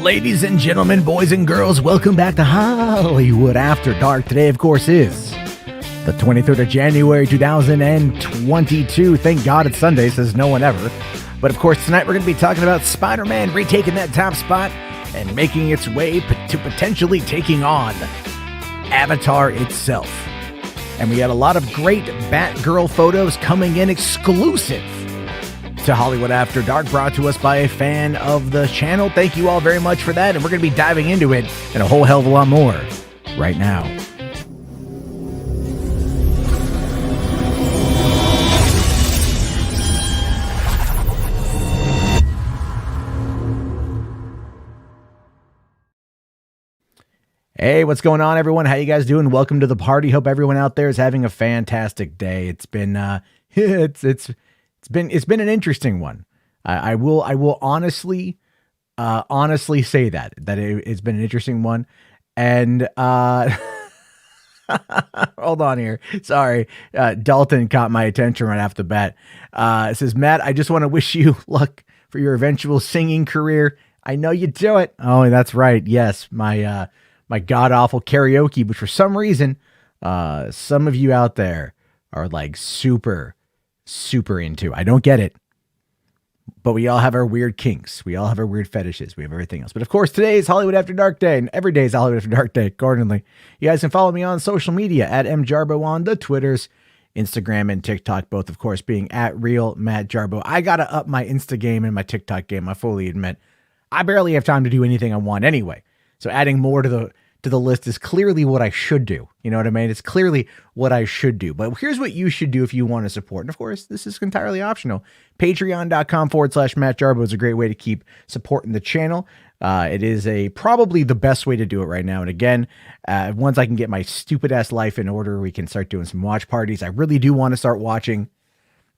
Ladies and gentlemen, boys and girls, welcome back to Hollywood After Dark. Today, of course, is the 23rd of January, 2022. Thank God it's Sunday, says no one ever. But of course, tonight we're going to be talking about Spider-Man retaking that top spot and making its way to potentially taking on Avatar itself. And we had a lot of great Batgirl photos coming in exclusive to Hollywood After Dark, brought to us by a fan of the channel. Thank you all very much for that, and we're going to be diving into it and a whole hell of a lot more right now. Hey, what's going on, everyone? How you guys doing? Welcome to the party. Hope everyone out there is having a fantastic day. It's been it's been an interesting one. I will honestly say that it's been an interesting one. And hold on here. Sorry. Dalton caught my attention right off the bat. It says, Matt, I just want to wish you luck for your eventual singing career. I know you do it. Oh, that's right. Yes. My god-awful karaoke, which for some reason, some of you out there are like super into. I don't get it. But we all have our weird kinks. We all have our weird fetishes. We have everything else. But of course, today is Hollywood After Dark Day, and every day is Hollywood After Dark Day, accordingly. You guys can follow me on social media at mjarbo on the Twitters, Instagram, and TikTok, both, of course, being at Real Matt Jarbo. I got to up my Insta game and my TikTok game, I fully admit. I barely have time to do anything I want anyway. So adding more to the list is clearly what I should do. You know what I mean? It's clearly what I should do. But here's what you should do if you want to support. And of course, this is entirely optional. Patreon.com/Matt Jarbo is a great way to keep supporting the channel. It is probably the best way to do it right now. And again, once I can get my stupid ass life in order, we can start doing some watch parties. I really do want to start watching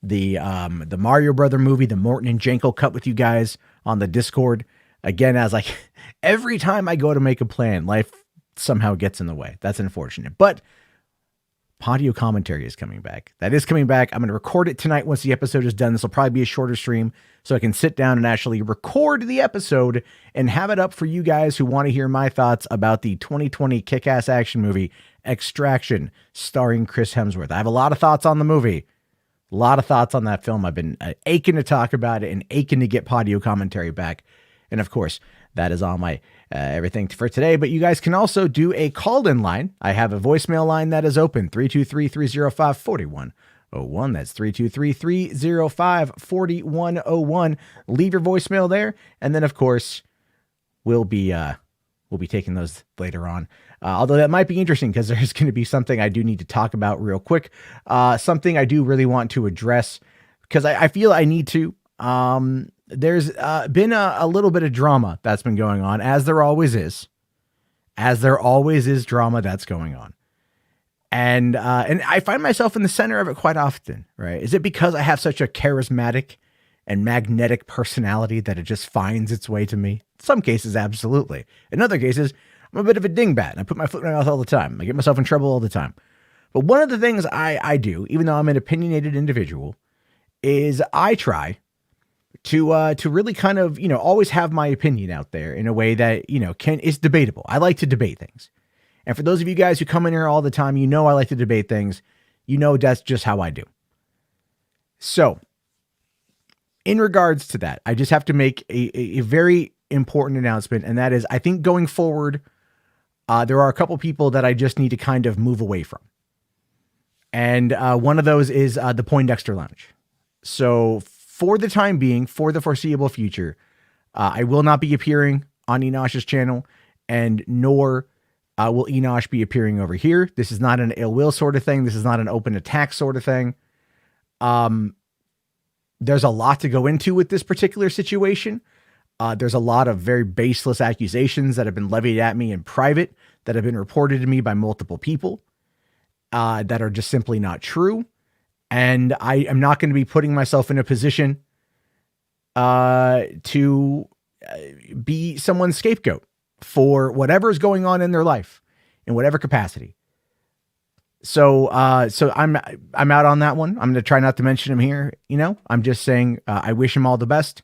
the Mario Brother movie, the Morton and Jankel cut with you guys on the Discord. Again, as like every time I go to make a plan, life somehow gets in the way. That's unfortunate. But audio commentary is coming back. That is coming back. I'm going to record it tonight once the episode is done. This will probably be a shorter stream, so I can sit down and actually record the episode and have it up for you guys who want to hear my thoughts about the 2020 kick-ass action movie Extraction, starring Chris Hemsworth. I have a lot of thoughts on the movie. A lot of thoughts on that film. I've been aching to talk about it and aching to get audio commentary back. And of course, that is all my everything for today. But you guys can also do a call-in line. I have a voicemail line that is open, 323-305-4101. That's 323-305-4101. Leave your voicemail there. And then, of course, we'll be taking those later on. Although that might be interesting because there's going to be something I do need to talk about real quick. Something I do really want to address because I feel I need to. There's been a little bit of drama that's been going on, as there always is. As there always is drama that's going on. And I find myself in the center of it quite often, right? Is it because I have such a charismatic and magnetic personality that it just finds its way to me? In some cases, absolutely. In other cases, I'm a bit of a dingbat, and I put my foot in my mouth all the time. I get myself in trouble all the time. But one of the things I do, even though I'm an opinionated individual, is I try to really kind of, always have my opinion out there in a way that, is debatable. I like to debate things. And for those of you guys who come in here all the time, I like to debate things. That's just how I do. So in regards to that, I just have to make a very important announcement. And that is, I think going forward, there are a couple people that I just need to kind of move away from. And one of those is the Poindexter Lounge. So for the time being, for the foreseeable future, I will not be appearing on Enosh's channel, and nor will Enosh be appearing over here. This is not an ill will sort of thing. This is not an open attack sort of thing. There's a lot to go into with this particular situation. There's a lot of very baseless accusations that have been levied at me in private that have been reported to me by multiple people that are just simply not true. And I am not going to be putting myself in a position to be someone's scapegoat for whatever is going on in their life in whatever capacity. So I'm out on that one. I'm going to try not to mention him here. I'm just saying, I wish him all the best.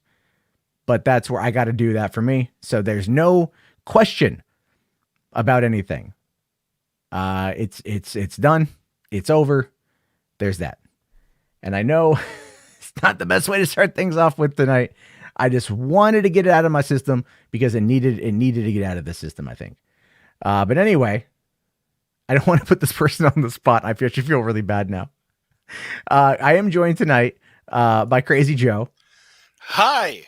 but that's where I got to do that for me. So there's no question about anything. It's done. It's over. There's that. And I know it's not the best way to start things off with tonight. I just wanted to get it out of my system because it needed to get out of the system, I think. But anyway, I don't want to put this person on the spot. I actually feel really bad now. I am joined tonight by Crazy Joe. Hi.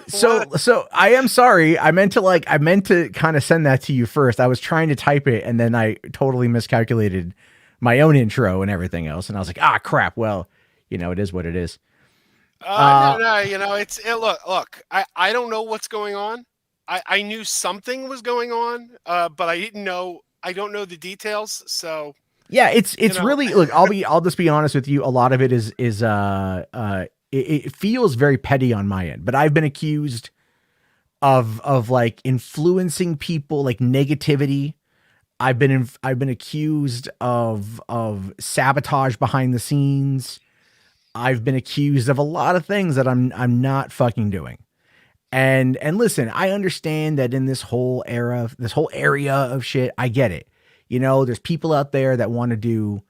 So I am sorry. I meant to kind of send that to you first. I was trying to type it and then I totally miscalculated my own intro and everything else. And I was like, crap. Well, it is what it is. No, look, I don't know what's going on. I knew something was going on, but I don't know the details. So yeah, it's really, look, I'll just be honest with you. A lot of it is it feels very petty on my end, but I've been accused of like influencing people, like negativity. I've been accused of sabotage behind the scenes. I've been accused of a lot of things that I'm not fucking doing. And listen, I understand that in this whole area of shit, I get it. There's people out there that want to do,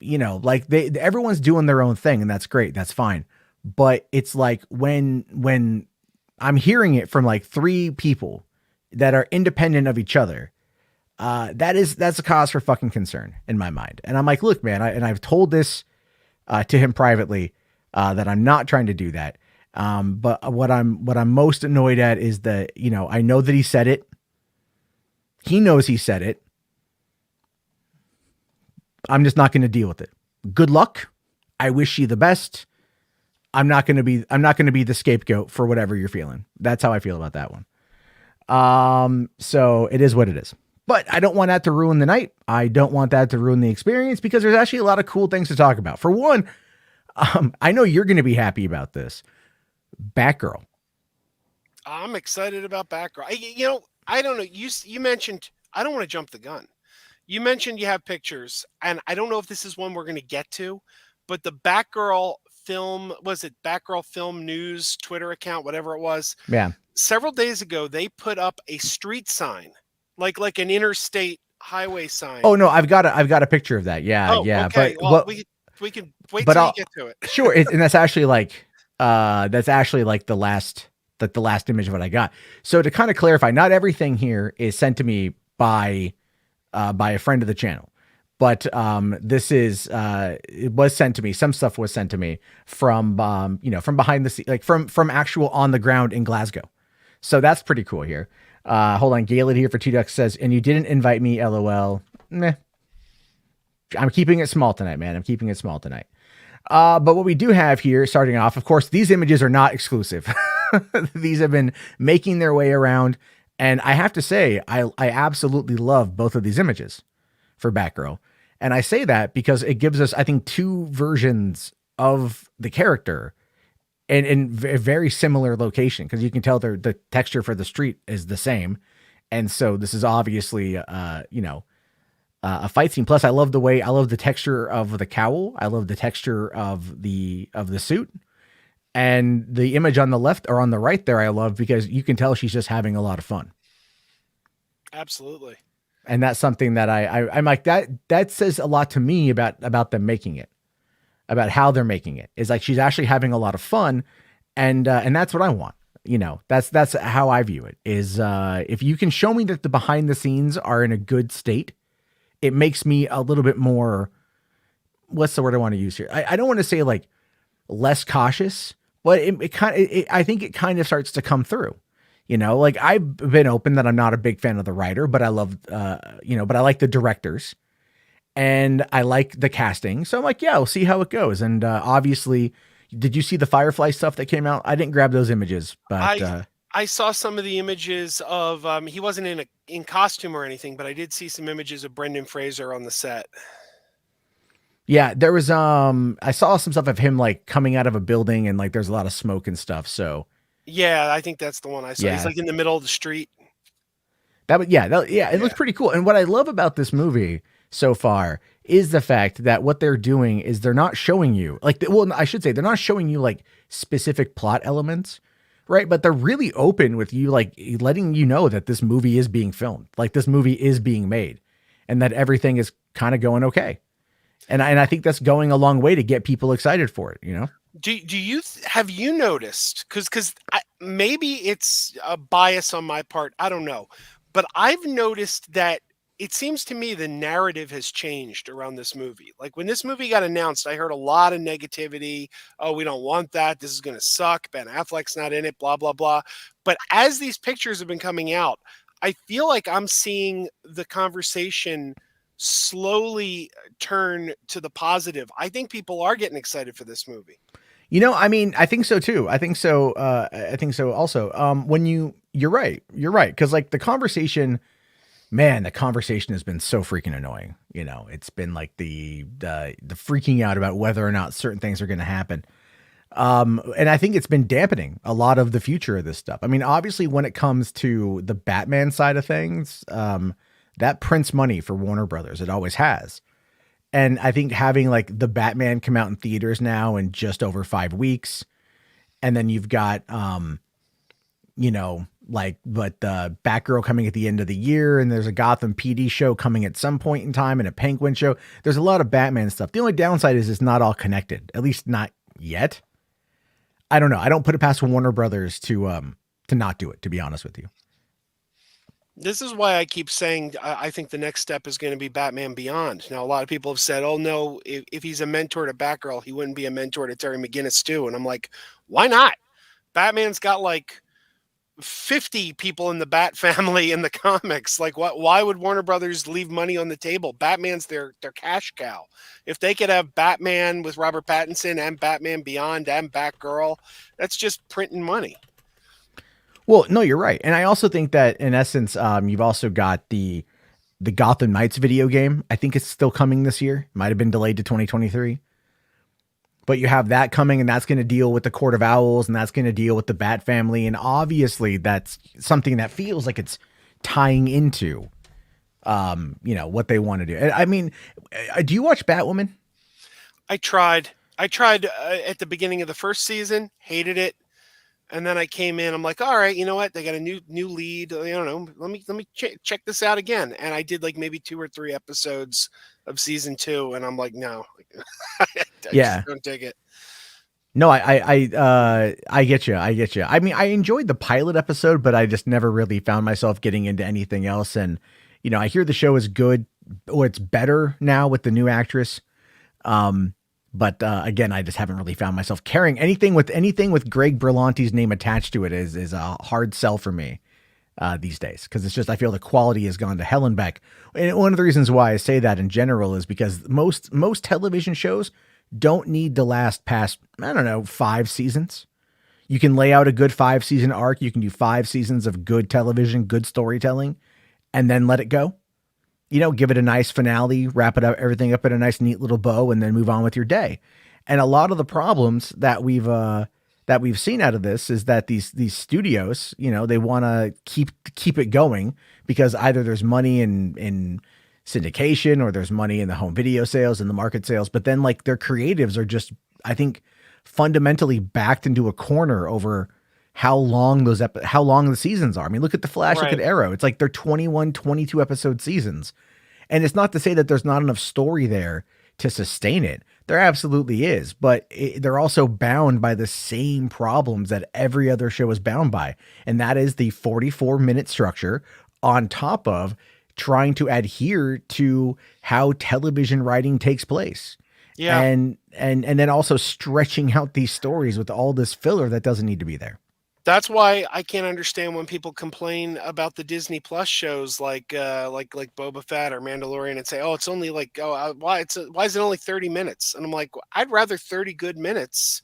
like everyone's doing their own thing, and that's great. That's fine. But it's like when I'm hearing it from like 3 people that are independent of each other, that's a cause for fucking concern in my mind. And I'm like, look, man, I've told this to him privately that I'm not trying to do that. But what I'm most annoyed at is that, I know that he said it. He knows he said it. I'm just not going to deal with it. Good luck. I wish you the best. I'm not going to be the scapegoat for whatever you're feeling. That's how I feel about that one. So it is what it is. But I don't want that to ruin the night. I don't want that to ruin the experience because there's actually a lot of cool things to talk about. For one, I know you're going to be happy about this. Batgirl. I'm excited about Batgirl. I don't know. You mentioned, I don't want to jump the gun. You mentioned you have pictures, and I don't know if this is one we're going to get to, but the Batgirl film, was it Batgirl Film News Twitter account, whatever it was? Yeah. Several days ago, they put up a street sign, like an interstate highway sign. Oh no, I've got a picture of that. Yeah, yeah. Okay. But we can wait till you get to it. Sure, and that's actually like the last image of what I got. So to kind of clarify, not everything here is sent to me by a friend of the channel, but this is it was sent to me. Some stuff was sent to me from from behind the scenes, like from actual on the ground in Glasgow. So that's pretty cool here. Hold on, Gaylord here for T-Duck says, and you didn't invite me, LOL. Meh. I'm keeping it small tonight, man. I'm keeping it small tonight. But what we do have here, starting off, of course, these images are not exclusive. These have been making their way around. And I have to say, I absolutely love both of these images for Batgirl. And I say that because it gives us, I think, 2 versions of the character in a very similar location, because you can tell the texture for the street is the same. And so this is obviously, a fight scene. Plus, I love the texture of the cowl. I love the texture of the suit. And the image on the left or on the right there, I love because you can tell she's just having a lot of fun. Absolutely. And that's something that I'm like, that says a lot to me about them making it, about how they're making it. Is like, she's actually having a lot of fun. And that's what I want. That's how I view it is, if you can show me that the behind the scenes are in a good state, it makes me a little bit more, what's the word I want to use here? I don't want to say like less cautious, but I think it kind of starts to come through, like I've been open that I'm not a big fan of the writer, but I love, but I like the directors and I like the casting. So I'm like, yeah, we'll see how it goes. And obviously, did you see the Firefly stuff that came out? I didn't grab those images, but I saw some of the images of, he wasn't in costume or anything, but I did see some images of Brendan Fraser on the set. Yeah, there was, I saw some stuff of him like coming out of a building and like, there's a lot of smoke and stuff. So yeah, I think that's the one I saw. Yeah. He's like in the middle of the street. It looks pretty cool. And what I love about this movie so far is the fact that what they're doing is they're not showing you like, I should say they're not showing you like specific plot elements. Right, but they're really open with you, like letting you know that this movie is being filmed, like this movie is being made, and that everything is kind of going okay. And I think that's going a long way to get people excited for it. You know. Do you have you noticed? Because maybe it's a bias on my part. I don't know, but I've noticed that it seems to me the narrative has changed around this movie. Like when this movie got announced, I heard a lot of negativity. Oh, we don't want that. This is going to suck. Ben Affleck's not in it. Blah blah blah. But as these pictures have been coming out, I feel like I'm seeing the conversation slowly turn to the positive. I think people are getting excited for this movie. You know, I mean, I think so too. I think so. I think so also. When you're right. You're right. Cause like the conversation, man, the conversation has been so freaking annoying. You know, it's been like the freaking out about whether or not certain things are going to happen. And I think it's been dampening a lot of the future of this stuff. I mean, obviously when it comes to the Batman side of things, that prints money for Warner Brothers. It always has. And I think having like the Batman come out in theaters now in just over 5 weeks. And then you've got, you know, like, but the Batgirl coming at the end of the year, and there's a Gotham PD show coming at some point in time, and a Penguin show. There's a lot of Batman stuff. The only downside is it's not all connected, at least not yet. I don't know. I don't put it past Warner Brothers to not do it, to be honest with you. This is why I keep saying I think the next step is going to be Batman Beyond. Now, a lot of people have said, oh, no, if he's a mentor to Batgirl, he wouldn't be a mentor to Terry McGinnis, too. And I'm like, why not? Batman's got like 50 people in the Bat family in the comics. Like, why would Warner Brothers leave money on the table? Batman's their cash cow. If they could have Batman with Robert Pattinson and Batman Beyond and Batgirl, that's just printing money. Well, no, you're right. And I also think that in essence, you've also got the Gotham Knights video game. I think it's still coming this year. Might have been delayed to 2023. But you have that coming, and that's going to deal with the Court of Owls, and that's going to deal with the Bat family. And obviously that's something that feels like it's tying into, you know, what they want to do. I mean, do you watch Batwoman? I tried at the beginning of the first season, hated it. And then I came in, I'm like, all right, you know what? They got a new lead. I don't know. Let me check this out again. And I did like maybe 2 or 3 episodes of season 2. And I'm like, no, I Yeah. just don't dig it. No, I get you. I get you. I mean, I enjoyed the pilot episode, but I just never really found myself getting into anything else. And, you know, I hear the show is good, or it's better now with the new actress. But again, I just haven't really found myself caring anything with Greg Berlanti's name attached to it is a hard sell for me these days. Because it's just, I feel the quality has gone to hell and back. And one of the reasons why I say that in general is because most television shows don't need to last past, I don't know, 5 seasons. You can lay out a good 5-season arc. You can do 5 seasons of good television, good storytelling, and then let it go. You know, give it a nice finale, wrap it up, everything up in a nice, neat little bow, and then move on with your day. And a lot of the problems that we've seen out of this is that these studios, you know, they want to keep it going because either there's money in syndication, or there's money in the home video sales and the market sales. But then like their creatives are just, I think, fundamentally backed into a corner over how long the seasons are. I mean, look at The Flash, Look at Arrow. It's like they're 21, 22 episode seasons. And it's not to say that there's not enough story there to sustain it. There absolutely is, but they're also bound by the same problems that every other show is bound by. And that is the 44-minute structure on top of trying to adhere to how television writing takes place. Yeah. And then also stretching out these stories with all this filler that doesn't need to be there. That's why I can't understand when people complain about the Disney Plus shows like Boba Fett or Mandalorian and say, "Oh, it's only like why is it only 30 minutes?" And I'm like, I'd rather 30 good minutes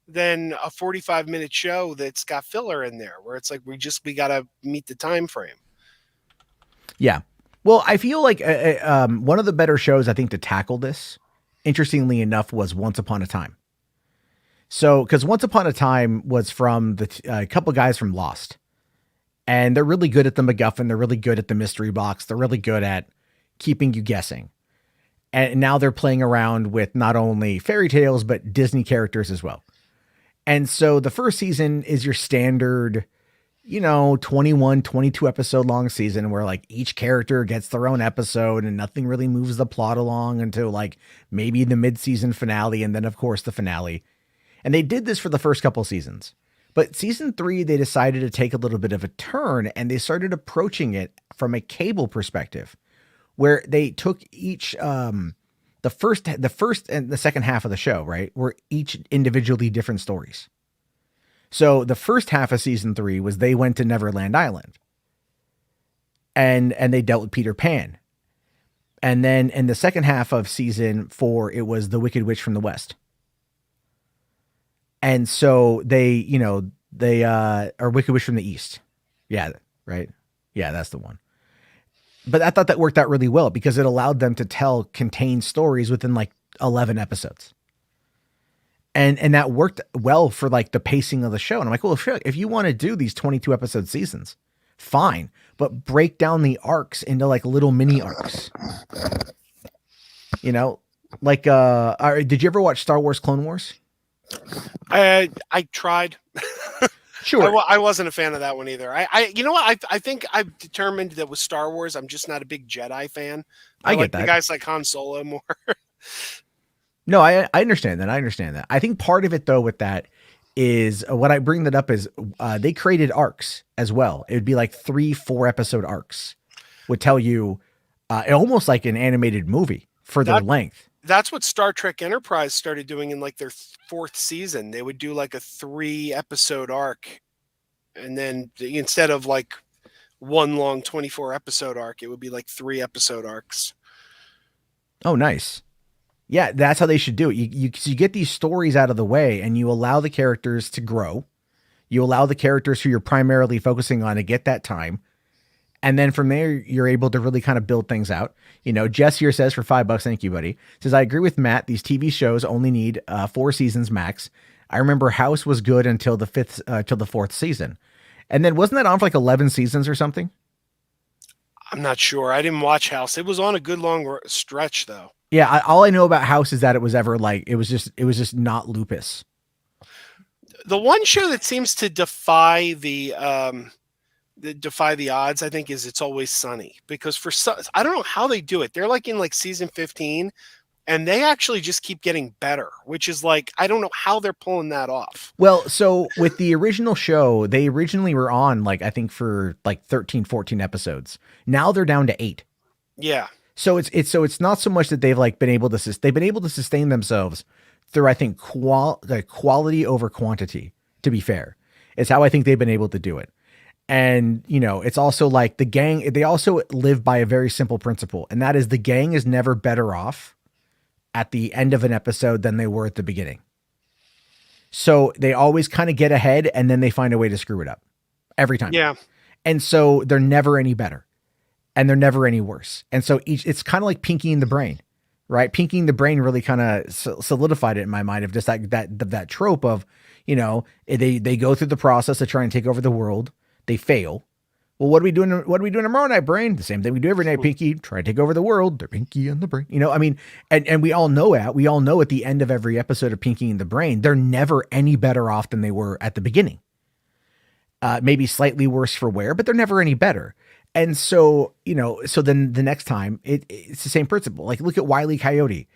than a 45-minute show that's got filler in there where it's like we got to meet the time frame. Yeah. Well, I feel like one of the better shows I think to tackle this, interestingly enough, was Once Upon a Time. So, because Once Upon a Time was from a couple guys from Lost, and they're really good at the MacGuffin. They're really good at the mystery box. They're really good at keeping you guessing. And now they're playing around with not only fairy tales, but Disney characters as well. And so the first season is your standard, 21, 22 episode long season where like each character gets their own episode and nothing really moves the plot along until like maybe the mid-season finale. And then of course the finale. And they did this for the first couple seasons, but season 3, they decided to take a little bit of a turn and they started approaching it from a cable perspective where they took each, the first and the second half of the show, right, were each individually different stories. So the first half of season 3 was they went to Neverland Island and they dealt with Peter Pan. And then in the second half of season 4, it was the Wicked Witch from the West. And so they, or Wicked Witch from the East. Yeah. Right. Yeah. That's the one. But I thought that worked out really well because it allowed them to tell contained stories within like 11 episodes. And that worked well for like the pacing of the show. And I'm like, well, if you want to do these 22 episode seasons, fine, but break down the arcs into like little mini arcs. Like, did you ever watch Star Wars Clone Wars? I tried. Sure. I wasn't a fan of that one either. You know what? I think I've determined that with Star Wars, I'm just not a big Jedi fan. I get like that. The guys like Han Solo more. No, I understand that. I think part of it though with that is what I bring that up is they created arcs as well. It would be like 3-4 episode arcs would tell you almost like an animated movie for their length. That's what Star Trek Enterprise started doing in like their 4th season. They would do like a 3 episode arc. And then instead of like one long 24 episode arc, it would be like 3 episode arcs. Oh, nice. Yeah, that's how they should do it. You get these stories out of the way and you allow the characters to grow. You allow the characters who you're primarily focusing on to get that time. And then from there, you're able to really kind of build things out. Jess here says for $5, thank you, buddy. Says, I agree with Matt. These TV shows only need 4 seasons max. I remember House was good until the 4th season. And then wasn't that on for like 11 seasons or something? I'm not sure. I didn't watch House. It was on a good long stretch though. Yeah, all I know about House is that it was ever like it was just not lupus. The one show that seems to defy the odds, I think, is It's Always Sunny, because I don't know how they do it. They're like in like season 15, and they actually just keep getting better, which is like I don't know how they're pulling that off. Well, so with the original show, they originally were on like I think for like 13, 14 episodes. Now they're down to 8. Yeah. So it's not so much that they've like been able to sustain themselves through, I think, quality over quantity, to be fair. It's how I think they've been able to do it. And, it's also like the gang, they also live by a very simple principle. And that is the gang is never better off at the end of an episode than they were at the beginning. So they always kind of get ahead and then they find a way to screw it up every time. Yeah. And so they're never any better. And they're never any worse. And so it's kind of like Pinky and the Brain, right? Pinky and the Brain really kind of solidified it in my mind of just that trope of, they go through the process to try and take over the world. They fail. Well, what are we doing tomorrow night, Brain? The same thing we do every night, Pinky. Try to take over the world. They're Pinky and the Brain. And we all know that. We all know at the end of every episode of Pinky and the Brain, they're never any better off than they were at the beginning. Maybe slightly worse for wear, but they're never any better. And so, so then the next time it's the same principle. Like look at Wile E. Coyote,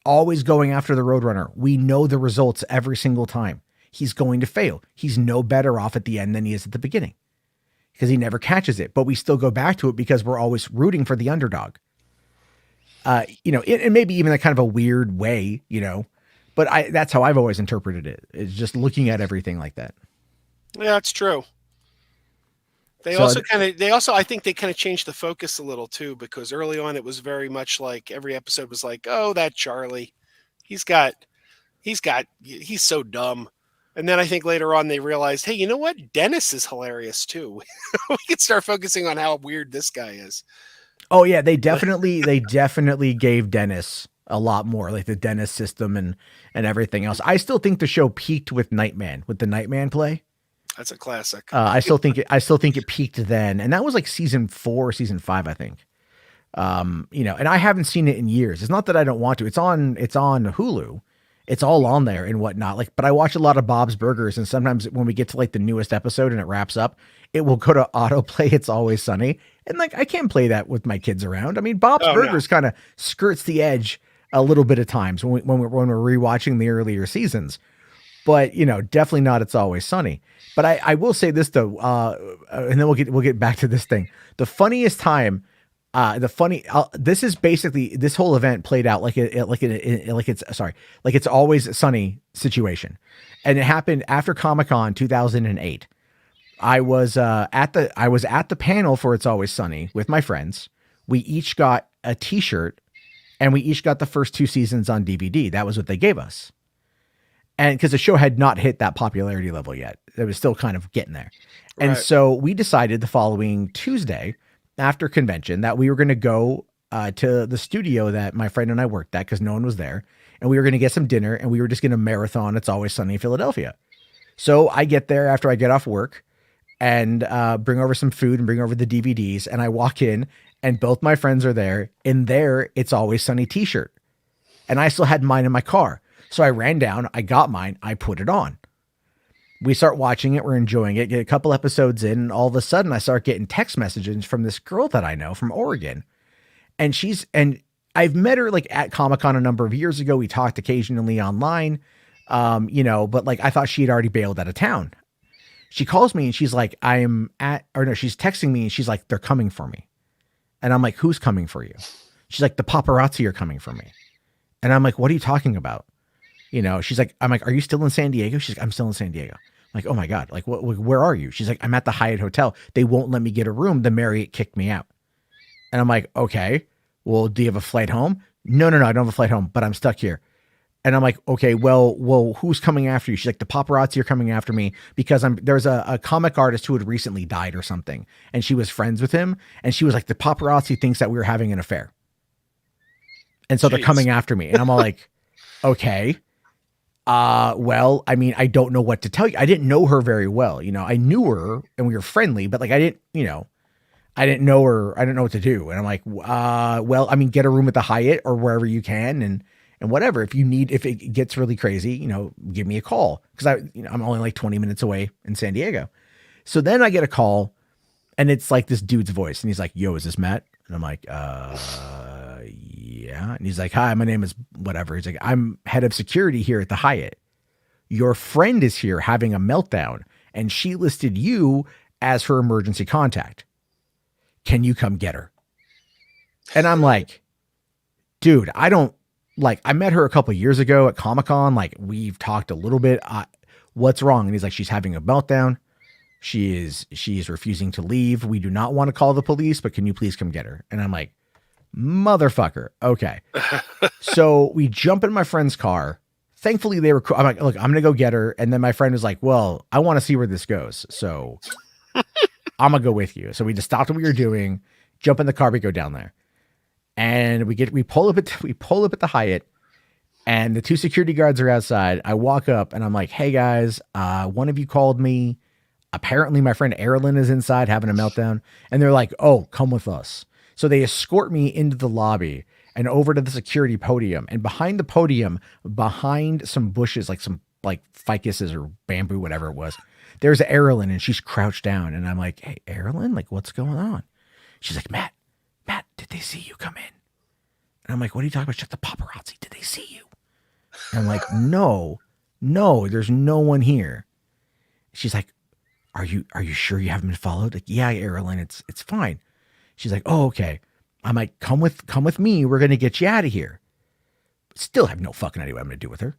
always going after the Roadrunner. We know the results every single time. He's going to fail. He's no better off at the end than he is at the beginning because he never catches it, but we still go back to it because we're always rooting for the underdog. It may be even a kind of a weird way, but that's how I've always interpreted it. It's just looking at everything like that. Yeah, that's true. I think they kind of changed the focus a little too, because early on it was very much like every episode was like, oh, that Charlie, he's so dumb. And then I think later on they realized, hey, you know what? Dennis is hilarious too. We could start focusing on how weird this guy is. Oh yeah. They definitely gave Dennis a lot more, like the Dennis system and everything else. I still think the show peaked with Nightman, with the Nightman play. That's a classic. I still think it peaked then. And that was like season 4, season 5, I think. And I haven't seen it in years. It's not that I don't want to. It's on Hulu It's all on there and whatnot. Like, but I watch a lot of Bob's Burgers, and sometimes when we get to like the newest episode and it wraps up, it will go to autoplay It's Always Sunny. And like, I can't play that with my kids around. I mean, Bob's Burgers kind of skirts the edge a little bit at times when we're rewatching the earlier seasons, but you know, definitely not It's Always Sunny. But I will say this though, and then we'll get back to this thing. The funniest time, this is basically, this whole event played out like It's Always Sunny situation, and it happened after Comic-Con 2008. I was at the panel for It's Always Sunny with my friends. We each got a T-shirt, and we each got the first 2 seasons on DVD. That was what they gave us. And because the show had not hit that popularity level yet, it was still kind of getting there. And Right. so we decided the following Tuesday after convention that we were going to go to the studio that my friend and I worked at, because no one was there. And we were going to get some dinner, and we were just going to marathon It's Always Sunny in Philadelphia. So I get there after I get off work and bring over some food and bring over the DVDs. And I walk in, and both my friends are there in their It's Always Sunny t-shirt. And I still had mine in my car. So I ran down, I got mine, I put it on. We start watching it, we're enjoying it, get a couple episodes in, and all of a sudden I start getting text messages from this girl that I know from Oregon. And I've met her like at Comic-Con a number of years ago. We talked occasionally online, but like I thought she had already bailed out of town. She calls me and she's like, she's texting me and she's like, they're coming for me. And I'm like, who's coming for you? She's like, the paparazzi are coming for me. And I'm like, what are you talking about? She's like, I'm like, are you still in San Diego? She's like, I'm still in San Diego. I'm like, oh my God, like, where are you? She's like, I'm at the Hyatt Hotel. They won't let me get a room. The Marriott kicked me out. And I'm like, okay, well, do you have a flight home? No, I don't have a flight home, but I'm stuck here. And I'm like, okay, well, who's coming after you? She's like, the paparazzi are coming after me because there's a comic artist who had recently died or something. And she was friends with him. And she was like, the paparazzi thinks that we were having an affair. And so They're coming after me. And I'm all like, okay. Well, I mean, I don't know what to tell you. I didn't know her very well. I knew her and we were friendly, but like, I didn't know her. I didn't know what to do. And I'm like, well, I mean, get a room at the Hyatt or wherever you can. And whatever, if it gets really crazy, give me a call. Cause I'm only like 20 minutes away in San Diego. So then I get a call and it's like this dude's voice. And he's like, yo, is this Matt? And I'm like, yeah. And he's like, hi, my name is whatever. He's like, I'm head of security here at the Hyatt. Your friend is here having a meltdown and she listed you as her emergency contact. Can you come get her? And I'm like, dude, I met her a couple of years ago at Comic-Con. Like we've talked a little bit. What's wrong? And he's like, she's having a meltdown. She is refusing to leave. We do not want to call the police, but can you please come get her? And I'm like, motherfucker. Okay. So we jump in my friend's car. Thankfully they were cool. I'm like, look, I'm going to go get her. And then my friend was like, well, I want to see where this goes. So I'm going to go with you. So we just stopped what we were doing, jump in the car, we go down there. And we pull up at the Hyatt, and the 2 security guards are outside. I walk up and I'm like, hey guys, one of you called me. Apparently my friend Erilyn is inside having a meltdown. And they're like, oh, come with us. So they escort me into the lobby and over to the security podium. And behind the podium, behind some bushes, like some like ficuses or bamboo, whatever it was, there's Erilyn and she's crouched down. And I'm like, hey, Erilyn, like what's going on? She's like, Matt, did they see you come in? And I'm like, what are you talking about? Shut the paparazzi. Did they see you? And I'm like, no, there's no one here. She's like, are you sure you haven't been followed? Like, yeah, Erilyn, it's fine. She's like, oh, okay. I'm like, come with me. We're going to get you out of here. Still have no fucking idea what I'm going to do with her,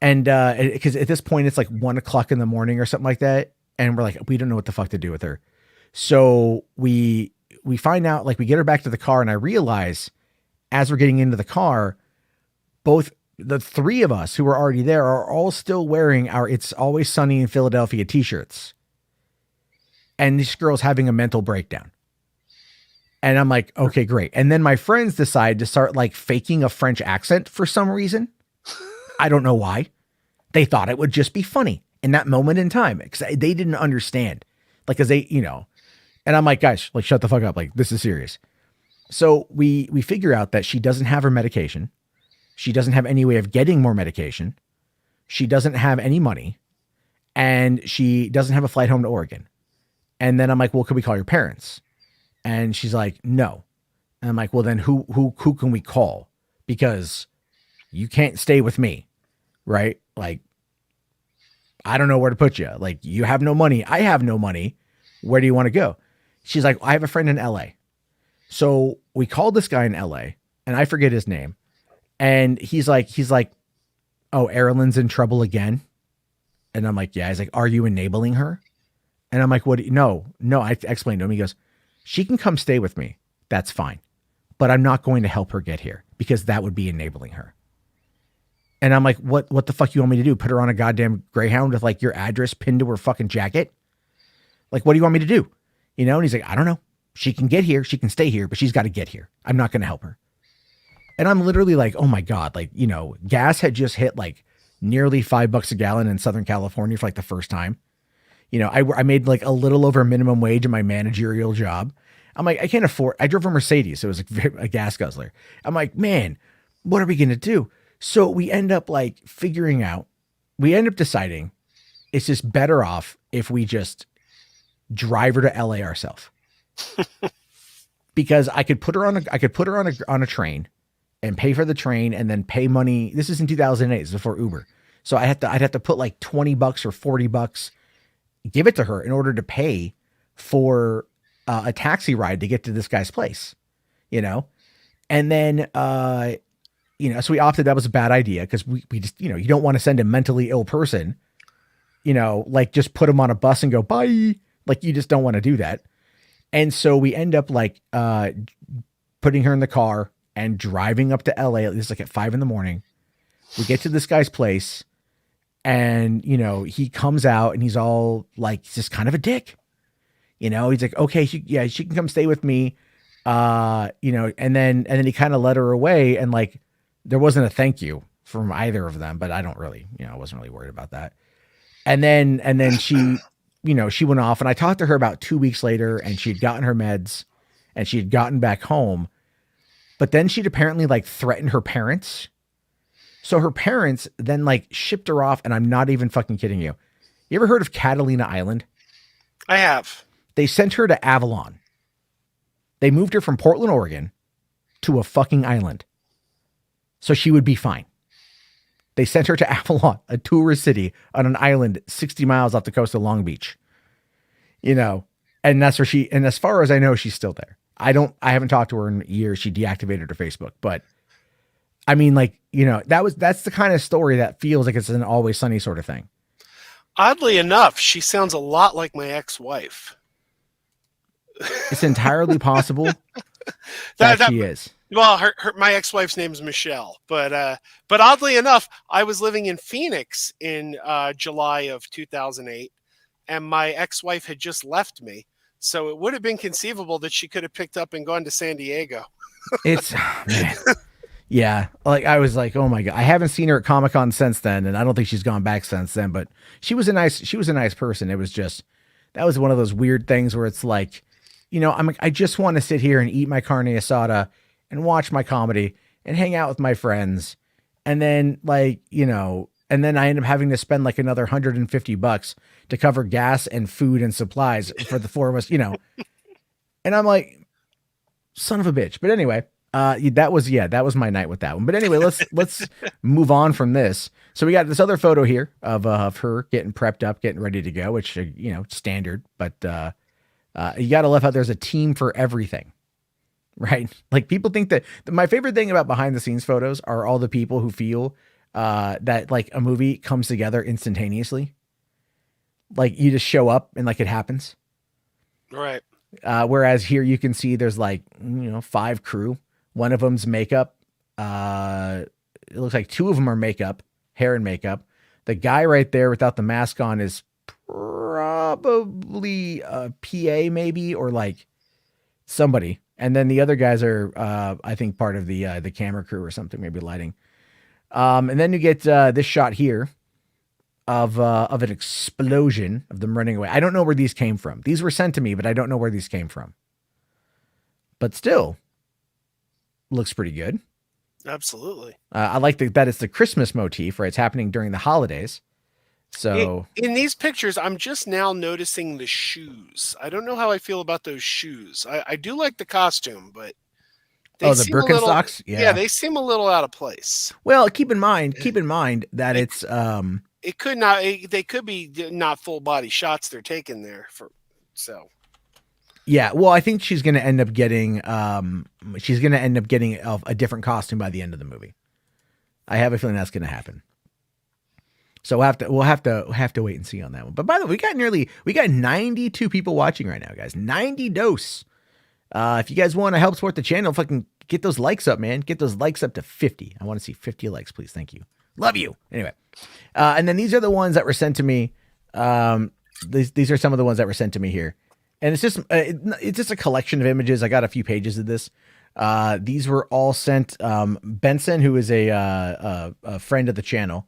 And, cause at this point it's like 1:00 in the morning or something like that. And we're like, we don't know what the fuck to do with her. So we find out, like we get her back to the car, and I realize as we're getting into the car, both the 3 of us who were already there are all still wearing our It's Always Sunny in Philadelphia t-shirts. And this girl's having a mental breakdown. And I'm like, okay, great. And then my friends decide to start like faking a French accent for some reason. I don't know why. They thought it would just be funny in that moment in time, because they didn't understand. Like, cause they, and I'm like, guys, like, shut the fuck up. Like, this is serious. So we figure out that she doesn't have her medication. She doesn't have any way of getting more medication. She doesn't have any money, and she doesn't have a flight home to Oregon. And then I'm like, well, could we call your parents? And she's like, no. And I'm like, well, then who can we call? Because you can't stay with me, right? Like, I don't know where to put you. Like, you have no money. I have no money. Where do you want to go? She's like, I have a friend in LA. So we called this guy in LA, and I forget his name. And he's like, oh, Erilyn's in trouble again. And I'm like, yeah. He's like, are you enabling her? And I'm like, what? No. I explained to him. He goes, she can come stay with me. That's fine. But I'm not going to help her get here because that would be enabling her. And I'm like, what the fuck you want me to do? Put her on a goddamn Greyhound with like your address pinned to her fucking jacket? Like, what do you want me to do? You know? And he's like, I don't know. She can get here. She can stay here, but she's got to get here. I'm not going to help her. And I'm literally like, oh my God. Like, you know, gas had just hit like nearly $5 a gallon in Southern California for like the first time. You know, I made like a little over minimum wage in my managerial job. I'm like, I can't afford, I drove a Mercedes. So it was a gas guzzler. I'm like, man, what are we going to do? So we end up like we end up deciding it's just better off if we just drive her to LA ourselves. Because I could put her on a train and pay for the train and then pay money. This is in 2008, this is before Uber. So I'd have to put like $20 or $40, give it to her in order to pay for a taxi ride to get to this guy's place, you know? And then, you know, so we opted, that was a bad idea because we just, you know, you don't want to send a mentally ill person, you know, like just put them on a bus and go, bye. Like you just don't want to do that. And so we end up like putting her in the car and driving up to LA, at least like at 5 a.m. We get to this guy's place and, you know, he comes out and he's all like, he's just kind of a dick. You know, he's like, okay, she can come stay with me. You know, and then he kind of led her away and like, there wasn't a thank you from either of them, but I don't really, you know, I wasn't really worried about that. And then she, you know, she went off and I talked to her about 2 weeks later and she'd gotten her meds and she had gotten back home, but then she'd apparently like threatened her parents. So her parents then like shipped her off. And I'm not even fucking kidding you. You ever heard of Catalina Island? I have. They sent her to Avalon. They moved her from Portland, Oregon to a fucking island so she would be fine. They sent her to Avalon, a tourist city on an island 60 miles off the coast of Long Beach, you know, and that's where and as far as I know, she's still there. I haven't talked to her in years. She deactivated her Facebook, but I mean, like, you know, that's the kind of story that feels like it's an Always Sunny sort of thing. Oddly enough, she sounds a lot like my ex-wife. It's entirely possible that she is. Well, my ex-wife's name is Michelle, but oddly enough, I was living in Phoenix in July of 2008, and my ex-wife had just left me, so it would have been conceivable that she could have picked up and gone to San Diego. It's man. Yeah, like I was like, oh my God, I haven't seen her at Comic-Con since then, and I don't think she's gone back since then. But she was a nice person. It was just that was one of those weird things where it's like, you know, I just want to sit here and eat my carne asada and watch my comedy and hang out with my friends. And then like, you know, and then I end up having to spend like another $150 to cover gas and food and supplies for the four of us, you know. And I'm like, son of a bitch. But anyway, that was my night with that one. But anyway, let's move on from this. So we got this other photo here of her getting prepped up, getting ready to go, which, you know, standard, but you got to love how there's a team for everything. Right? Like people think that my favorite thing about behind the scenes photos are all the people who feel that like a movie comes together instantaneously. Like you just show up and like it happens. Right. Whereas here you can see there's like, you know, 5 crew. One of them's makeup. It looks like 2 of them are makeup, hair and makeup. The guy right there without the mask on is probably a PA maybe, or like somebody. And then the other guys are, I think, part of the camera crew or something, maybe lighting. And then you get this shot here of an explosion of them running away. I don't know where these came from. These were sent to me, but I don't know where these came from. But still, looks pretty good. Absolutely. I like that it's the Christmas motif, right? It's happening during the holidays. So, In these pictures, I'm just now noticing the shoes. I don't know how I feel about those shoes. I do like the costume, but they oh, the seem a little, Birkenstocks, yeah, yeah. they seem a little out of place. Well, keep in mind that It it's it could not. They could be not full body shots they're taking there for. So yeah. Well, I think she's going to end up getting a different costume by the end of the movie. I have a feeling that's going to happen. So we'll have to wait and see on that one. But by the way, we got 92 people watching right now, guys. 90 dose. If you guys want to help support the channel, fucking get those likes up, man. Get those likes up to 50. I want to see 50 likes, please. Thank you. Love you. Anyway. And then these are the ones that were sent to me. These are some of the ones that were sent to me here. And it's just a collection of images. I got a few pages of this. These were all sent. Benson, who is a friend of the channel,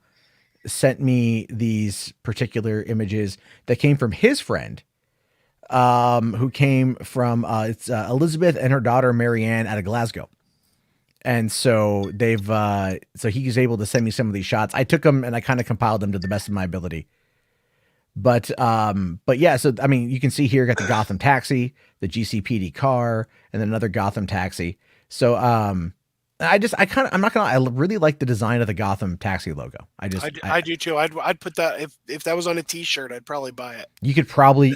sent me these particular images that came from his friend, who came from it's Elizabeth and her daughter Marianne out of Glasgow. And so so he was able to send me some of these shots. I took them and I kind of compiled them to the best of my ability. But yeah, so I mean, you can see here, got the Gotham taxi, the GCPD car, and then another Gotham taxi. So I'm not gonna lie, I really like the design of the Gotham taxi logo. I do too. I'd put that if that was on a T-shirt, I'd probably buy it. You could probably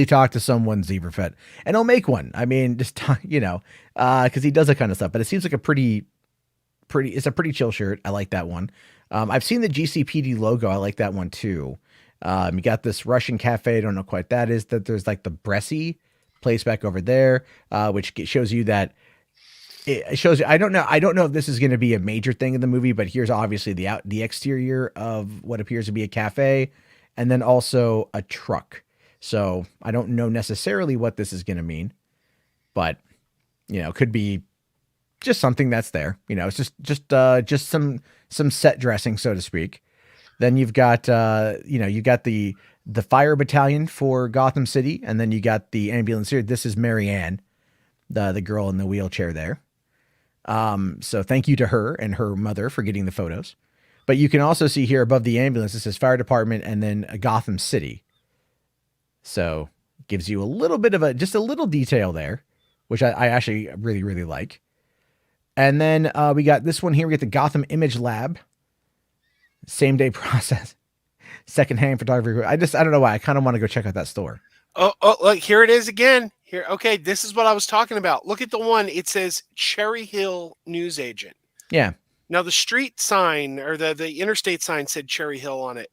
talk to someone, Zebrafet, and he'll make one. I mean, just because he does that kind of stuff. But it seems like it's a pretty chill shirt. I like that one. I've seen the GCPD logo. I like that one too. You got this Russian cafe. I don't know quite that is. That there's like the Bressie place back over there, which shows you that. It shows you. I don't know if this is going to be a major thing in the movie, but here's obviously the exterior of what appears to be a cafe, and then also a truck. So I don't know necessarily what this is going to mean, but could be just something that's there. It's just some set dressing, so to speak. Then you've got the fire battalion for Gotham City, and then you got the ambulance here. This is Marianne, the girl in the wheelchair there. So thank you to her and her mother for getting the photos. But you can also see here above the ambulance, it says fire department and then Gotham City. So gives you a little bit of just a little detail there, which I actually really, really like. And then we got this one here. We get the Gotham Image Lab. Same day process. Secondhand photography. I don't know why. I kind of want to go check out that store. Oh, look, here it is again. Here, okay, this is what I was talking about. Look at the one. It says Cherry Hill News Agent. Yeah. Now the street sign or the interstate sign said Cherry Hill on it.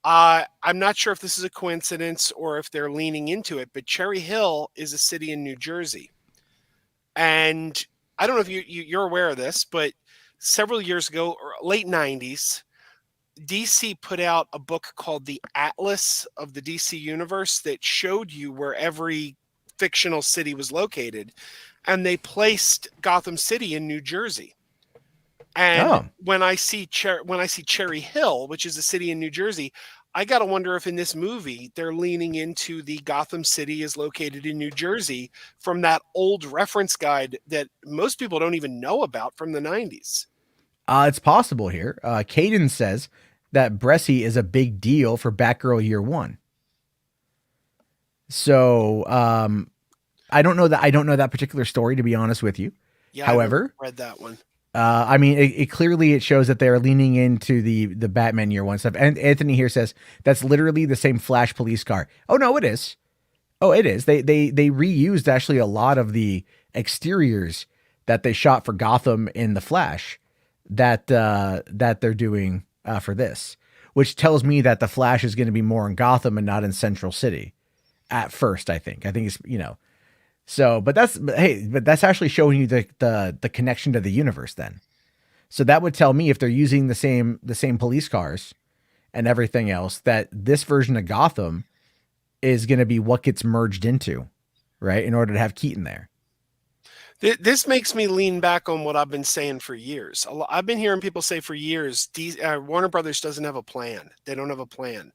I'm not sure if this is a coincidence or if they're leaning into it, but Cherry Hill is a city in New Jersey. And I don't know if you're aware of this, but several years ago, or late 90s, DC put out a book called The Atlas of the DC Universe that showed you where every fictional city was located, and they placed Gotham City in New Jersey. And when I see Cherry Hill, which is a city in New Jersey, I got to wonder if in this movie they're leaning into the Gotham City is located in New Jersey from that old reference guide that most people don't even know about from the 90s. It's possible here. Caden says that Bressie is a big deal for Batgirl Year One. So I don't know that particular story, to be honest with you. Yeah, however, I read that one. I mean, it clearly shows that they're leaning into the Batman Year One stuff. And Anthony here says that's literally the same Flash police car. Oh no, it is. Oh, it is. They reused actually a lot of the exteriors that they shot for Gotham in the Flash that they're doing for this, which tells me that the Flash is going to be more in Gotham and not in Central City at first. I think it's so, but that's actually showing you the connection to the universe then. So that would tell me if they're using the same police cars and everything else, that this version of Gotham is going to be what gets merged into, right? In order to have Keaton there. This makes me lean back on what I've been saying for years. I've been hearing people say for years, Warner Brothers doesn't have a plan. They don't have a plan.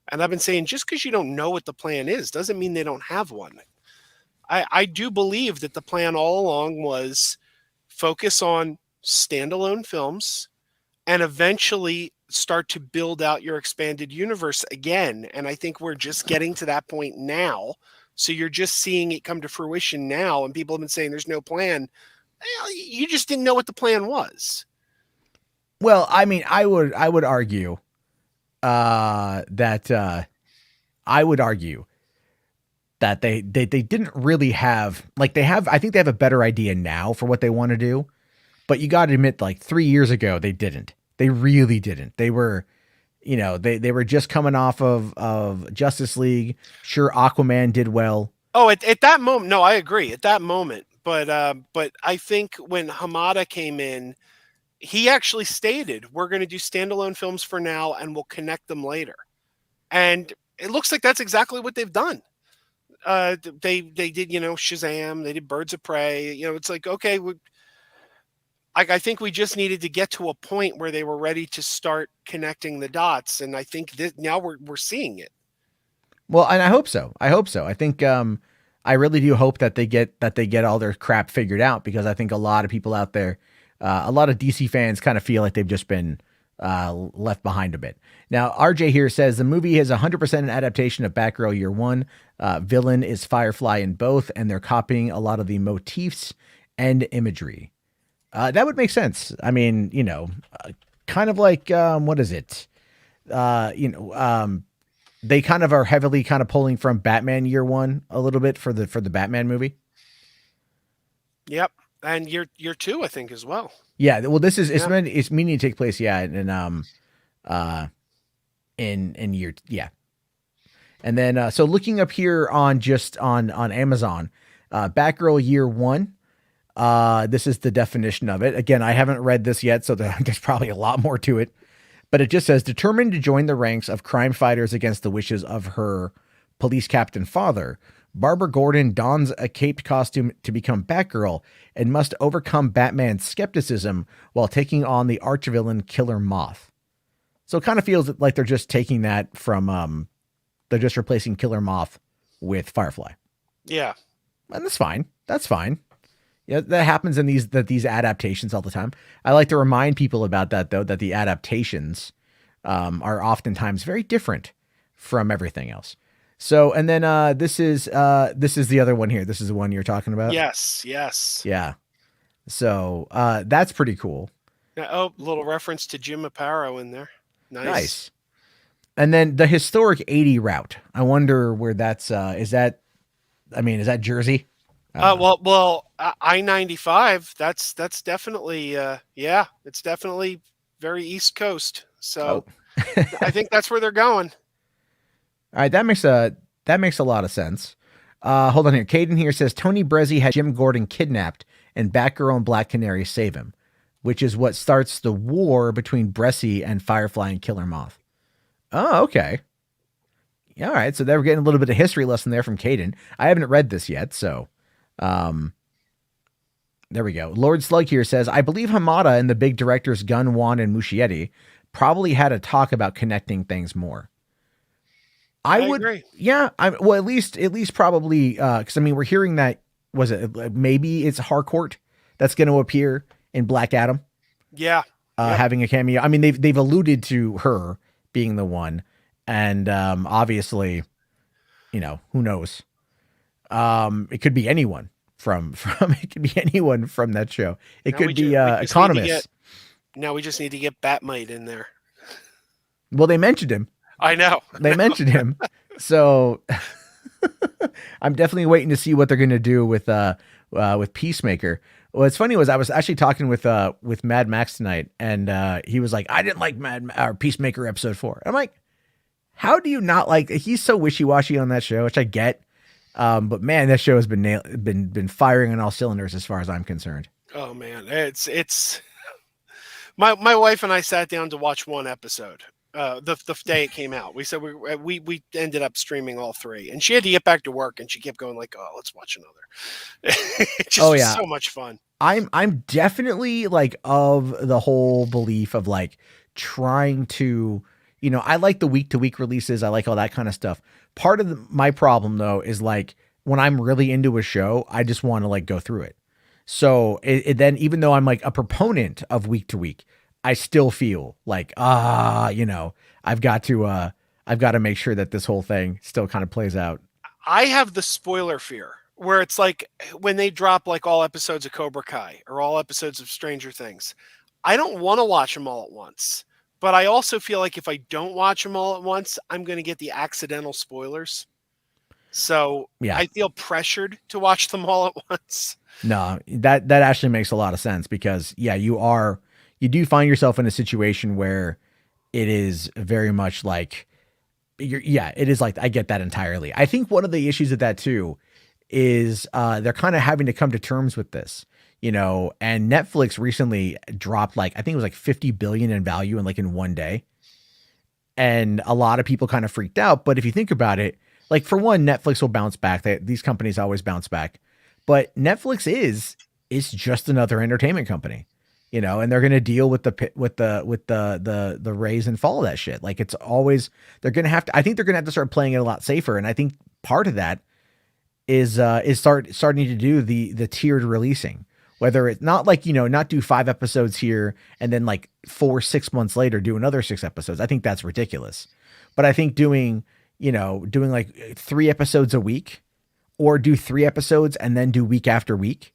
And I've been saying, just because you don't know what the plan is doesn't mean they don't have one. I do believe that the plan all along was focus on standalone films and eventually start to build out your expanded universe again. And I think we're just getting to that point now. So you're just seeing it come to fruition now. And people have been saying there's no plan. Well, you just didn't know what the plan was. Well, I mean, I would argue that I would argue that they didn't really have, like, I think they have a better idea now for what they want to do, but you got to admit, like 3 years ago, they didn't. They really didn't. They were, they were just coming off of Justice League. Sure, Aquaman did well. Oh, at that moment, no, I agree. At that moment, but I think when Hamada came in, he actually stated, we're going to do standalone films for now and we'll connect them later. And it looks like that's exactly what they've done. They did, Shazam, they did Birds of Prey. It's like, okay, I think we just needed to get to a point where they were ready to start connecting the dots. And I think that now we're seeing it. Well, and I hope so. I think, I really do hope that they get all their crap figured out, because I think a lot of people out there, a lot of DC fans kind of feel like they've just been left behind a bit. Now, RJ here says the movie is 100% an adaptation of Batgirl Year One. Villain is Firefly in both, and they're copying a lot of the motifs and imagery. That would make sense. I mean, kind of like, what is it? They kind of are heavily kind of pulling from Batman Year One a little bit for the Batman movie. Yep. And year two, I think, as well. Yeah, well, this is it's meaning to take place, in year, yeah. And then so looking up here on Amazon, Batgirl Year One. This is the definition of it. Again, I haven't read this yet, so there's probably a lot more to it. But it just says, determined to join the ranks of crime fighters against the wishes of her police captain father, Barbara Gordon dons a caped costume to become Batgirl and must overcome Batman's skepticism while taking on the archvillain Killer Moth. So it kind of feels like they're just taking that from, they're just replacing Killer Moth with Firefly. Yeah. And that's fine. That's fine. Yeah, that happens in these adaptations all the time. I like to remind people about that, though, that the adaptations are oftentimes very different from everything else. So, and then this is the other one here. This is the one you're talking about. Yes. Yeah. So that's pretty cool. Oh, little reference to Jim Aparo in there. Nice. And then the historic 80 route. I wonder where that's. Is that Jersey? Well, I-95. That's definitely. It's definitely very East Coast. So I think that's where they're going. All right, that makes a lot of sense. Hold on here. Caden here says Tony Brezzi had Jim Gordon kidnapped and Batgirl and Black Canary save him, which is what starts the war between Brezzi and Firefly and Killer Moth. Oh, okay. Yeah, all right. So they were getting a little bit of history lesson there from Caden. I haven't read this yet, so there we go. Lord Slug here says, I believe Hamada and the big directors Gunn, Wan, and Muschietti probably had a talk about connecting things more. I would agree. Yeah. At least probably, because we're hearing that, was it maybe it's Harcourt that's going to appear in Black Adam? Yeah. Having a cameo. I mean, they've alluded to her being the one, and obviously, who knows? It could be anyone from it could be anyone from that show. It could be Economist. Now we just need to get Batmite in there. Well, they mentioned him. I know. They mentioned him. So I'm definitely waiting to see what they're going to do with Peacemaker. What's funny was I was actually talking with Mad Max tonight, and he was like, I didn't like Peacemaker episode 4. I'm like, how do you not like? He's so wishy-washy on that show, which I get. But man, that show has been firing on all cylinders as far as I'm concerned. Oh man, it's my wife and I sat down to watch one episode. The day it came out, we said we ended up streaming all 3, and she had to get back to work, and she kept going like, "Oh, let's watch another." It's just so much fun. I'm definitely like of the whole belief of like trying to, I like the week to week releases. I like all that kind of stuff. Part of my problem though is like when I'm really into a show, I just want to like go through it. So then, even though I'm like a proponent of week to week, I still feel like, I've got to make sure that this whole thing still kind of plays out. I have the spoiler fear where it's like when they drop like all episodes of Cobra Kai or all episodes of Stranger Things. I don't want to watch them all at once, but I also feel like if I don't watch them all at once, I'm going to get the accidental spoilers. So Yeah. I feel pressured to watch them all at once. No, that actually makes a lot of sense because yeah, you do find yourself in a situation where it is very much like it is like I get that entirely. I think one of the issues of that too is they're kind of having to come to terms with this, and Netflix recently dropped like I think it was like 50 billion in value in one day. And a lot of people kind of freaked out, but if you think about it, like for one, Netflix will bounce back. These companies always bounce back. But Netflix is just another entertainment company, and they're going to deal with the raise and fall of that shit. Like it's always they're going to have to. I think they're going to have to start playing it a lot safer. And I think part of that is starting to do the tiered releasing, whether it's not like not do 5 episodes here and then like 6 months later do another 6 episodes. I think that's ridiculous. But I think doing like 3 episodes a week or do 3 episodes and then do week after week,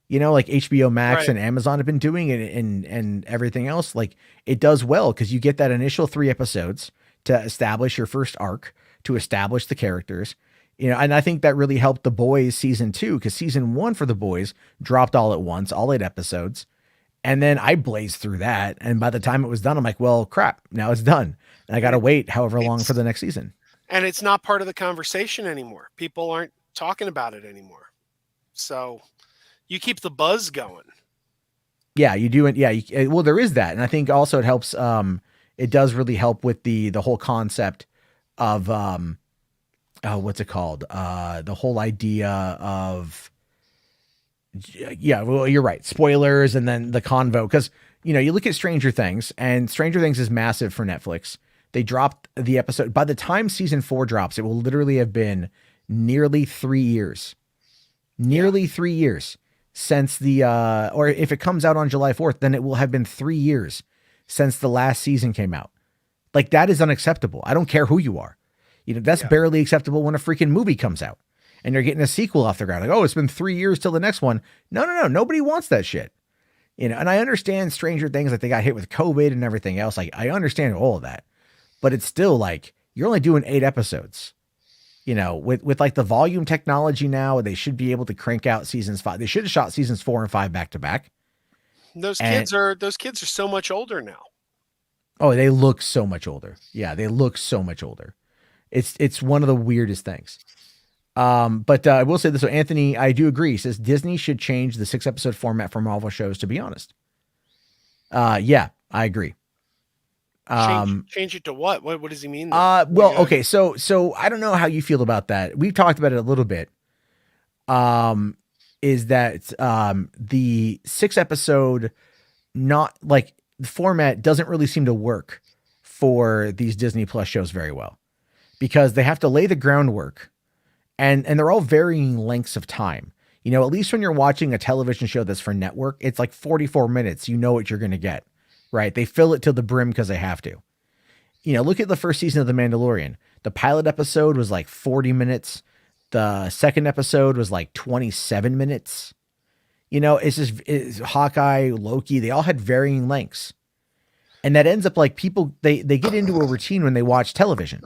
like HBO Max Right. and Amazon have been doing it and everything else. Like it does well because you get that initial 3 episodes to establish your first arc, to establish the characters, and I think that really helped The Boys season 2 because season 1 for The Boys dropped all at once, all 8 episodes. And then I blazed through that. And by the time it was done, I'm like, well, crap, now it's done. And I got to wait however long for the next season. And it's not part of the conversation anymore. People aren't talking about it anymore. So you keep the buzz going. Yeah, you do it. Yeah. Well, there is that. And I think also it helps. It does really help with the whole concept of, what's it called? The whole idea of, yeah, well, you're right. Spoilers and then the convo. Cause you look at Stranger Things and Stranger Things is massive for Netflix. They dropped the episode. By the time season 4 drops, it will literally have been nearly 3 years. Nearly 3 years since or if it comes out on July 4th, then it will have been 3 years since the last season came out. Like that is unacceptable. I don't care who you are. That's barely acceptable when a freaking movie comes out and you're getting a sequel off the ground. Like, oh, it's been 3 years till the next one. No. Nobody wants that shit. And I understand Stranger Things, like they got hit with COVID and everything else. Like I understand all of that, but it's still like, you're only doing 8 episodes. With like the volume technology now, they should be able to crank out seasons 5. They should have shot seasons 4 and 5 back to back. Those kids are so much older now. Oh, they look so much older. Yeah, they look so much older. It's one of the weirdest things. But I will say this. So Anthony, I do agree. He says Disney should change the 6 episode format for Marvel shows, to be honest. Yeah, I agree. Change it to what? What does he mean? Well, okay. So I don't know how you feel about that. We've talked about it a little bit. Is that, the 6 episode, not like the format doesn't really seem to work for these Disney Plus shows very well because they have to lay the groundwork and they're all varying lengths of time. At least when you're watching a television show that's for network, it's like 44 minutes. You know what you're going to get, right? They fill it to the brim because they have to. Look at the first season of The Mandalorian. The pilot episode was like 40 minutes. The second episode was like 27 minutes. It's Hawkeye, Loki, they all had varying lengths. And that ends up like people, they get into a routine when they watch television.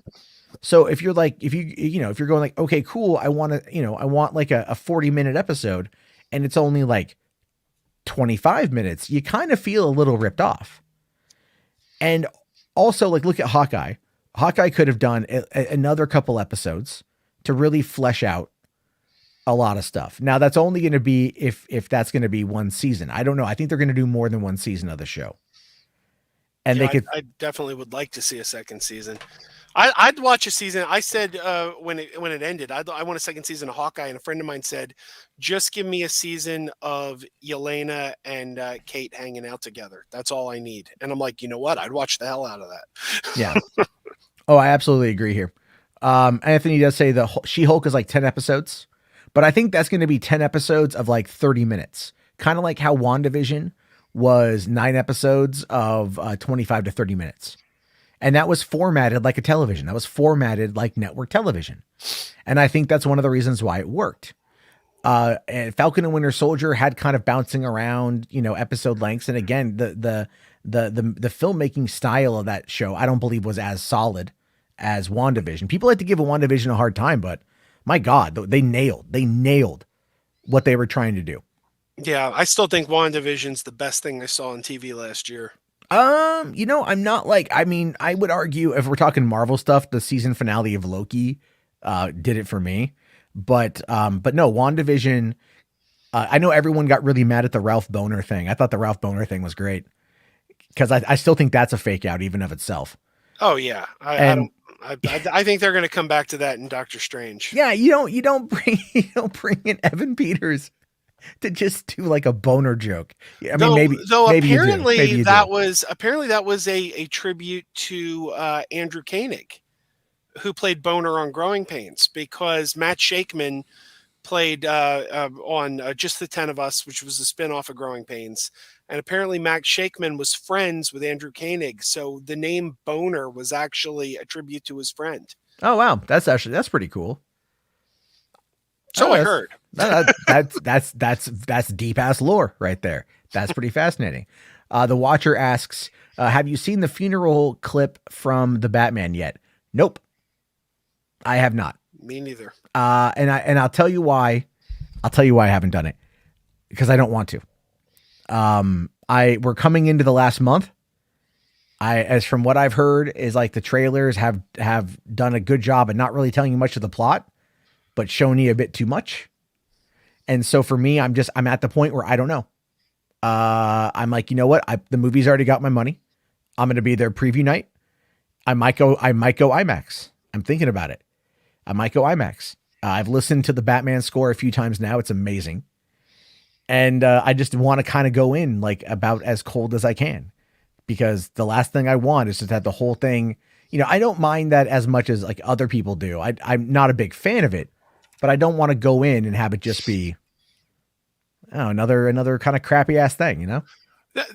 So if you're like, if you're going like, okay, cool. I want like a 40-minute episode and it's only like 25 minutes, you kind of feel a little ripped off. And also like, look at Hawkeye. Hawkeye could have done another couple episodes to really flesh out a lot of stuff. Now that's only going to be if that's going to be one season. I don't know. I think they're going to do more than one season of the show. And I definitely would like to see a second season. I'd watch a season. I said when it ended, I want a second season of Hawkeye, and a friend of mine said, just give me a season of Yelena and Kate hanging out together. That's all I need. And I'm like, you know what? I'd watch the hell out of that. Yeah. Oh, I absolutely agree here. Anthony does say the She-Hulk is like 10 episodes, But I think that's going to be 10 episodes of like 30 minutes, kind of like how WandaVision was 9 episodes of 25 to 30 minutes. And that was formatted like a television. That was formatted like network television. And I think that's one of the reasons why it worked. And Falcon and Winter Soldier had kind of bouncing around, episode lengths. And again, the filmmaking style of that show, I don't believe was as solid as WandaVision. People like to give WandaVision a hard time, but my God, they nailed what they were trying to do. Yeah, I still think WandaVision's the best thing I saw on TV last year. I'm not like, I would argue if we're talking Marvel stuff, the season finale of Loki did it for me. But no, WandaVision, I know everyone got really mad at the Ralph Boner thing. I thought the Ralph Boner thing was great because I still think that's a fake out even of itself. Oh yeah. I think they're going to come back to that in Doctor Strange. Yeah. You don't bring in Evan Peters to just do like a boner joke. I mean, maybe apparently that was a tribute to Andrew Koenig, who played Boner on Growing Pains, because Matt Shakeman played on Just the 10 of Us, which was a spinoff of Growing Pains. And apparently Matt Shakeman was friends with Andrew Koenig. So the name Boner was actually a tribute to his friend. Oh, wow. That's pretty cool. So I heard. That's deep ass lore right there. That's pretty fascinating. The Watcher asks, have you seen the funeral clip from the Batman yet? Nope. I have not. Me neither. And I'll tell you why. I'll tell you why I haven't done it, because I don't want to. We're coming into the last month. As from what I've heard, is like the trailers have done a good job at not really telling you much of the plot, but showing you a bit too much. And so for me, I'm at the point where I don't know. I'm like, you know what? The movie's already got my money. I'm going to be their preview night. I might go IMAX. I'm thinking about it. I might go IMAX. I've listened to the Batman score a few times now. It's amazing. And I just want to kind of go in like about as cold as I can, because the last thing I want is to have the whole thing. I don't mind that as much as like other people do. I'm not a big fan of it, but I don't want to go in and have it just be another kind of crappy ass thing,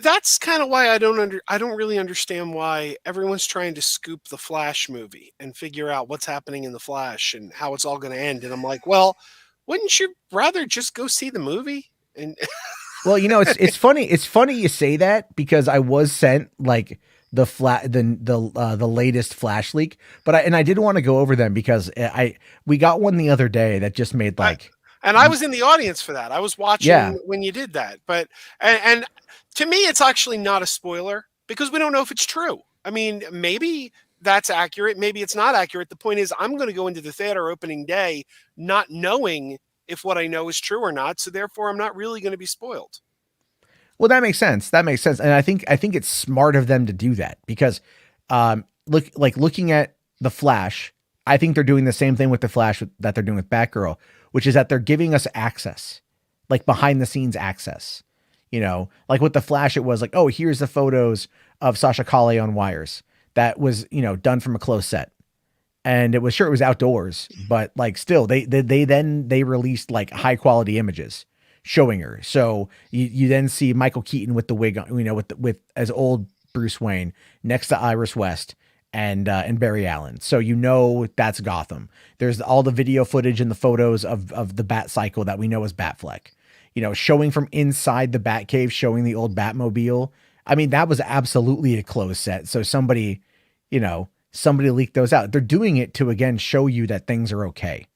That's kind of why I don't really understand why everyone's trying to scoop the Flash movie and figure out what's happening in the Flash and how it's all going to end. And I'm like, well, wouldn't you rather just go see the movie? And well, it's funny. It's funny you say that, because I was sent like the latest Flash leak, but I did want to go over them because we got one the other day that just made like. And I was in the audience for that. I was watching when you did that. But and to me, it's actually not a spoiler because we don't know if it's true. I mean, maybe that's accurate. Maybe it's not accurate. The point is, I'm going to go into the theater opening day not knowing if what I know is true or not. So therefore, I'm not really going to be spoiled. Well, that makes sense. And I think it's smart of them to do that because looking at the Flash, I think they're doing the same thing with the Flash that they're doing with Batgirl, which is that they're giving us access, like behind the scenes access. Like with the Flash, it was like, oh, here's the photos of Sasha Calle on wires. That was, done from a close set. And it was outdoors, but like still they released like high quality images showing her. So you then see Michael Keaton with the wig on, with as old Bruce Wayne next to Iris West and Barry Allen. So that's Gotham. There's all the video footage and the photos of the Bat Cycle that we know as Batfleck. Showing from inside the Batcave, showing the old Batmobile. I mean, that was absolutely a closed set. So somebody leaked those out. They're doing it to, again, show you that things are okay.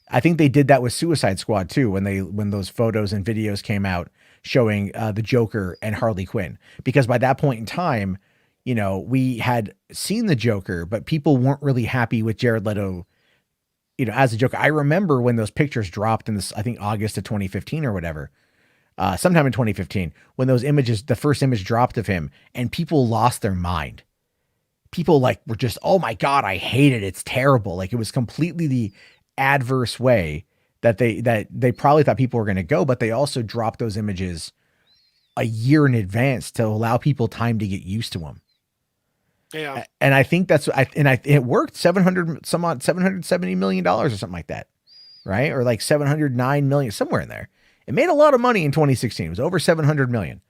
I think they did that with Suicide Squad too, when those photos and videos came out showing the Joker and Harley Quinn, because by that point in time, we had seen the Joker, but people weren't really happy with Jared Leto, as a Joker. I remember when those pictures dropped in I think August of 2015 or whatever, sometime in 2015, when those images, the first image dropped of him, and people lost their mind. People were just, oh my God, I hate it. It's terrible. Like it was completely the adverse way that they probably thought people were going to go, but they also dropped those images a year in advance to allow people time to get used to them. Yeah. And I think it worked. $770 million or something like that. right? Or like 709 million, somewhere in there. It made a lot of money in 2016. It was over 700 million.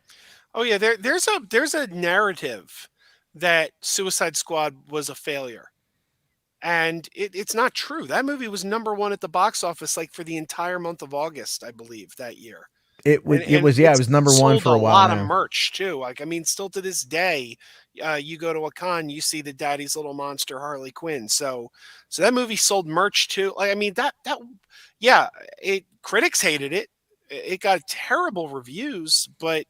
Oh yeah, there's a narrative that Suicide Squad was a failure. And it's not true. That movie was number one at the box office like for the entire month of August, I believe, that year. It And was, yeah, it it's was number one sold for a a while lot of now. merch too. Like, I mean, still to this day, you go to a con, you see the Daddy's Little Monster Harley Quinn. So that movie sold merch too. Like, I mean, yeah, critics hated it. It got terrible reviews, but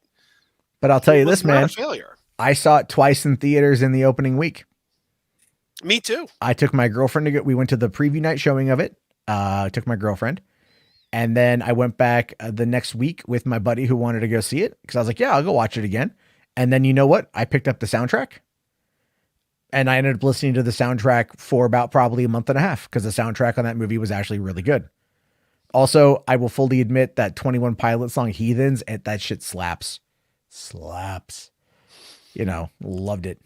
But I'll tell it you was this, not a man, failure. I saw it twice in theaters in the opening week. Me too. I took my girlfriend to go. We went to the preview night showing of it. Took my girlfriend, and then I went back the next week with my buddy who wanted to go see it because I was like, "Yeah, I'll go watch it again." And then you know what? I picked up the soundtrack, and I ended up listening to the soundtrack for about probably a month and a half because the soundtrack on that movie was actually really good. Also, I will fully admit that 21 Pilot song "Heathens" that shit slaps, slaps. You know, loved it.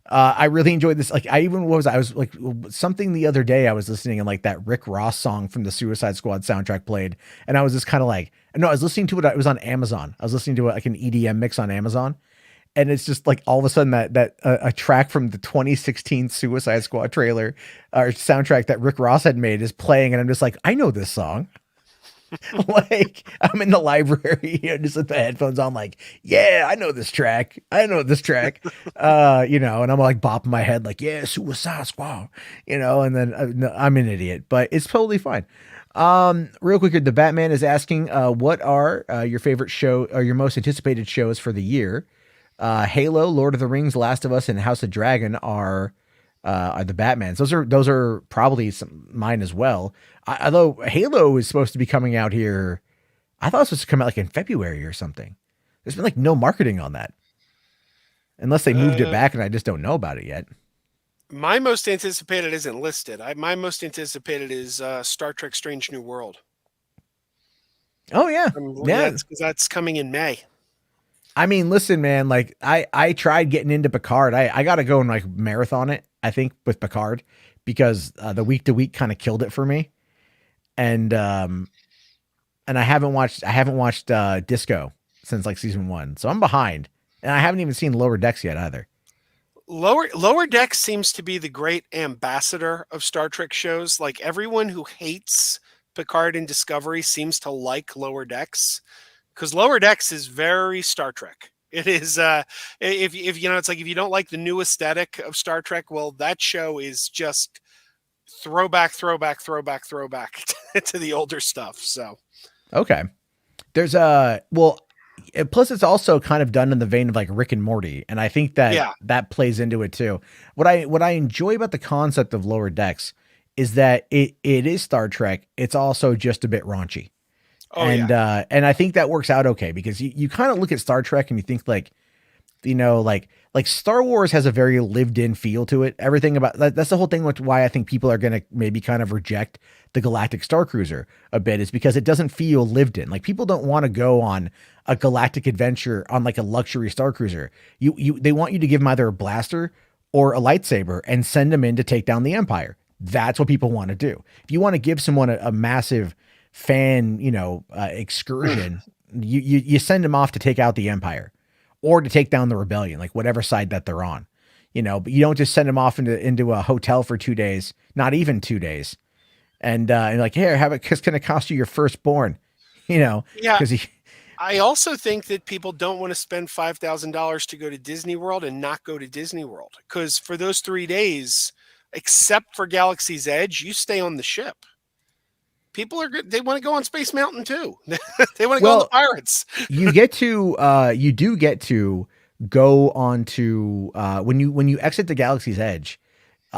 I really enjoyed this. Like, I was like something the other day I was listening and like that Rick Ross song from the Suicide Squad soundtrack played. And I was just kind of like, no, I was listening to it. It was on Amazon. I was listening to like an EDM mix on Amazon. And it's just like all of a sudden that a track from the 2016 Suicide Squad trailer or soundtrack that Rick Ross had made is playing. And I'm just like, I know this song. Like I'm in the library, just with the headphones on, like, yeah, I know this track. I know this track. And I'm like bopping my head, like, yeah, Suicide Squad, and then no, I'm an idiot, but it's totally fine. Real quick, the Batman is asking, what are your favorite show or your most anticipated shows for the year? Halo, Lord of the Rings, Last of Us, and House of Dragon are the Batmans. Those are probably mine as well. Although Halo is supposed to be coming out here, I thought it was supposed to come out like in February or something. There's been like no marketing on that, unless they moved it back and I just don't know about it yet. My most anticipated isn't listed. My most anticipated is Star Trek: Strange New World. Oh yeah, yeah. Because that's coming in May. I mean, listen, man. Like I tried getting into Picard. I got to go and like marathon it. I think with Picard because the week to week kind of killed it for me. And I haven't watched Disco since like season 1. So I'm behind. And I haven't even seen Lower Decks yet either. Lower Decks seems to be the great ambassador of Star Trek shows. Like everyone who hates Picard and Discovery seems to like Lower Decks because Lower Decks is very Star Trek. It is if it's like if you don't like the new aesthetic of Star Trek, well, that show is just throwback to the older stuff. So okay, there's plus it's also kind of done in the vein of like Rick and Morty, and I think that that plays into it too. What I enjoy about the concept of Lower Decks is that it is Star Trek. It's also just a bit raunchy. And I think that works out okay because you kind of look at Star Trek and you think like, like Star Wars has a very lived in feel to it. Everything about that's the whole thing with why I think people are going to maybe kind of reject the Galactic Star Cruiser a bit is because it doesn't feel lived in. Like people don't want to go on a galactic adventure on like a luxury Star Cruiser. They want you to give them either a blaster or a lightsaber and send them in to take down the Empire. That's what people want to do. If you want to give someone a massive fan, excursion, you send them off to take out the Empire or to take down the rebellion, like whatever side that they're on, but you don't just send them off into a hotel for 2 days, not even 2 days. And like, here, it's going to cost you your firstborn, Yeah. Because I also think that people don't want to spend $5,000 to go to Disney World and not go to Disney World. Because for those 3 days, except for Galaxy's Edge, you stay on the ship. People they want to go on Space Mountain too. They want to go on the Pirates. you do get to go on to when you exit the Galaxy's Edge,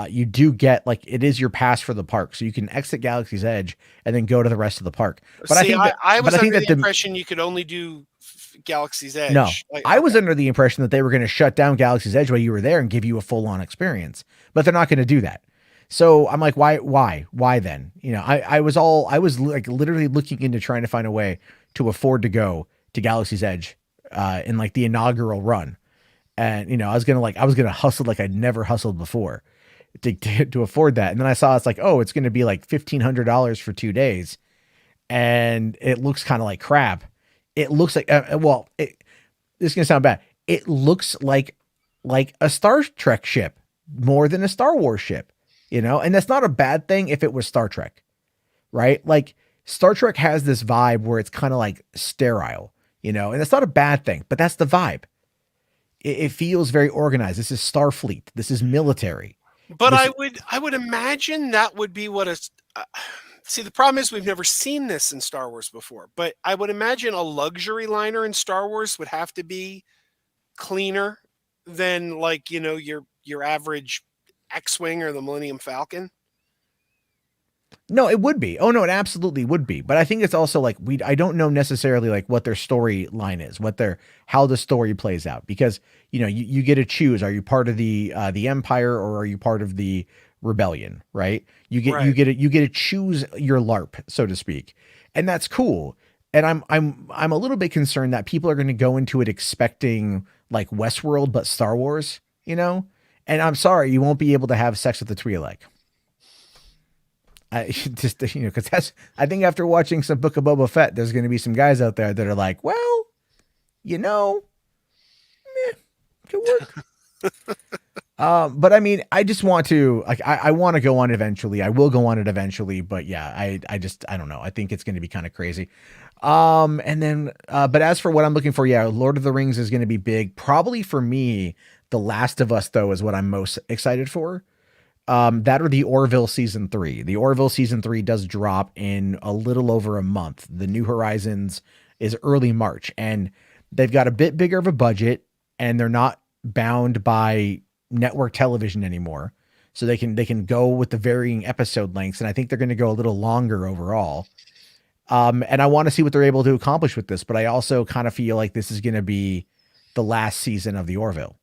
you do get like it is your pass for the park, so you can exit Galaxy's Edge and then go to the rest of the park. But I was under the impression you could only do Galaxy's Edge. No, I was under the impression that they were going to shut down Galaxy's Edge while you were there and give you a full on experience, but they're not going to do that. So I'm like, why then? I was like literally looking into trying to find a way to afford to go to Galaxy's Edge, in like the inaugural run. And, I was going to hustle like I'd never hustled before to afford that. And then I saw it's like, oh, it's going to be like $1,500 for 2 days. and it looks kind of like crap. It looks like this is gonna sound bad. It looks like a Star Trek ship more than a Star Wars ship, and that's not a bad thing if it was Star Trek, right? Like Star Trek has this vibe where it's kind of like sterile, and that's not a bad thing, but that's the vibe. It feels very organized. This is Starfleet. This is military. But This, I would imagine that would be what see, the problem is we've never seen this in Star Wars before, but I would imagine a luxury liner in Star Wars would have to be cleaner than like, your average X-Wing or the Millennium Falcon. no, it would be. Oh no, it absolutely would be. But I think it's also like I don't know necessarily like what their storyline is, how the story plays out, because you get to choose. Are you part of the Empire, or are you part of the Rebellion? Right? Right. You get to choose your LARP, so to speak, and that's cool. And I'm a little bit concerned that people are going to go into it expecting like Westworld but Star Wars, And I'm sorry, you won't be able to have sex with the Twi'lek. I just because I think after watching some Book of Boba Fett, there's going to be some guys out there that are like, well, could work. But I mean, I just want to I want to go on eventually. I will go on it eventually, but yeah, I don't know. I think it's going to be kind of crazy. And then, but as for what I'm looking for, yeah, Lord of the Rings is going to be big. Probably for me, The Last of Us though is what I'm most excited for. That or the Orville season 3. The Orville season 3 does drop in a little over a month. The New Horizons is early March, and they've got a bit bigger of a budget, and they're not bound by network television anymore. So they can go with the varying episode lengths, and I think they're going to go a little longer overall. And I want to see what they're able to accomplish with this, but I also kind of feel like this is going to be the last season of the Orville.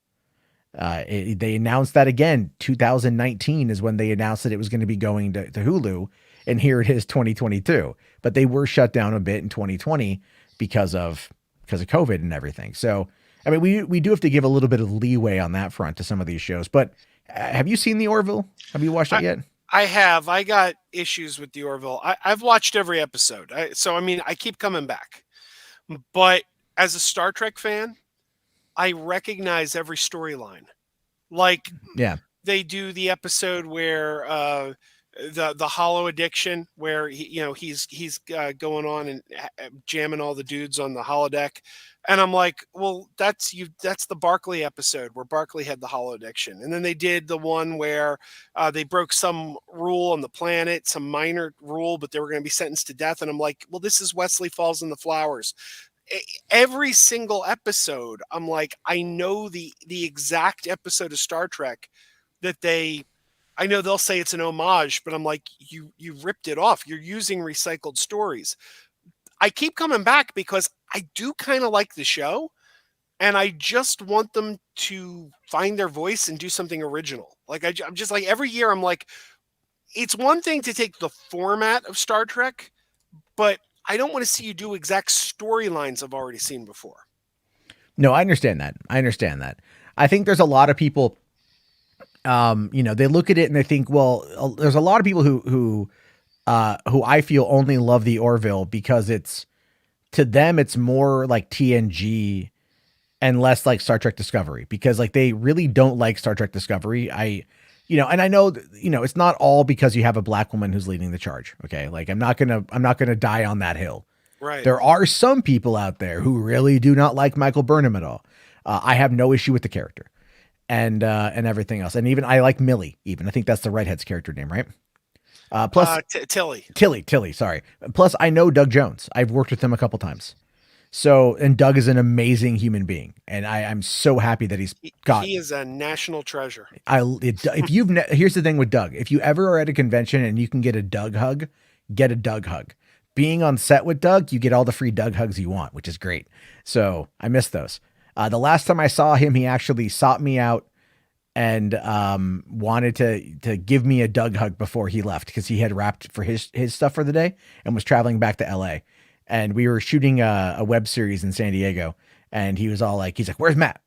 They announced that again, 2019 is when they announced that it was going to be going to Hulu, and here it is 2022, but they were shut down a bit in 2020 because of COVID and everything. So, I mean, we do have to give a little bit of leeway on that front to some of these shows, but have you seen the Orville? Have you watched it yet? I have. I got issues with the Orville. I've watched every episode. So, I mean, I keep coming back, but as a Star Trek fan, I recognize every storyline. Like, Yeah. they do the episode where the hollow addiction, where he's going on and jamming all the dudes on the holodeck, and I'm like, well, that's the Barkley episode where Barkley had the hollow addiction, and then they did the one where they broke some rule on the planet, some minor rule, but they were going to be sentenced to death, and I'm like, well, this is Wesley Falls in the Flowers. Every single episode, I'm like, I know the exact episode of Star Trek that I know they'll say it's an homage, but I'm like, you ripped it off. You're using recycled stories. I keep coming back because I do kind of like the show, and I just want them to find their voice and do something original. Like I'm just like, every year I'm like, it's one thing to take the format of Star Trek, but I don't want to see you do exact storylines I've already seen before. No, I understand that. I think there's a lot of people, they look at it and they think, well, there's a lot of people who I feel only love the Orville because to them, it's more like TNG and less like Star Trek Discovery, because like they really don't like Star Trek Discovery. And I know, it's not all because you have a black woman who's leading the charge. Okay. Like I'm not going to die on that hill. Right. There are some people out there who really do not like Michael Burnham at all. I have no issue with the character and everything else. And even I like Millie, even. I think that's the redhead's character name, right? Plus Tilly. Sorry. Plus I know Doug Jones. I've worked with him a couple times. So, and Doug is an amazing human being, and I'm so happy that he is a national treasure. Here's the thing with Doug. If you ever are at a convention and you can get a Doug hug, get a Doug hug. Being on set with Doug, you get all the free Doug hugs you want, which is great. So I miss those. The last time I saw him, he actually sought me out and wanted to give me a Doug hug before he left, because he had wrapped for his stuff for the day and was traveling back to LA. And we were shooting a web series in San Diego, and he was all like, he's like, where's Matt?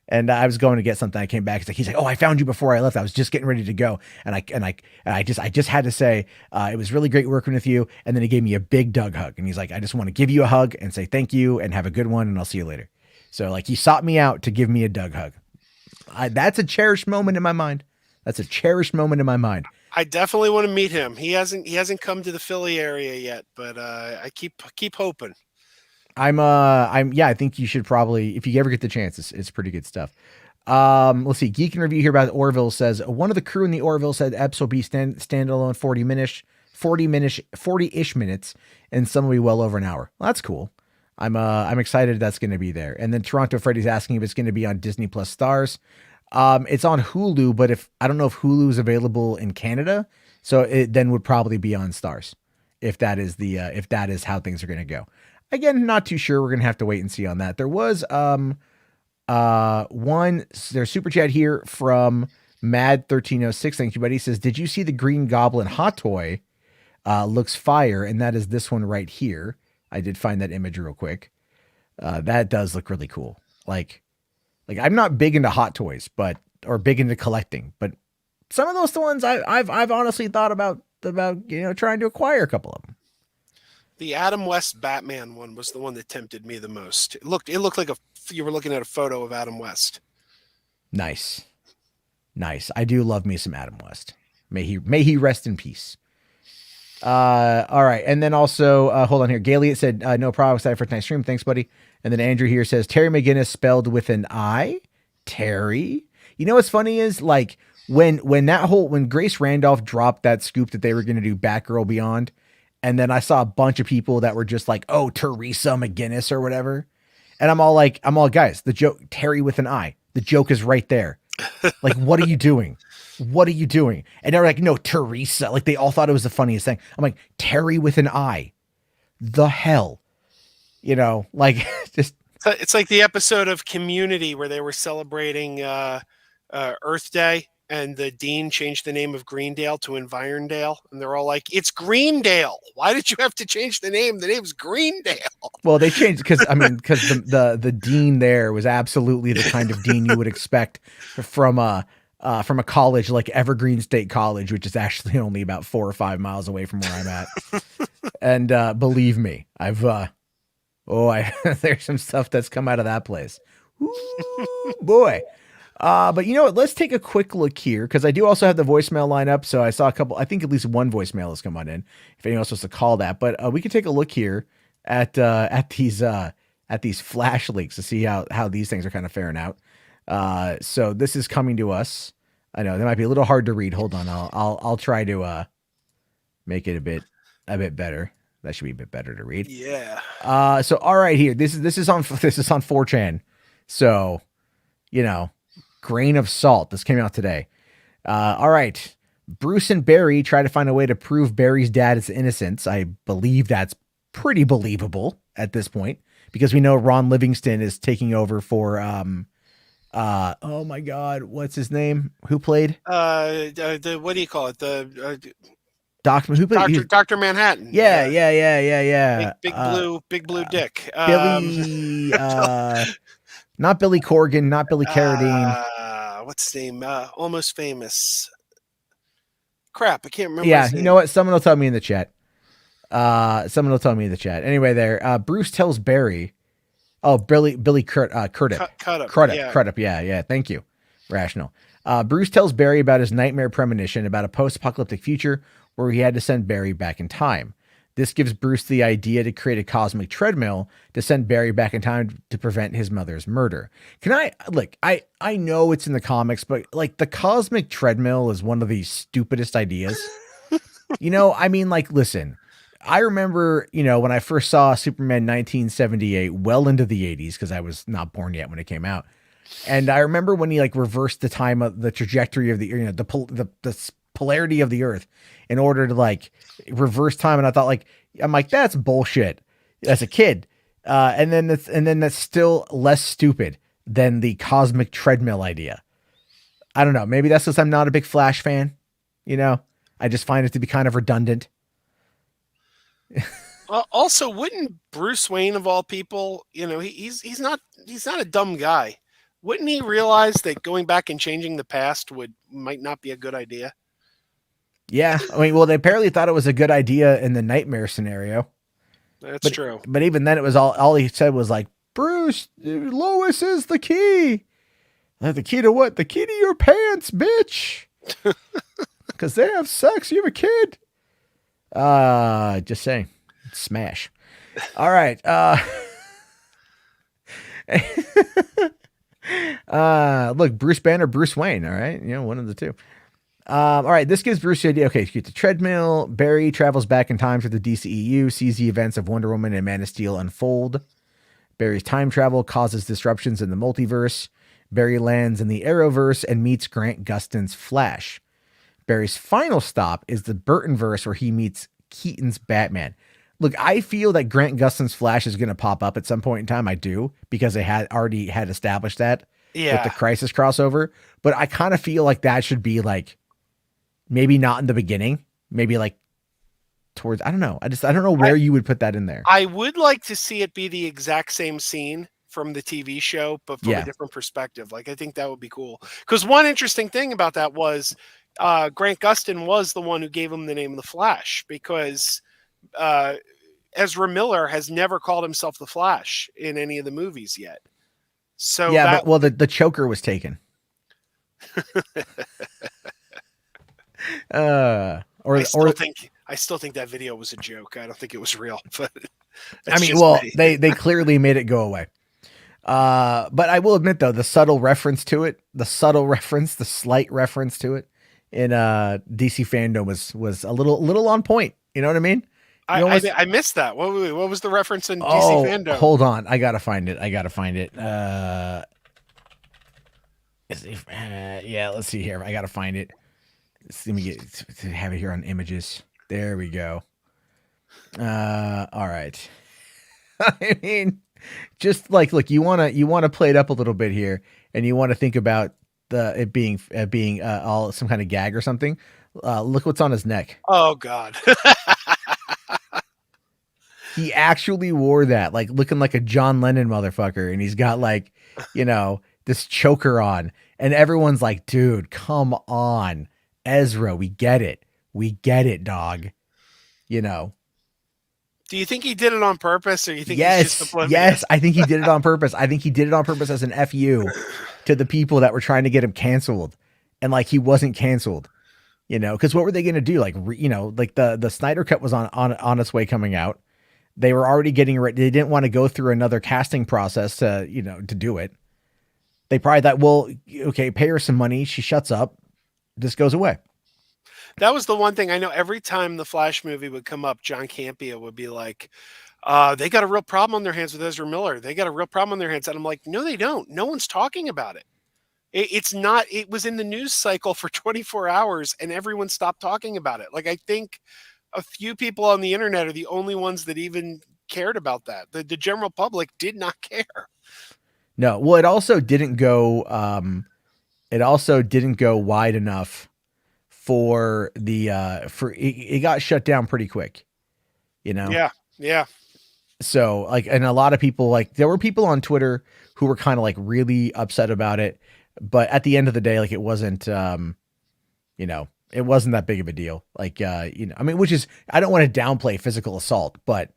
And I was going to get something. I came back. He's like, "Oh, I found you before I left. I was just getting ready to go." And I just had to say, it was really great working with you. And then he gave me a big Doug hug. And he's like, "I just want to give you a hug and say thank you and have a good one. And I'll see you later." So like he sought me out to give me a Doug hug. That's a cherished moment in my mind. That's a cherished moment in my mind. I definitely want to meet him. He hasn't come to the Philly area yet, but I keep hoping. I think you should probably, if you ever get the chance, it's pretty good stuff. Let's see. Geek and Review here about Orville says one of the crew in the Orville said eps will be standalone 40-ish minutes, and some will be well over an hour. Well, that's cool. I'm excited that's going to be there. And then Toronto Freddy's asking if it's going to be on Disney Plus Stars. It's on Hulu, but I don't know if Hulu is available in Canada, so it then would probably be on Stars if that is how things are going to go. Again, not too sure. We're going to have to wait and see on that. There was there's super chat here from Mad1306. Thank you, buddy. He says, "Did you see the Green Goblin hot toy? Looks fire." And that is this one right here. I did find that image real quick. That does look really cool. Like I'm not big into hot toys, or big into collecting, but some of those ones I've honestly thought about trying to acquire a couple of them. The Adam West Batman one was the one that tempted me the most. It looked like you were looking at a photo of Adam West. Nice. I do love me some Adam West. May he rest in peace. All right. And then also, hold on here. Gaeliot said, "No problem. Excited for tonight's stream. Thanks, buddy." And then Andrew here says, "Terry McGinnis spelled with an I. Terry." You know what's funny is like when Grace Randolph dropped that scoop that they were going to do Batgirl Beyond, and then I saw a bunch of people that were just like, "Oh, Teresa McGinnis" or whatever. And I'm all, guys, the joke, Terry with an I, the joke is right there. Like, what are you doing? What are you doing? And they're like, "No, Teresa." Like they all thought it was the funniest thing. I'm like, Terry with an I, the hell, like just. It's like the episode of Community where they were celebrating Earth Day, and the dean changed the name of Greendale to Environdale, and they're all like, "It's Greendale. Why did you have to change the name? The name's Greendale." Well, they changed because the dean there was absolutely the kind of dean you would expect from a college like Evergreen State College, which is actually only about 4 or 5 miles away from where I'm at. And believe me, there's some stuff that's come out of that place. Ooh, boy. But you know what? Let's take a quick look here, because I do also have the voicemail line up. So I saw I think at least one voicemail has come on in, if anyone else wants to call that. But we can take a look here at these flash leaks to see how these things are kind of faring out. So this is coming to us. I know they might be a little hard to read. Hold on. I'll try to make it a bit better. That should be a bit better to read. Yeah. So all right, here. This is on 4chan. So, grain of salt. This came out today. All right. Bruce and Barry try to find a way to prove Barry's dad is innocent. I believe that's pretty believable at this point, because we know Ron Livingston is taking over for oh my God, what's his name? Who played? The what do you call it? Dr. Manhattan. Yeah. Big blue dick. Billy, not Billy Corgan, not Billy Carradine. What's his name? Almost Famous. Crap, I can't remember. Yeah, you know what? Someone will tell me in the chat. Anyway, there. Bruce tells Barry. Oh, Billy Crudup. Yeah. Thank you. Rational. Bruce tells Barry about his nightmare premonition about a post-apocalyptic future where he had to send Barry back in time. This gives Bruce the idea to create a cosmic treadmill to send Barry back in time to prevent his mother's murder. I know it's in the comics, but like the cosmic treadmill is one of the stupidest ideas. Listen, I remember, when I first saw Superman 1978, well into the 80s, because I was not born yet when it came out. And I remember when he reversed the time of the trajectory of the polarity of the Earth in order to reverse time. And I thought I'm like, that's bullshit as a kid. And then that's still less stupid than the cosmic treadmill idea. I don't know. Maybe that's because I'm not a big Flash fan. I just find it to be kind of redundant. Also, wouldn't Bruce Wayne of all people, he's not a dumb guy. Wouldn't he realize that going back and changing the past might not be a good idea? Yeah, I mean, well, they apparently thought it was a good idea in the nightmare scenario, That's but true. even then, it was all he said was like, "Bruce, Lois is the key." The key to what? The key to your pants, bitch. Because they have sex. You have a kid. Just saying. Smash. All right. Look, Bruce Banner, Bruce Wayne. All right. You know, one of the two. All right. This gives Bruce the idea. Okay, get the treadmill. Barry travels back in time to the DCEU, sees the events of Wonder Woman and Man of Steel unfold. Barry's time travel causes disruptions in the multiverse. Barry lands in the Arrowverse and meets Grant Gustin's Flash. Barry's final stop is the Burtonverse, where he meets Keaton's Batman. Look, I feel that Grant Gustin's Flash is going to pop up at some point in time. I do, because they had already established that with the Crisis crossover. But I kind of feel like that should be like, maybe not in the beginning, maybe like towards, I don't know. I don't know where you would put that in there. I would like to see it be the exact same scene from the TV show, but from a different perspective. Like, I think that would be cool. Because one interesting thing about that was Grant Gustin was the one who gave him the name of the Flash, because Ezra Miller has never called himself the Flash in any of the movies yet. So yeah, but the choker was taken. I still think that video was a joke. I don't think it was real. But I mean, well, they clearly made it go away. But I will admit, though, the slight reference to it in DC fandom was a little on point. You know what I mean? I missed that. What was the reference in DC fandom? Hold on, I gotta find it. Yeah, let's see here. I gotta find it. Let me have it here on images. There we go. All right. I mean, just like, look, you wanna play it up a little bit here, and you want to think about it being all some kind of gag or something. Look what's on his neck. Oh God. He actually wore that, like looking like a John Lennon motherfucker, and he's got like, this choker on, and everyone's like, dude, come on, Ezra, we get it, dog. Do you think he did it on purpose, or you think yes, he's just oblivious? Yes, I think he did it on purpose. I think he did it on purpose as an FU to the people that were trying to get him canceled, and like he wasn't canceled, because what were they going to do? Like, like the Snyder Cut was on its way coming out. They were already getting ready. They didn't want to go through another casting process to do it. They probably thought, well, okay, pay her some money. She shuts up. This goes away. That was the one thing I know. Every time the Flash movie would come up, John Campea would be like, they got a real problem on their hands with Ezra Miller. They got a real problem on their hands. And I'm like, no, they don't. No one's talking about it. It was in the news cycle for 24 hours and everyone stopped talking about it. Like, I think a few people on the internet are the only ones that even cared about that. The general public did not care. No. Well, it also didn't go wide enough for it got shut down pretty quick, Yeah. So like, and a lot of people, like, there were people on Twitter who were kind of like really upset about it, but at the end of the day, like, it wasn't it wasn't that big of a deal. Like, I mean, which is, I don't want to downplay physical assault, but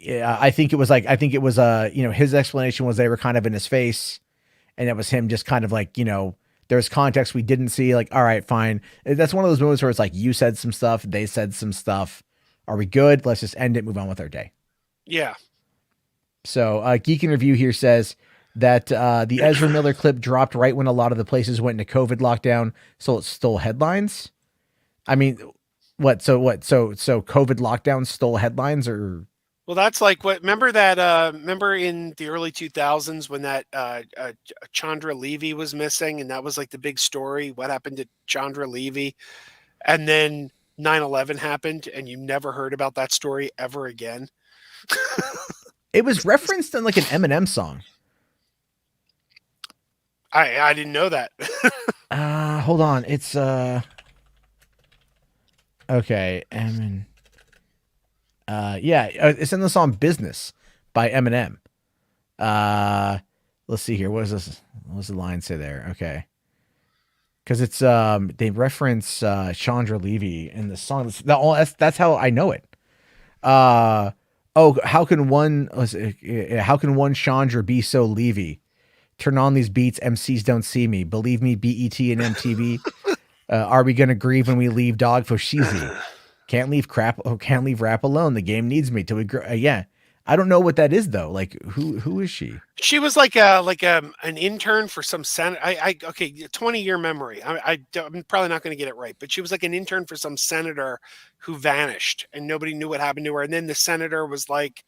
I think it was his explanation was they were kind of in his face, and it was him just kind of like, there's context we didn't see. Like, all right, fine. That's one of those moments where it's like, you said some stuff, they said some stuff. Are we good? Let's just end it, move on with our day. Yeah. So Geek in Review here says that the Ezra Miller clip dropped right when a lot of the places went into COVID lockdown, so it stole headlines. I mean, what? So COVID lockdown stole headlines, or? Well, that's like remember in the early 2000s when that Chandra Levy was missing, and that was like the big story. What happened to Chandra Levy? And then 9/11 happened, and you never heard about that story ever again. It was referenced in like an Eminem song. I didn't know that. Hold on. It's okay, Emin. Yeah, it's in the song "Business" by Eminem. let's see here. What is this? What does the line say there? Okay. Because it's they reference Chandra Levy in the song. That's how I know it. Oh, how can one Chandra be so Levy? Turn on these beats, MCs don't see me. Believe me, BET and MTV. Are we gonna grieve when we leave Dog for Sheezy? Can't leave rap alone. The game needs me till we grow. Yeah, I don't know what that is though. Like who is she? She was like an intern for some senator. Okay, 20-year memory. I'm probably not going to get it right, but she was like an intern for some senator who vanished and nobody knew what happened to her. And then the senator was like,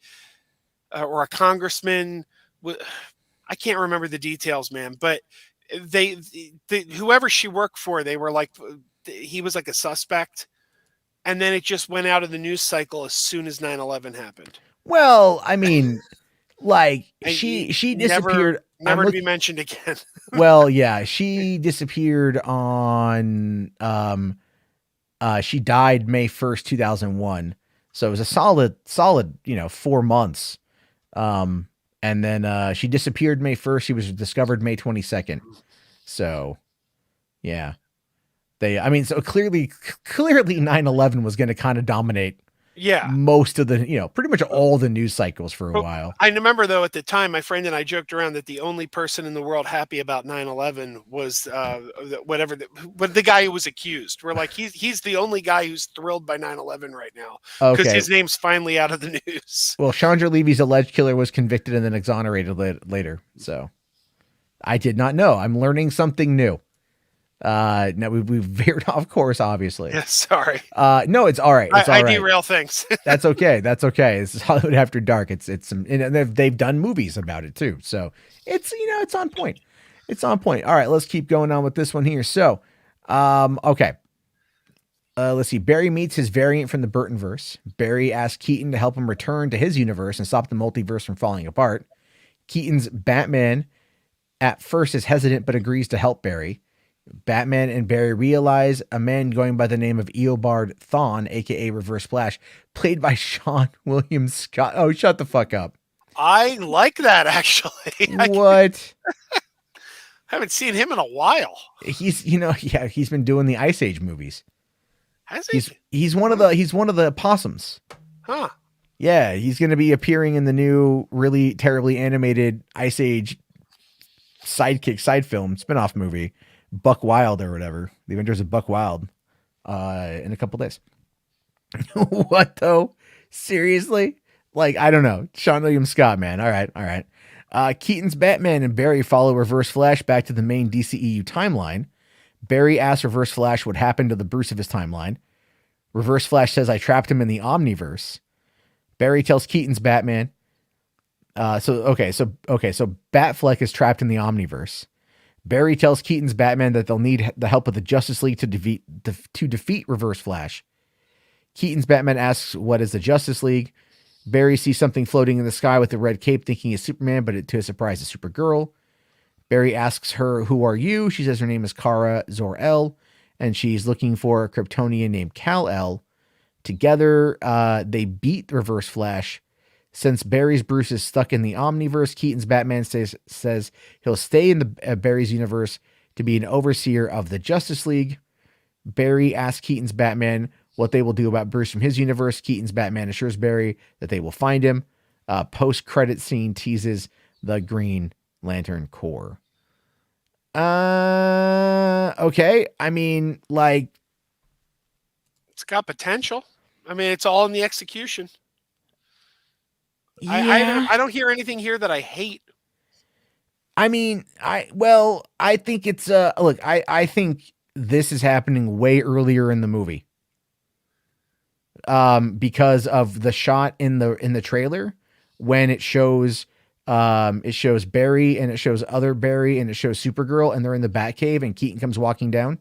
or a congressman. I can't remember the details, man. But whoever she worked for, they were like, he was like a suspect. And then it just went out of the news cycle as soon as 9/11 happened. Well, I mean, like she disappeared, never to be mentioned again. Well, yeah, she disappeared on she died May 1st, 2001. So it was a solid 4 months. And then she disappeared May 1st. She was discovered May 22nd. So yeah. So clearly 9/11 was going to kind of dominate most of the, pretty much all the news cycles for a while. I remember though, at the time, my friend and I joked around that the only person in the world happy about 9/11 was the guy who was accused. We're like, he's the only guy who's thrilled by 9/11 right now because his name's finally out of the news. Well, Chandra Levy's alleged killer was convicted and then exonerated later. So I did not know. I'm learning something new. Now we veered off course, obviously. Yeah, sorry. No, it's all right. I derail things. That's okay. This is Hollywood After Dark. It's some, and they've done movies about it too. So it's, it's on point. It's on point. All right, let's keep going on with this one here. So, okay. Let's see. Barry meets his variant from the Burtonverse. Barry asks Keaton to help him return to his universe and stop the multiverse from falling apart. Keaton's Batman at first is hesitant, but agrees to help Barry. Batman and Barry realize a man going by the name of Eobard Thawne, aka Reverse Flash, played by Sean William Scott. Oh, shut the fuck up. I like that, actually. What? I haven't seen him in a while. He's been doing the Ice Age movies. Has he? He's one of the possums. Huh. Yeah, he's going to be appearing in the new, really terribly animated Ice Age side film spinoff movie. Buck Wild or whatever. The Adventures of Buck Wild in a couple days. What though? Seriously? Like, I don't know. Sean William Scott, man. All right. Keaton's Batman and Barry follow Reverse Flash back to the main DCEU timeline. Barry asks Reverse Flash what happened to the Bruce of his timeline. Reverse Flash says, I trapped him in the Omniverse. Barry tells Keaton's Batman. So Batfleck is trapped in the Omniverse. Barry tells Keaton's Batman that they'll need the help of the Justice League to defeat Reverse Flash. Keaton's Batman asks, what is the Justice League? Barry sees something floating in the sky with a red cape thinking it's Superman, but to his surprise, it's Supergirl. Barry asks her, who are you? She says her name is Kara Zor-El, and she's looking for a Kryptonian named Kal-El. Together, they beat Reverse Flash. Since Barry's Bruce is stuck in the Omniverse, Keaton's Batman says he'll stay in the Barry's universe to be an overseer of the Justice League. Barry asks Keaton's Batman what they will do about Bruce from his universe. Keaton's Batman assures Barry that they will find him. Post-credit scene teases the Green Lantern Corps. Okay. I mean, like, it's got potential. I mean, it's all in the execution. Yeah. I don't hear anything here that I hate. I mean, I think it's look, I think this is happening way earlier in the movie. Because of the shot in the trailer when it shows Barry and it shows other Barry and it shows Supergirl and they're in the Batcave and Keaton comes walking down.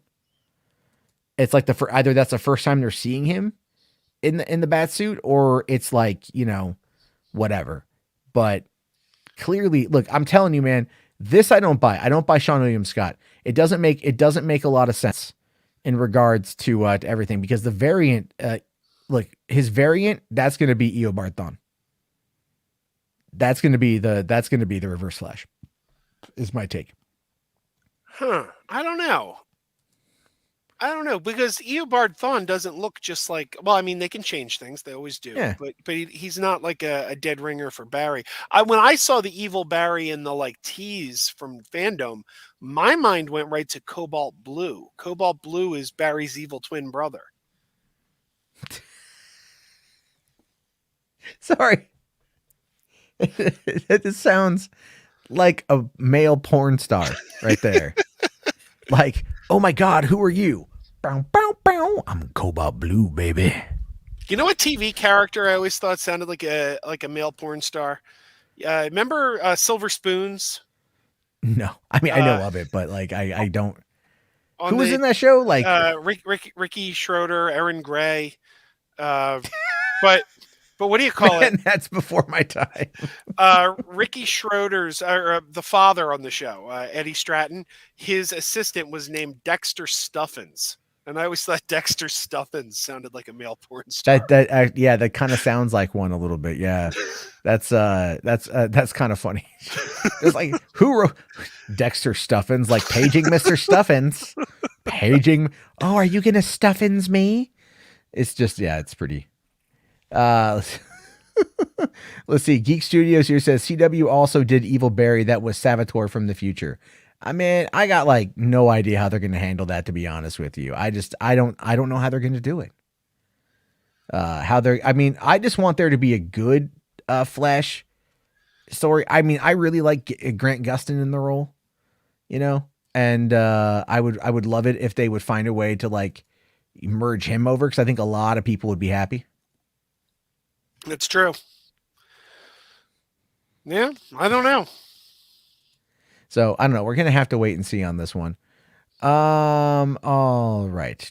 It's like either that's the first time they're seeing him in the Batsuit, or it's like, whatever. But clearly, look, I'm telling you, man, this I don't buy. I don't buy Sean William Scott. It doesn't make a lot of sense in regards to everything, because the variant, look, his variant, that's going to be Eobard Thawne. That's going to be the Reverse Flash. is my take. Huh. I don't know. Because Eobard Thawne doesn't look just like. Well, I mean, they can change things; they always do. Yeah. But he's not like a dead ringer for Barry. When I saw the evil Barry in the like tease from Fandom, my mind went right to Cobalt Blue. Cobalt Blue is Barry's evil twin brother. Sorry. It just sounds like a male porn star right there. Like, oh my God, who are you? Bow, bow, bow. I'm Cobalt Blue, baby. You know what TV character I always thought sounded like a male porn star? Remember Silver Spoons? No, I mean I know of it, but like I don't. Who was the, in that show? Like Ricky Schroeder, Aaron Gray, but what do you call it? That's before my time. Ricky Schroeder's the father on the show, Eddie Stratton. His assistant was named Dexter Stuffins, and I always thought Dexter Stuffins sounded like a male porn star. That kind of sounds like one a little bit. Yeah, that's kind of funny. It's like who wrote Dexter Stuffins? Like paging Mr. Stuffins, paging. Oh, are you gonna Stuffins me? It's just it's pretty. Let's see. Geek Studios here says CW also did Evil Barry. That was Savitar from the future. I mean, I got like no idea how they're going to handle that, to be honest with you. I don't know how they're going to do it. I just want there to be a good Flash story. I mean, I really like Grant Gustin in the role, and I would love it if they would find a way to like merge him over, because I think a lot of people would be happy. It's true. Yeah, I don't know. So I don't know. We're gonna have to wait and see on this one. All right.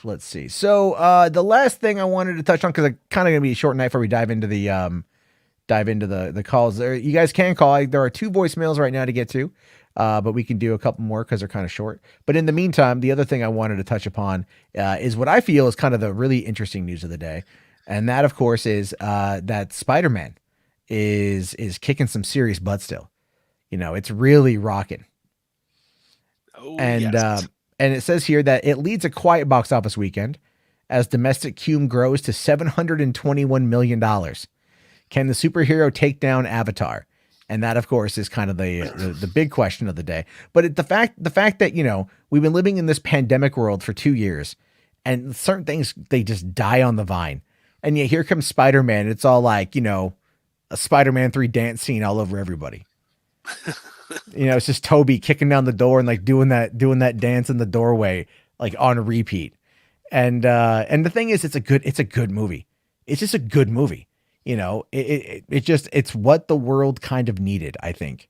Let's see. So the last thing I wanted to touch on, because it's kind of gonna be a short night before we dive into the calls. There, you guys can call. There are 2 voicemails right now to get to, but we can do a couple more because they're kind of short. But in the meantime, the other thing I wanted to touch upon is what I feel is kind of the really interesting news of the day. And that, of course, is that Spider-Man is kicking some serious butt still. It's really rocking. Oh, and yes. And it says here that it leads a quiet box office weekend as domestic cume grows to $721 million. Can the superhero take down Avatar? And that, of course, is kind of the big question of the day. But the fact that, we've been living in this pandemic world for 2 years, and certain things, they just die on the vine. And yet here comes Spider-Man. It's all like, a Spider-Man 3 dance scene all over everybody. It's just Toby kicking down the door and like doing that dance in the doorway, like on repeat. And the thing is, it's a good movie. It's just a good movie. It's what the world kind of needed, I think.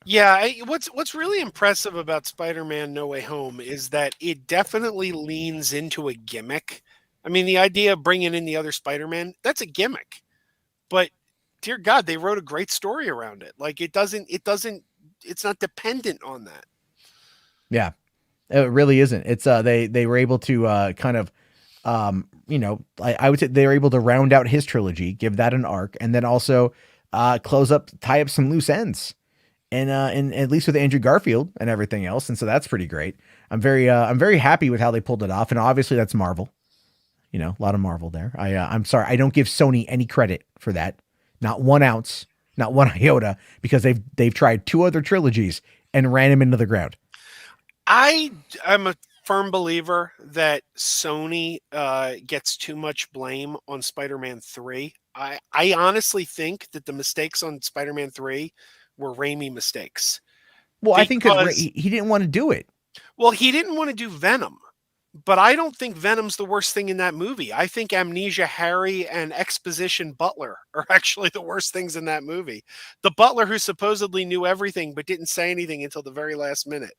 Yeah, what's really impressive about Spider-Man No Way Home is that it definitely leans into a gimmick. I mean, the idea of bringing in the other Spider-Man, that's a gimmick. But dear God, they wrote a great story around it. Like it's not dependent on that. Yeah, it really isn't. It's they were able to kind of, I would say they were able to round out his trilogy, give that an arc, and then also tie up some loose ends. And at least with Andrew Garfield and everything else. And so that's pretty great. I'm very happy with how they pulled it off. And obviously that's Marvel, a lot of Marvel there. I'm sorry. I don't give Sony any credit for that. Not 1 ounce, not 1 iota, because they've tried 2 other trilogies and ran them into the ground. I'm a firm believer that Sony gets too much blame on Spider-Man 3. I honestly think that the mistakes on Spider-Man 3 were Raimi mistakes. Well, I think because he didn't want to do it. Well, he didn't want to do Venom, but I don't think Venom's the worst thing in that movie. I think Amnesia Harry and Exposition Butler are actually the worst things in that movie. The Butler who supposedly knew everything but didn't say anything until the very last minute.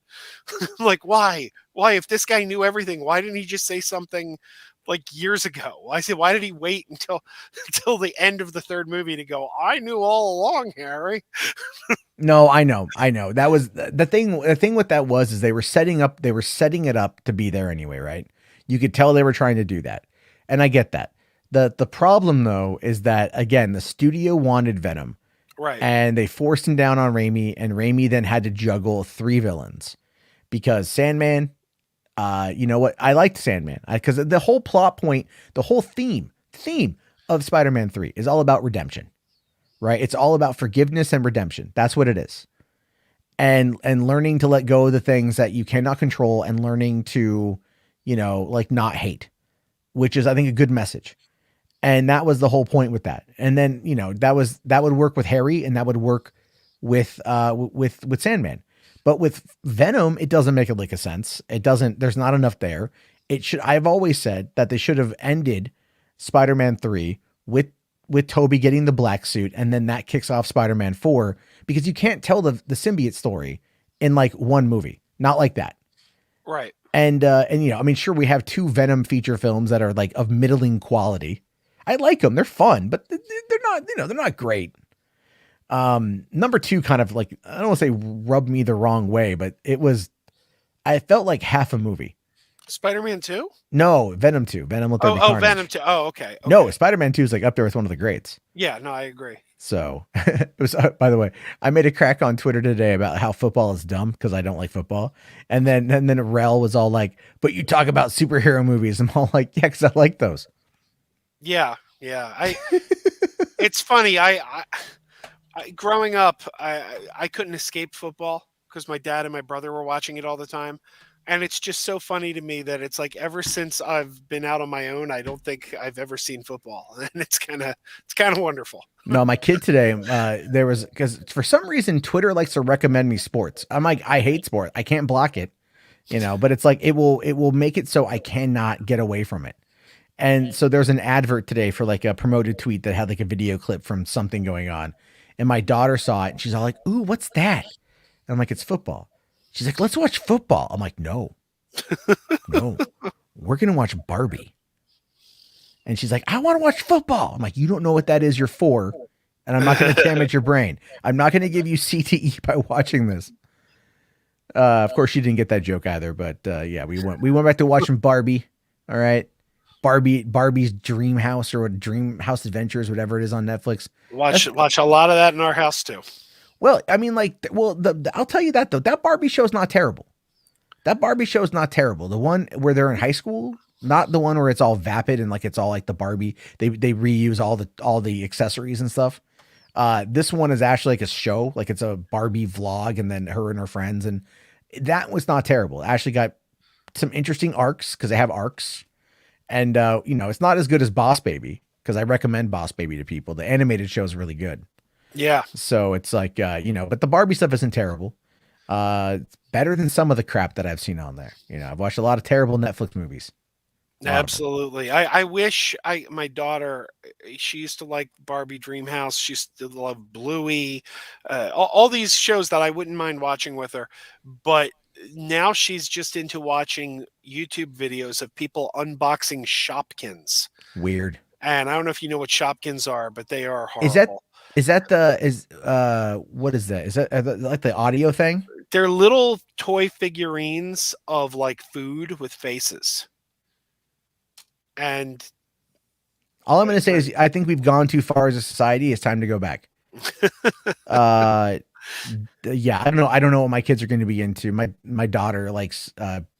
Like, why? Why? If this guy knew everything, why didn't he just say something like years ago? I said, why did he wait until the end of the 3rd movie to go, I knew all along, Harry? No, I know. That was the thing. The thing with that is they were setting it up to be there anyway, right? You could tell they were trying to do that. And I get that. The problem though is that, again, the studio wanted Venom, Right. and they forced him down on Raimi, and Raimi then had to juggle 3 villains because Sandman. You know what? I liked Sandman because the whole plot point, the whole theme of Spider-Man 3 is all about redemption, right? It's all about forgiveness and redemption. That's what it is. And learning to let go of the things that you cannot control and learning to, like not hate, which is I think a good message. And that was the whole point with that. And then, that would work with Harry and that would work with Sandman. But with Venom, it doesn't make a lick of sense. It doesn't, there's not enough there. I've always said that they should have ended Spider-Man 3 with Toby getting the black suit, and then that kicks off Spider-Man 4, because you can't tell the symbiote story in like one movie. Not like that. Right. And I mean, sure, we have 2 Venom feature films that are like of middling quality. I like them. They're fun, but they're not, they're not great. Number 2 kind of like, I don't want to say rubbed me the wrong way, but I felt like half a movie. Spider-Man 2? No, Venom 2. Venom with Carnage. Venom 2. Oh, okay. No, Spider-Man 2 is like up there with one of the greats. Yeah, no, I agree. So it was, by the way, I made a crack on Twitter today about how football is dumb because I don't like football. And then Rel was all like, but you talk about superhero movies. I'm all like, yeah, because I like those. Yeah. It's funny. I growing up, I couldn't escape football because my dad and my brother were watching it all the time. And it's just so funny to me that it's like ever since I've been out on my own, I don't think I've ever seen football, and it's kind of wonderful. No, my kid today, because for some reason Twitter likes to recommend me sports. I'm like, I hate sport. I can't block it, but it's like it will make it so I cannot get away from it. And so there's an advert today for like a promoted tweet that had like a video clip from something going on, and my daughter saw it and she's all like, "Ooh, what's that?" And I'm like, "It's football." She's like, "Let's watch football." I'm like, no, we're going to watch Barbie. And she's like, "I want to watch football." I'm like, "You don't know what that is. You're 4. And I'm not going to damage your brain. I'm not going to give you CTE by watching this." Of course she didn't get that joke either, but yeah, we went back to watching Barbie. All right. Barbie's Dream House or Dream House Adventures, whatever it is on Netflix. Watch a lot of that in our house too. Well, I mean, like, I'll tell you that though. That Barbie show is not terrible. The one where they're in high school, not the one where it's all vapid and like it's all like the Barbie. They reuse all the accessories and stuff. This one is actually like a show, like it's a Barbie vlog, and then her and her friends, and that was not terrible. It actually got some interesting arcs because they have arcs, and it's not as good as Boss Baby, because I recommend Boss Baby to people. The animated show is really good. Yeah. So it's like, but the Barbie stuff isn't terrible. It's better than some of the crap that I've seen on there. I've watched a lot of terrible Netflix movies. Absolutely. I wish my daughter, she used to like Barbie Dream House. She used to love Bluey, all these shows that I wouldn't mind watching with her. But now she's just into watching YouTube videos of people unboxing Shopkins. Weird. And I don't know if you know what Shopkins are, but they are horrible. What is that? Is that like the audio thing? They're little toy figurines of like food with faces. And all I'm going to say is I think we've gone too far as a society. It's time to go back. Yeah, I don't know what my kids are going to be into. My daughter likes,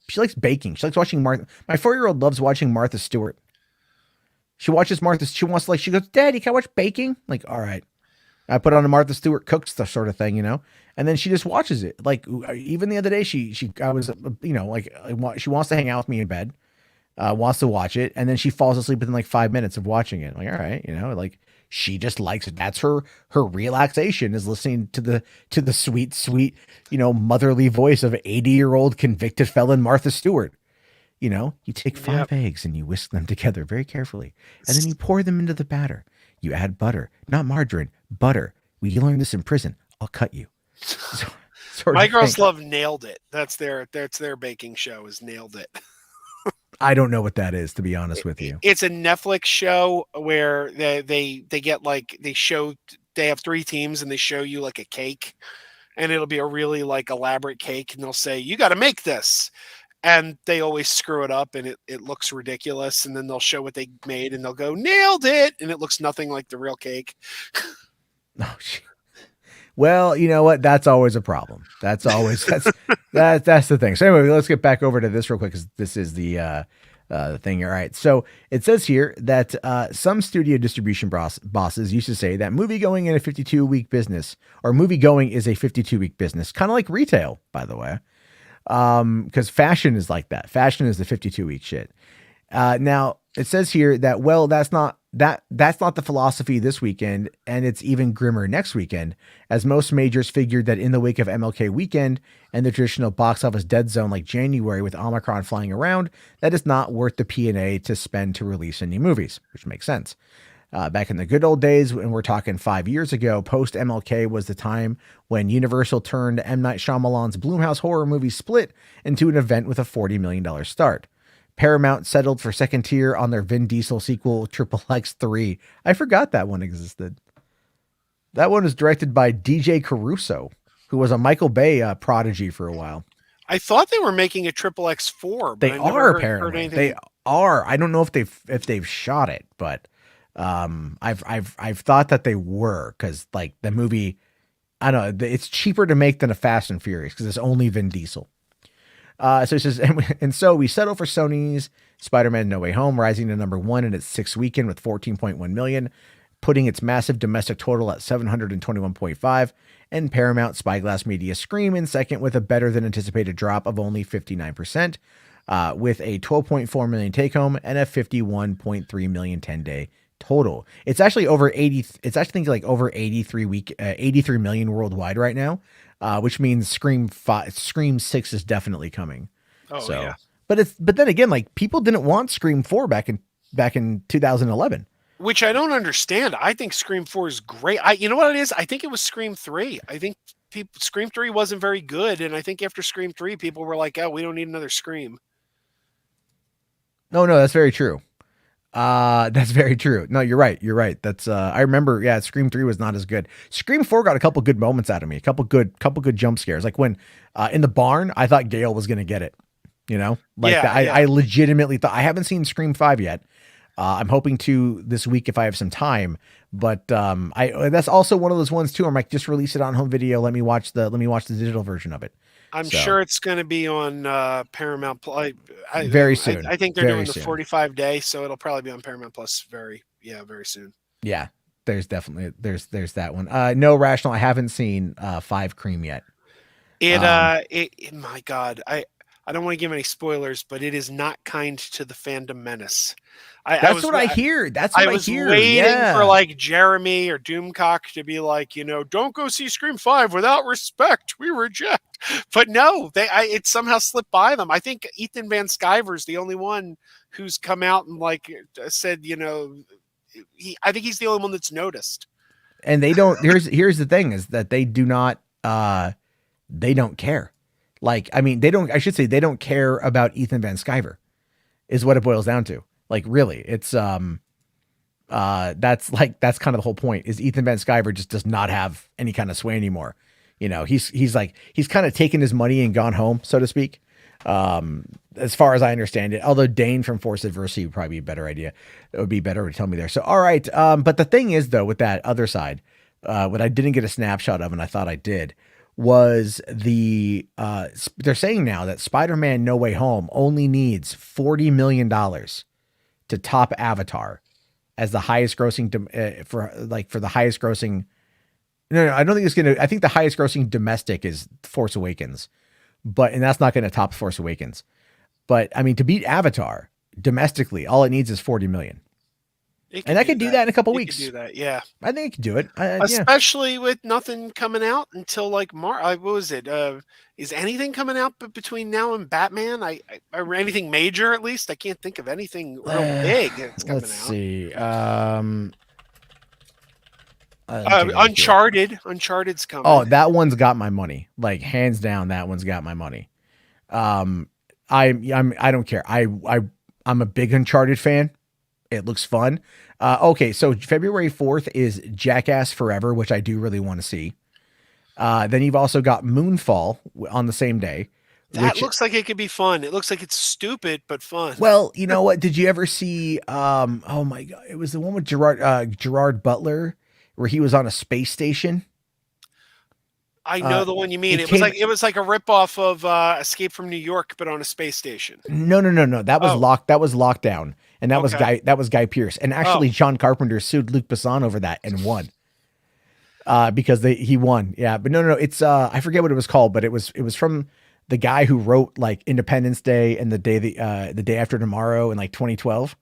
she likes baking. She likes watching Martha. My 4-year-old loves watching Martha Stewart. She watches Martha. She goes, "Daddy, can I watch baking?" I'm like, all right. I put on a Martha Stewart cooks stuff sort of thing, and then she just watches it. Like even the other day, she she wants to hang out with me in bed, wants to watch it, and then she falls asleep within like 5 minutes of watching it. I'm like, all right, like she just likes it. That's her relaxation, is listening to the sweet, motherly voice of 80-year-old convicted felon Martha Stewart. You take 5 eggs and you whisk them together very carefully, and then you pour them into the batter. You add butter, not margarine, butter. We learned this in prison. I'll cut you. My girls love Nailed It. That's their baking show, is Nailed It. I don't know what that is, to be honest with you. It's a Netflix show where they get like, they have 3 teams and they show you like a cake, and it'll be a really like elaborate cake, and they'll say, "You got to make this." And they always screw it up, and it looks ridiculous. And then they'll show what they made, and they'll go, "Nailed it." And it looks nothing like the real cake. Oh, shit. Well, you know what? That's always a problem. That's the thing. So anyway, let's get back over to this real quick because this is the thing. All right. So it says here that some studio distribution bosses used to say that movie going in a 52-week business, or movie going is a 52-week business, kind of like retail, by the way. Because fashion is like that. Fashion is the 52-week shit. Now it says here that, well, that's not the philosophy this weekend, and it's even grimmer next weekend, as most majors figured that in the wake of MLK weekend and the traditional box office dead zone like January with Omicron flying around, that is not worth the P&A to spend to release any movies, which makes sense. Back in the good old days, when we're talking 5 years ago, post MLK was the time when Universal turned M. Night Shyamalan's Blumhouse horror movie Split into an event with a $40 million start. Paramount settled for second tier on their Vin Diesel sequel, Triple X 3. I forgot that one existed. That one was directed by DJ Caruso, who was a Michael Bay prodigy for a while. I thought they were making a Triple X4. They are apparently. They are. I don't know if they've shot it, but I've thought that they were, because like the movie, I don't know, it's cheaper to make than a Fast and Furious because it's only Vin Diesel. So it says, and so we settle for Sony's Spider-Man No Way Home, rising to number 1 in its 6th weekend with 14.1 million, putting its massive domestic total at 721.5, and Paramount Spyglass Media Scream in second with a better than anticipated drop of only 59%, with a 12.4 million take home and a 51.3 million 10-day total. It's actually over 80. It's actually like over 83 million worldwide right now. Which means Scream 6 is definitely coming. Oh, so, yeah. But then again, like, people didn't want Scream 4 back in 2011. Which I don't understand. I think Scream 4 is great. You know what it is? I think it was Scream 3. I think Scream 3 wasn't very good, and I think after Scream 3, people were like, "Oh, we don't need another Scream." No, that's very true. That's very true. No, you're right. That's I remember, yeah, Scream 3 was not as good. Scream 4 got a couple good moments out of me, a couple good jump scares. Like when in the barn, I thought Gale was gonna get it. You know? Like I legitimately thought. I haven't seen Scream 5 yet. I'm hoping to this week if I have some time. But that's also one of those ones too. I'm like, just release it on home video. Let me watch the digital version of it. I'm sure it's going to be on Paramount Plus. Very soon. I think they're doing the 45-day, so it'll probably be on Paramount Plus very soon. Yeah, there's definitely there's that one. No Rational. I haven't seen 5 Cream yet. My God, I don't want to give any spoilers, but it is not kind to the fandom menace. That's what I hear. I was waiting for like Jeremy or Doomcock to be like, don't go see Scream 5 without respect. We reject. But no, it somehow slipped by them. I think Ethan Van Sciver's the only one who's come out and like said, I think he's the only one that's noticed. And they don't. Here's the thing: is that they do not. They don't care. Like, I mean, they don't. I should say they don't care about Ethan Van Sciver, is what it boils down to. Like, really, it's that's kind of the whole point. Is Ethan Van Sciver just does not have any kind of sway anymore. He's kind of taken his money and gone home, so to speak. As far as I understand it, although Dane from Forced Adversity would probably be a better idea. It would be better to tell me there. So, all right. But the thing is, though, with that other side, what I didn't get a snapshot of, and I thought I did, was they're saying now that Spider-Man No Way Home only needs $40 million to top Avatar as the highest grossing for the highest grossing. No, I don't think it's going to, I think the highest grossing domestic is Force Awakens, and that's not going to top Force Awakens. But I mean, to beat Avatar domestically, all it needs is 40 million. And I could do that in a couple weeks. Do that, yeah. I think I could do it. Especially with nothing coming out until like March. What was it? Is anything coming out between now and Batman? Or anything major at least? I can't think of anything real big that's coming out. Let's see. Uncharted's coming. Oh, that one's got my money. Like, hands down, that one's got my money. I don't care. I'm a big Uncharted fan. It looks fun. Okay, so February 4th is Jackass Forever, which I do really want to see. Then you've also got Moonfall on the same day. That looks like it could be fun. It looks like it's stupid but fun. Well, you know what? Did you ever see? Oh my God, it was the one with Gerard Butler, where he was on a space station. I know the one you mean. It It was came. like a ripoff of Escape from New York, but on a space station. No. That was Oh, locked. That was Lockdown, and that was okay. Guy. That was Guy Pearce. And Oh, actually, John Carpenter sued Luc Besson over that and won. Because he won. Yeah, but no. It's I forget what it was called, but it was from the guy who wrote like Independence Day and the day after tomorrow in like 2012.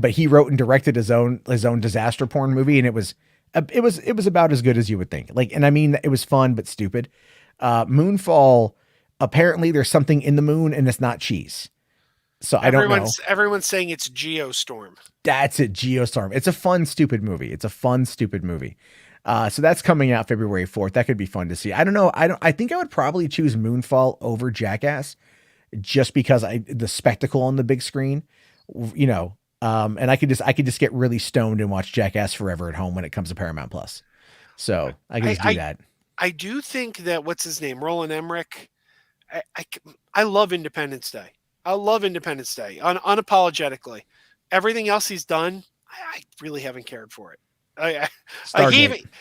But he wrote and directed his own disaster porn movie, and it was about as good as you would think. Like, and I mean, it was fun but stupid. Moonfall. Apparently, there's something in the moon, and it's not cheese. So I don't know. everyone's saying it's Geostorm. That's it, Geostorm. It's a fun, stupid movie. It's a fun, stupid movie. So that's coming out February 4th. That could be fun to see. I don't know. I think I would probably choose Moonfall over Jackass just because the spectacle on the big screen, you know. And I could just get really stoned and watch Jackass forever at home when it comes to Paramount Plus. So I could just do that. I do think that what's his name, Roland Emmerich. I love Independence Day. I love Independence Day unapologetically. Everything else he's done, I really haven't cared for it.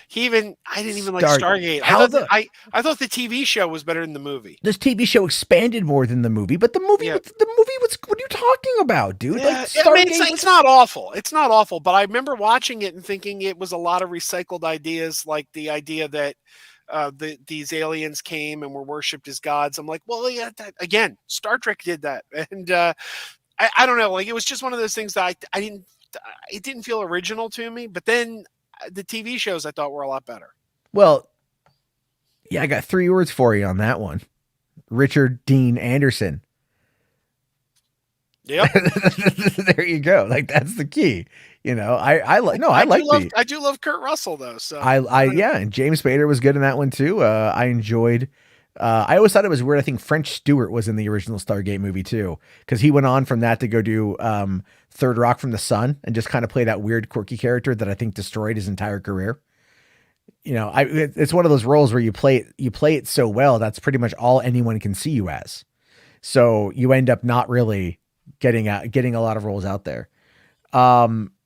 He even I didn't even like Stargate. I thought the TV show was better than the movie. This TV show expanded more than the movie, but the movie was what are you talking about, dude? Yeah, Like Stargate it's not awful. It's not awful, but I remember watching it and thinking it was a lot of recycled ideas, like the idea that these aliens came and were worshipped as gods. I'm like, well, yeah, again, Star Trek did that, and I don't know, like it was just one of those things that I didn't. It didn't feel original to me, but then the TV shows I thought were a lot better. Well, yeah, I got 3 words for you on that one. Richard Dean Anderson. Yep. There you go. Like that's the key. You know, I do love Kurt Russell though. So yeah, and James Spader was good in that one too. I enjoyed. I always thought it was weird. I think French Stewart was in the original Stargate movie too, because he went on from that to go do Third Rock from the Sun and just kind of play that weird, quirky character that I think destroyed his entire career. You know, it's one of those roles where you play it so well that's pretty much all anyone can see you as. So you end up not really getting a lot of roles out there.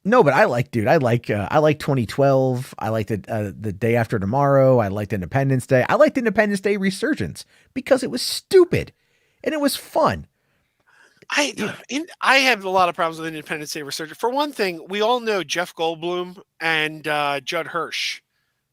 No, but I like 2012. I like the Day After Tomorrow. I liked Independence Day. I liked Independence Day Resurgence because it was stupid and it was fun. I have a lot of problems with Independence Day Resurgence. For one thing, we all know Jeff Goldblum and Judd Hirsch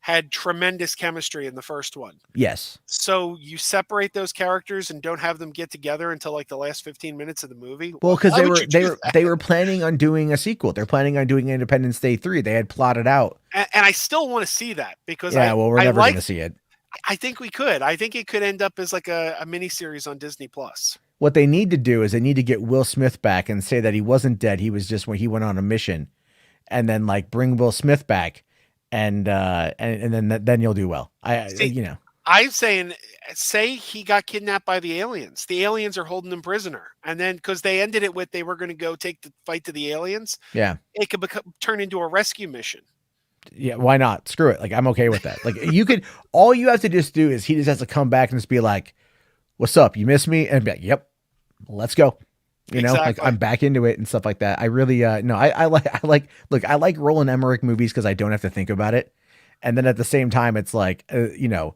had tremendous chemistry in the first one. Yes. So you separate those characters and don't have them get together until like the last 15 minutes of the movie. Well, because they were planning on doing a sequel. They're planning on doing Independence Day 3. They had plotted out. And I still want to see that because we're never going to see it. I think we could. I think it could end up as like a miniseries on Disney Plus. What they need to do is they need to get Will Smith back and say that he wasn't dead. He was just when he went on a mission, and then like bring Will Smith back. And then you'll do well. I'm saying, say he got kidnapped by the aliens. The aliens are holding him prisoner, and then because they ended it with they were going to go take the fight to the aliens. Yeah, it could turn into a rescue mission. Yeah, why not? Screw it. Like I'm okay with that. Like you could. All you have to just do is he just has to come back and just be like, "What's up? You miss me?" And be like, "Yep, let's go." You know, like I'm back into it and stuff like that. I really, no, I like Roland Emmerich movies because I don't have to think about it. And then at the same time, it's like, I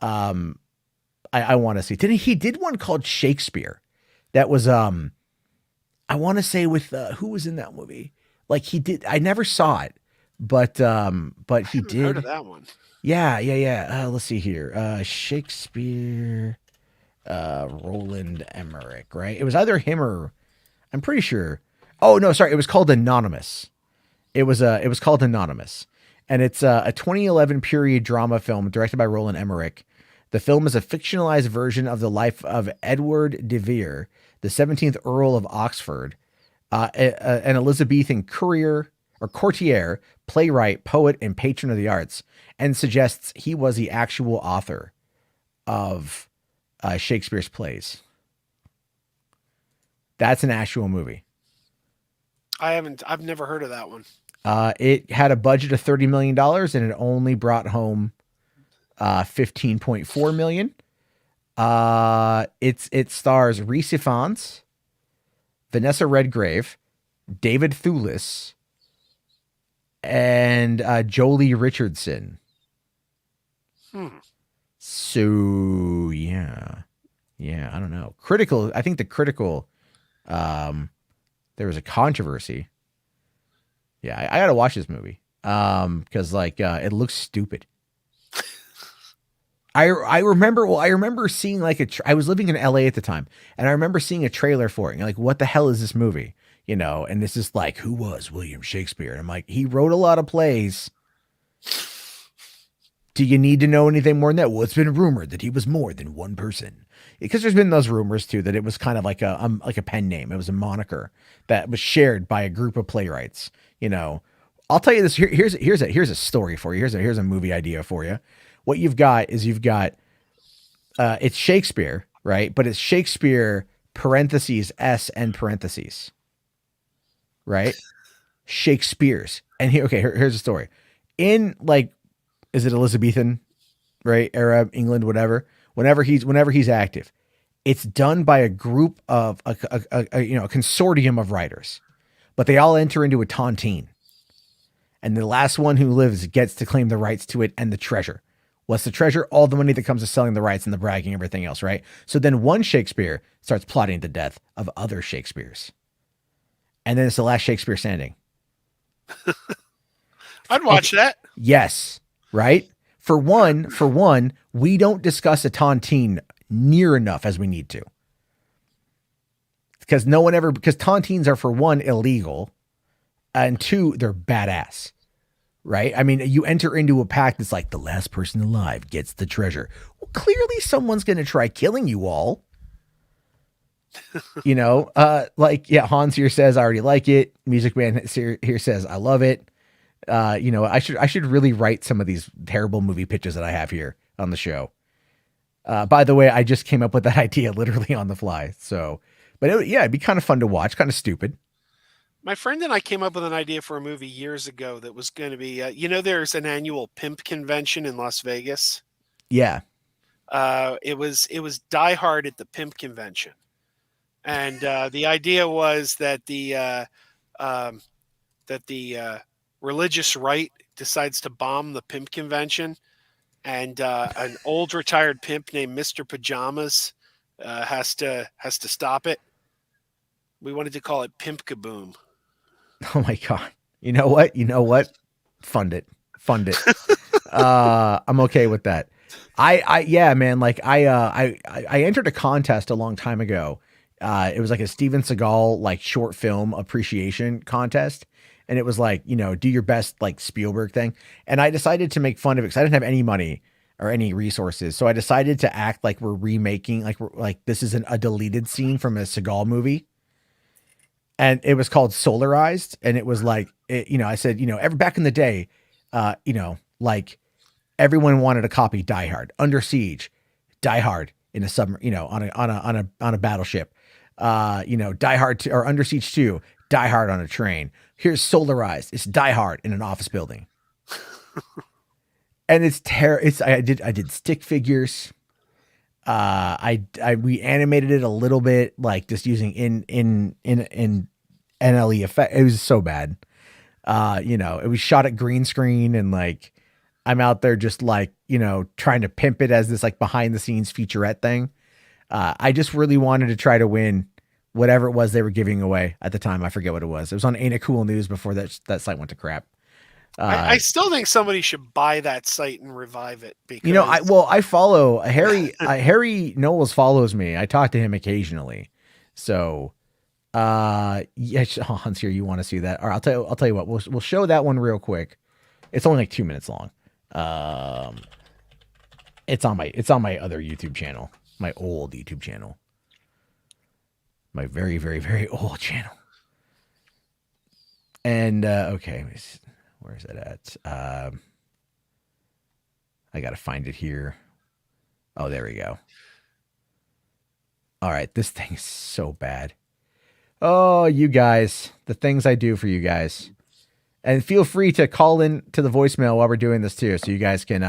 want to see. He did one called Shakespeare. That was, I want to say with, who was in that movie? Like he did, I never saw it, but he did. Heard of that one. Yeah. Let's see here. Shakespeare. Roland Emmerich, right? It was either him or I'm pretty sure. Oh no, sorry. It was called Anonymous. It was called Anonymous, and it's a 2011 period drama film directed by Roland Emmerich. The film is a fictionalized version of the life of Edward de Vere, the 17th Earl of Oxford, an Elizabethan courtier, playwright, poet, and patron of the arts, and suggests he was the actual author of Shakespeare's plays. That's an actual movie. I've never heard of that one. It had a budget of $30 million and it only brought home $15.4 million. It stars Rhys Ifans, Vanessa Redgrave, David Thewlis, and Jolie Richardson. So yeah, yeah. I don't know. Critical. I think the critical. Um, there was a controversy. Yeah, I got to watch this movie. Because like it looks stupid. I remember. Well, I remember seeing like I was living in LA at the time, and I remember seeing a trailer for it. And like, what the hell is this movie? You know, and this is like, who was William Shakespeare? And I'm like, he wrote a lot of plays. Do you need to know anything more than that? Well, it's been rumored that he was more than one person. Because there's been those rumors too that it was kind of like a pen name. It was a moniker that was shared by a group of playwrights. You know, I'll tell you this. Here's a story for you. Here's a movie idea for you. What you've got is it's Shakespeare, right? But it's Shakespeare parentheses S and parentheses, right? Shakespeare's. And here's the story. In like, is it Elizabethan, right? Era, England, whatever. Whenever he's active, it's done by a group of a consortium of writers, but they all enter into a tontine, and the last one who lives gets to claim the rights to it and the treasure. What's the treasure? All the money that comes to selling the rights and the bragging, everything else, right? So then one Shakespeare starts plotting the death of other Shakespeares, and then it's the last Shakespeare standing. I'd watch that. Yes, right. For one, we don't discuss a tontine near enough as we need to. Because tontines are, for one, illegal, and two, they're badass. Right? I mean, you enter into a pact that's like the last person alive gets the treasure. Well, clearly someone's going to try killing you all. You know, Hans here says, I already like it. Music Man here says, I love it. I should really write some of these terrible movie pitches that I have here on the show. By the way, I just came up with that idea literally on the fly. So, but it'd be kind of fun to watch, kind of stupid. My friend and I came up with an idea for a movie years ago that was going to be, there's an annual pimp convention in Las Vegas. Yeah. It was Die Hard at the pimp convention. And the idea was that the religious right decides to bomb the pimp convention, and an old retired pimp named Mr. Pajamas has to stop it. We wanted to call it Pimp Kaboom. Oh my God. You know what? Fund it. I'm okay with that. Yeah, man. Like I entered a contest a long time ago. It was like a Steven Seagal, like short film appreciation contest. And it was like, do your best, like Spielberg thing. And I decided to make fun of it because I didn't have any money or any resources. So I decided to act like we're remaking, like this is a deleted scene from a Seagal movie. And it was called Solarized. And it was like, I said, back in the day, like everyone wanted to copy Die Hard, Under Siege, Die Hard in a submarine, on a battleship, Die Hard or Under Siege 2, Die Hard on a train. Here's Solarized. It's Die Hard in an office building. And it's I did stick figures. We animated it a little bit, like just using in NLE effect. It was so bad. It was shot at green screen, and like I'm out there just like, trying to pimp it as this like behind the scenes featurette thing. I just really wanted to try to win whatever it was they were giving away at the time. I forget what it was. It was on Ain't It Cool News before that site went to crap. I still think somebody should buy that site and revive it, because I follow Harry. Harry Knowles follows me. I talk to him occasionally. So, Hans here, you want to see that? Or I'll tell you what. We'll show that one real quick. It's only like 2 minutes long. It's on my other YouTube channel, my old YouTube channel, my very, very, very old channel. And okay. Where is it at? I got to find it here. Oh, there we go. All right. This thing is so bad. Oh, you guys, the things I do for you guys. And feel free to call in to the voicemail while we're doing this too. So you guys can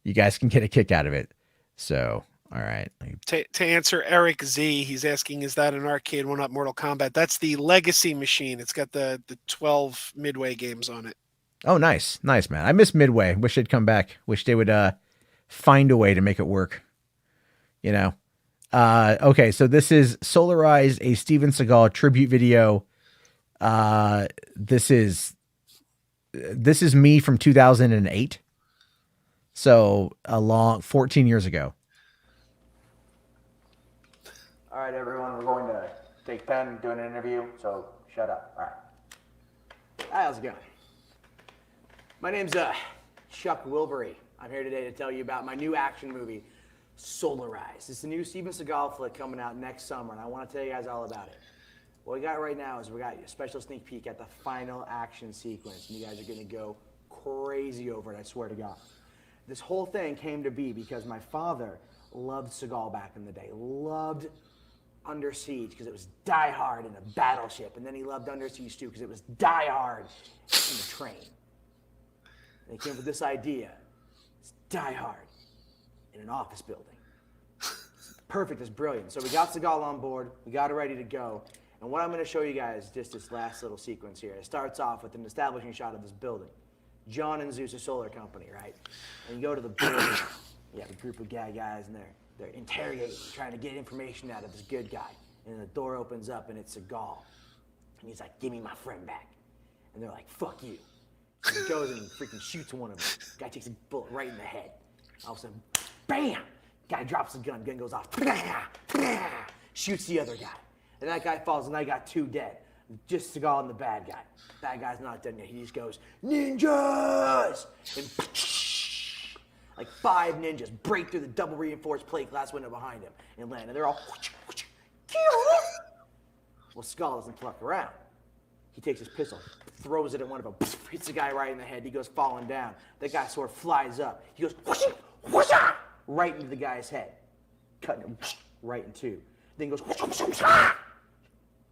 get a kick out of it. So, all right. To answer Eric Z, he's asking, is that an arcade one-up Mortal Kombat? That's the Legacy machine. It's got the 12 Midway games on it. Oh, nice, man. I miss Midway. Wish they'd come back. Wish they would find a way to make it work. You know. Okay, so this is Solarize, a Steven Seagal tribute video. This is me from 2008. So a long 14 years ago. All right, everyone, we're going to take 10, doing an interview, so shut up. All right. Hi, how's it going? My name's Chuck Wilbury. I'm here today to tell you about my new action movie, Solarize. It's a new Steven Seagal flick coming out next summer, and I want to tell you guys all about it. What we got right now is we got a special sneak peek at the final action sequence, and you guys are going to go crazy over it, I swear to God. This whole thing came to be because my father loved Seagal back in the day, loved Under Siege because it was Die Hard in a battleship, and then he loved Under Siege too because it was Die Hard in a train. And he came up with this idea. It's Die Hard in an office building. It's perfect, it's brilliant. So we got Seagal on board, we got it ready to go, and what I'm going to show you guys is just this last little sequence here. It starts off with an establishing shot of this building. John and Zeus' solar company, right? And you go to the building, you have a group of guys, and they're interrogating, trying to get information out of this good guy. And the door opens up, and it's Seagal. And he's like, give me my friend back. And they're like, fuck you. And he goes and he freaking shoots one of them. Guy takes a bullet right in the head. All of a sudden, bam! Guy drops the gun goes off. Shoots the other guy. And that guy falls, and I got 2 dead. Just Seagal and the bad guy. Bad guy's not done yet. He just goes, ninjas! And like 5 ninjas break through the double reinforced plate glass window behind him and land. And they're all, well, Seagal doesn't fuck around. He takes his pistol, throws it at one of them, hits the guy right in the head. He goes falling down. That guy's sword flies up. He goes, right into the guy's head, cutting him right in 2. Then he goes,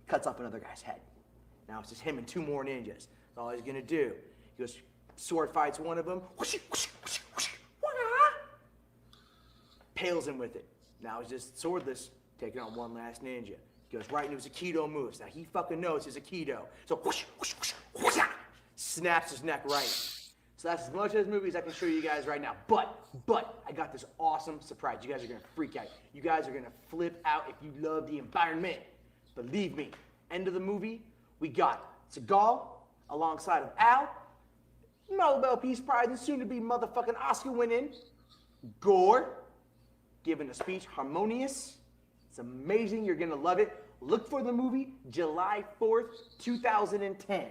cuts off another guy's head. Now it's just him and 2 more ninjas. That's all he's gonna do. He goes, sword fights one of them, pales him with it. Now he's just swordless, taking on one last ninja. He goes right into his Aikido moves. Now he fucking knows his Aikido. So snaps his neck right. So that's as much of this movie as I can show you guys right now. But I got this awesome surprise. You guys are gonna freak out. You guys are gonna flip out if you love the environment. Believe me, end of the movie, we got Seagal alongside of Al, Nobel Peace Prize and soon to be motherfucking Oscar winning Gore, giving a speech, harmonious. It's amazing, you're gonna love it. Look for the movie July 4th, 2010.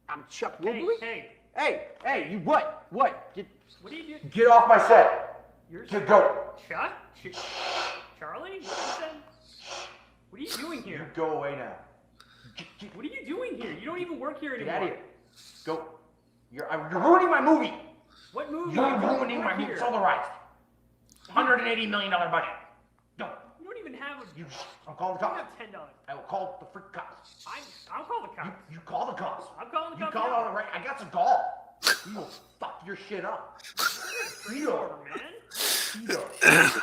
I'm Chuck Wilbury. Hey, you what? What? What are you doing? Get off my set. You're Go. Chuck? Charlie? What are you doing here? You go away now. What are you doing here? You don't even work here anymore. Get out of here. Go. You're ruining my movie. What movie? You're You don't ruining my work movie. here. Solarized. $180 million budget. Go. You don't even have a... I'm calling the You cops. have $10. I will call the freak cops. I'll call the cops. You call the cops. I'm calling the You cops call now. all the right. I got some call. You will fuck your shit up. Freezer, man. Bitch.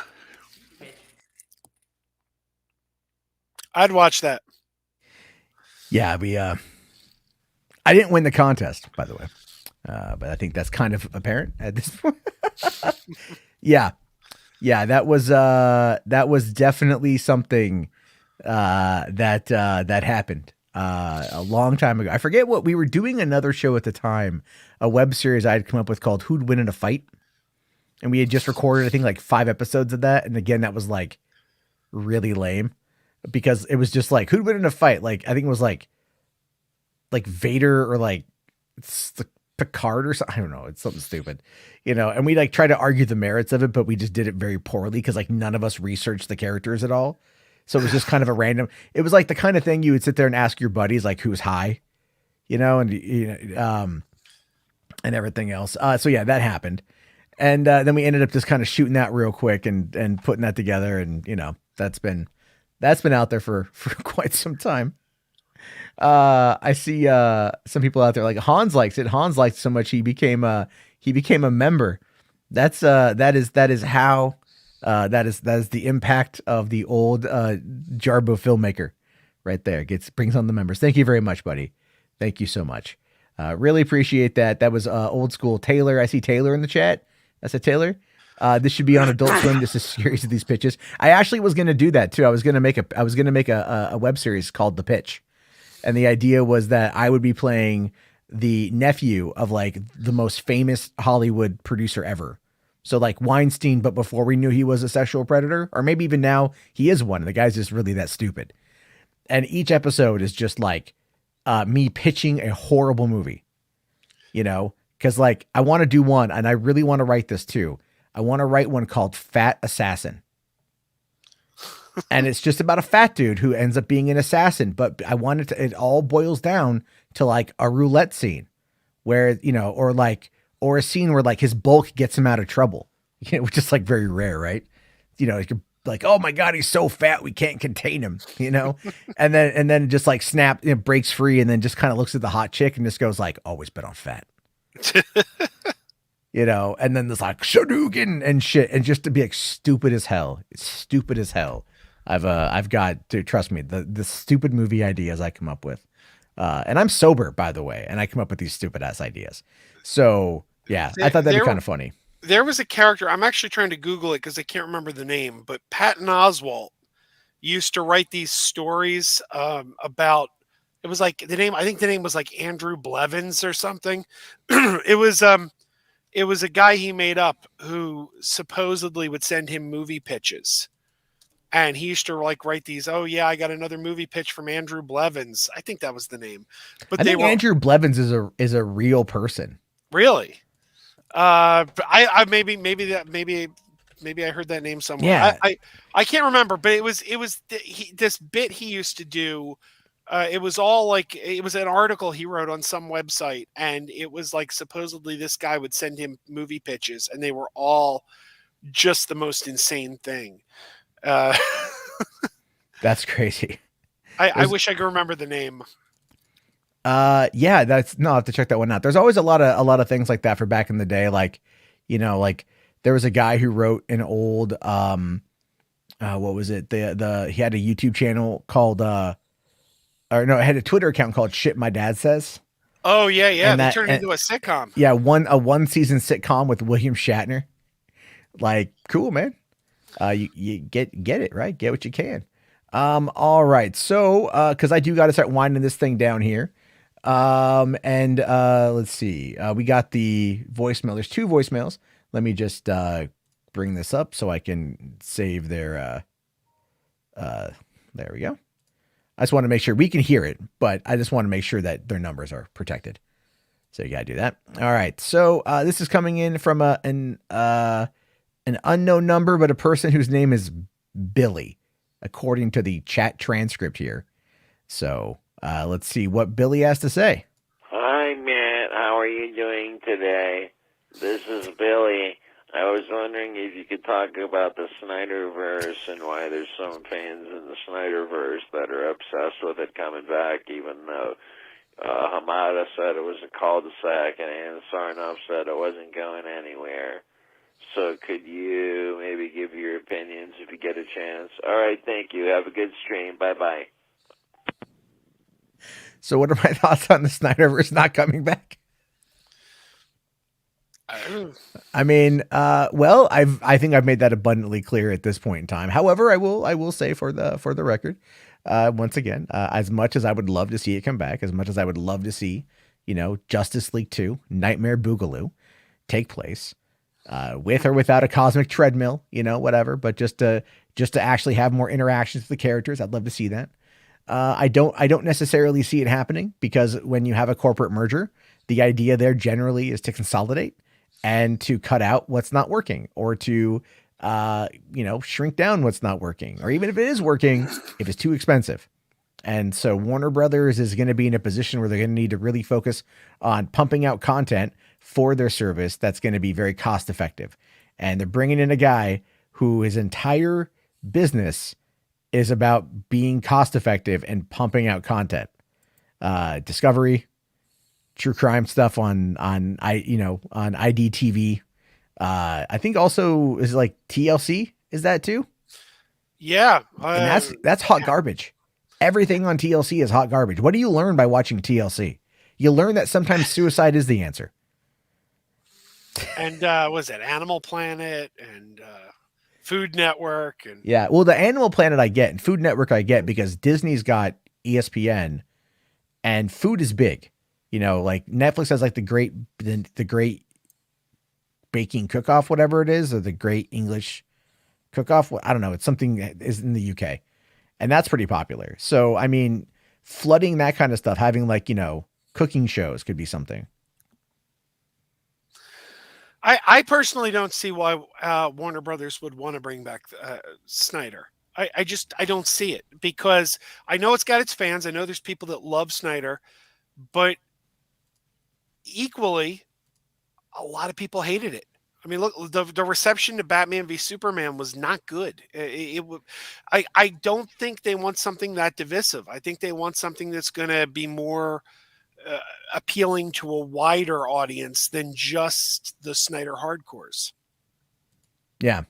I'd watch that. Yeah, I didn't win the contest, by the way. But I think that's kind of apparent at this point. Yeah, that was definitely something that happened a long time ago. I forget what we were doing, another show at the time, a web series I had come up with called Who'd Win in a Fight, and we had just recorded I think like 5 episodes of that, and again that was like really lame because it was just like who'd win in a fight. Like I think it was like Vader or like Picard or something. I don't know. It's something stupid, and we like try to argue the merits of it, but we just did it very poorly because like none of us researched the characters at all. So it was just kind of a random, it was like the kind of thing you would sit there and ask your buddies, like who's high, and everything else. So yeah, that happened. And then we ended up just kind of shooting that real quick and putting that together. And, that's been out there for quite some time. I see some people out there like Hans likes it. Hans liked it so much he became a member. That is how that is the impact of the old Jarbo filmmaker right there. Brings on the members. Thank you very much, buddy. Thank you so much. Really appreciate that. That was old school Taylor. I see Taylor in the chat. I said Taylor. This should be on Adult Swim. Just a series of these pitches. I actually was going to do that too. I was going to make a web series called The Pitch, and the idea was that I would be playing the nephew of like the most famous Hollywood producer ever. So like Weinstein, but before we knew he was a sexual predator, or maybe even now he is one. The guy's just really that stupid. And each episode is just like me pitching a horrible movie, you know, because like I want to do one, and I really want to write this too. I want to write one called Fat Assassin. And it's just about a fat dude who ends up being an assassin. But I wanted to, it all boils down to like a roulette scene where, you know, or a scene where like his bulk gets him out of trouble, you know, which is like very rare, right? You know, like, oh my God, he's so fat, we can't contain him, you know? and then just like snap, you know, breaks free, and then just kind of looks at the hot chick and just goes like, always bet on fat. You know, and then there's like Shoryuken and shit, and just to be like stupid as hell. It's stupid as hell. I've got to trust me, the stupid movie ideas I come up with. And I'm sober, by the way, and I come up with these stupid ass ideas. So yeah, I thought that'd be kind of funny. There was a character, I'm actually trying to Google it because I can't remember the name, but Patton Oswalt used to write these stories about, it was like the name, I think the name was like Andrew Blevins or something. It was a guy he made up who supposedly would send him movie pitches. And he used to like write these, oh yeah, I got another movie pitch from Andrew Blevins. I think that was the name. But I think Andrew Blevins is a real person. Really? I maybe I heard that name somewhere. Yeah. I can't remember, but it was this bit he used to do. It was all like, it was an article he wrote on some website, and it was like supposedly this guy would send him movie pitches, and they were all just the most insane thing. That's crazy. I wish I could remember the name. Yeah, I'll have to check that one out. There's always a lot of things like that for back in the day. Like, you know, like there was a guy who wrote an old, what was it? He had a YouTube channel called, it had a Twitter account called Shit My Dad Says. Oh yeah. And they turned into a sitcom. Yeah. A one season sitcom with William Shatner. Like, cool, man. You get it, right? Get what you can. All right. So, cause I do got to start winding this thing down here. Let's see. We got the voicemail. There's 2 voicemails. Let me just, bring this up so I can save their, there we go. I just want to make sure we can hear it, but I just want to make sure that their numbers are protected. So you got to do that. All right. So, this is coming in from an unknown number, but a person whose name is Billy, according to the chat transcript here. So let's see what Billy has to say. Hi, Matt. How are you doing today? This is Billy. I was wondering if you could talk about the Snyderverse and why there's some fans in the Snyderverse that are obsessed with it coming back, even though Hamada said it was a cul-de-sac and Ann Sarnoff said it wasn't going anywhere. So could you maybe give your opinions if you get a chance? All right, thank you. Have a good stream. Bye-bye. So what are my thoughts on the Snyderverse not coming back? I mean, well, I think I've made that abundantly clear at this point in time. However, I will say for the record, once again, as much as I would love to see it come back, as much as I would love to see, you know, Justice League 2, Nightmare Boogaloo take place, with or without a cosmic treadmill, you know, whatever, but just to actually have more interactions with the characters, I'd love to see that. I don't necessarily see it happening, because when you have a corporate merger, the idea there generally is to consolidate and to cut out what's not working, or to, shrink down what's not working, or even if it is working, if it's too expensive. And so Warner Brothers is going to be in a position where they're going to need to really focus on pumping out content for their service that's going to be very cost effective. And they're bringing in a guy who his entire business is about being cost effective and pumping out content. Discovery, true crime stuff on IDTV. I think also is like TLC. Is that too? Yeah. And that's hot garbage. Everything on TLC is hot garbage. What do you learn by watching TLC? You learn that sometimes suicide is the answer. and was it Animal Planet and Food Network and Yeah. Well, the Animal Planet I get and Food Network I get because Disney's got ESPN and food is big. You know, like Netflix has like the great baking cook off, whatever it is, or the great English cook off. I don't know. It's something that is in the UK and that's pretty popular. So, I mean, flooding that kind of stuff, having like, you know, cooking shows could be something. I personally don't see why Warner Brothers would want to bring back Snyder. I don't see it because I know it's got its fans. I know there's people that love Snyder, but equally, a lot of people hated it. I mean, look, the reception to Batman v Superman was not good. I don't think they want something that divisive. I think they want something that's going to be more appealing to a wider audience than just the Snyder hardcores. Yeah.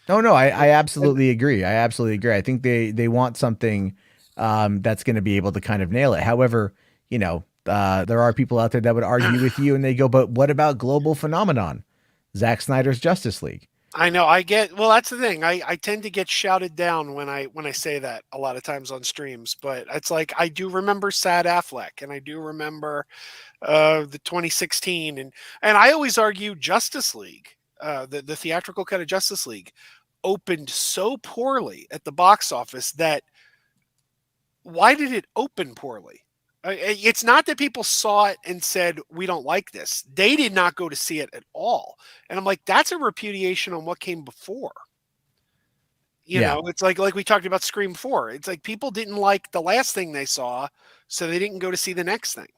No, I absolutely agree. I absolutely agree. I think they want something that's going to be able to kind of nail it. However, you know, there are people out there that would argue with you and they go, but what about global phenomenon? Zack Snyder's Justice League. I know well, that's the thing. I tend to get shouted down when I say that a lot of times on streams, but it's like, I do remember Sad Affleck and I do remember the 2016 and I always argue Justice League, the theatrical cut of Justice League opened so poorly at the box office that why did it open poorly? It's not that people saw it and said, we don't like this. They did not go to see it at all. And I'm like, that's a repudiation on what came before. You know, it's like we talked about Scream 4. It's like people didn't like the last thing they saw, so they didn't go to see the next thing.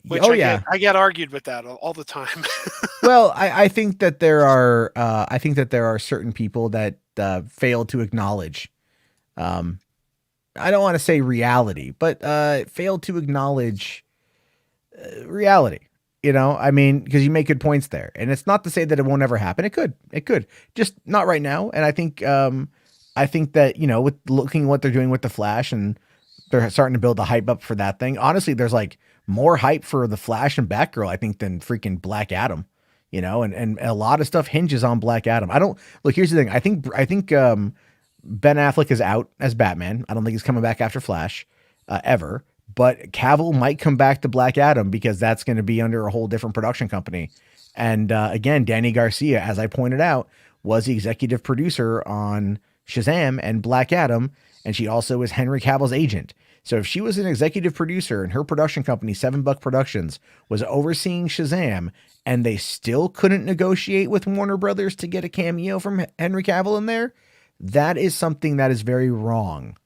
Which I get argued with that all the time. Well, I think that there are certain people that fail to acknowledge I don't want to say reality, but failed to acknowledge reality. You know, I mean, because you make good points there, and it's not to say that it won't ever happen. It could, just not right now. And I think that, you know, with looking what they're doing with the Flash, and they're starting to build the hype up for that thing. Honestly, there's like more hype for the Flash and Batgirl, I think, than freaking Black Adam. You know, and a lot of stuff hinges on Black Adam. Here's the thing. I think Ben Affleck is out as Batman. I don't think he's coming back after Flash ever. But Cavill might come back to Black Adam because that's going to be under a whole different production company. And again, Danny Garcia, as I pointed out, was the executive producer on Shazam and Black Adam. And she also is Henry Cavill's agent. So if she was an executive producer and her production company, Seven Buck Productions, was overseeing Shazam and they still couldn't negotiate with Warner Brothers to get a cameo from Henry Cavill in there, that is something that is very wrong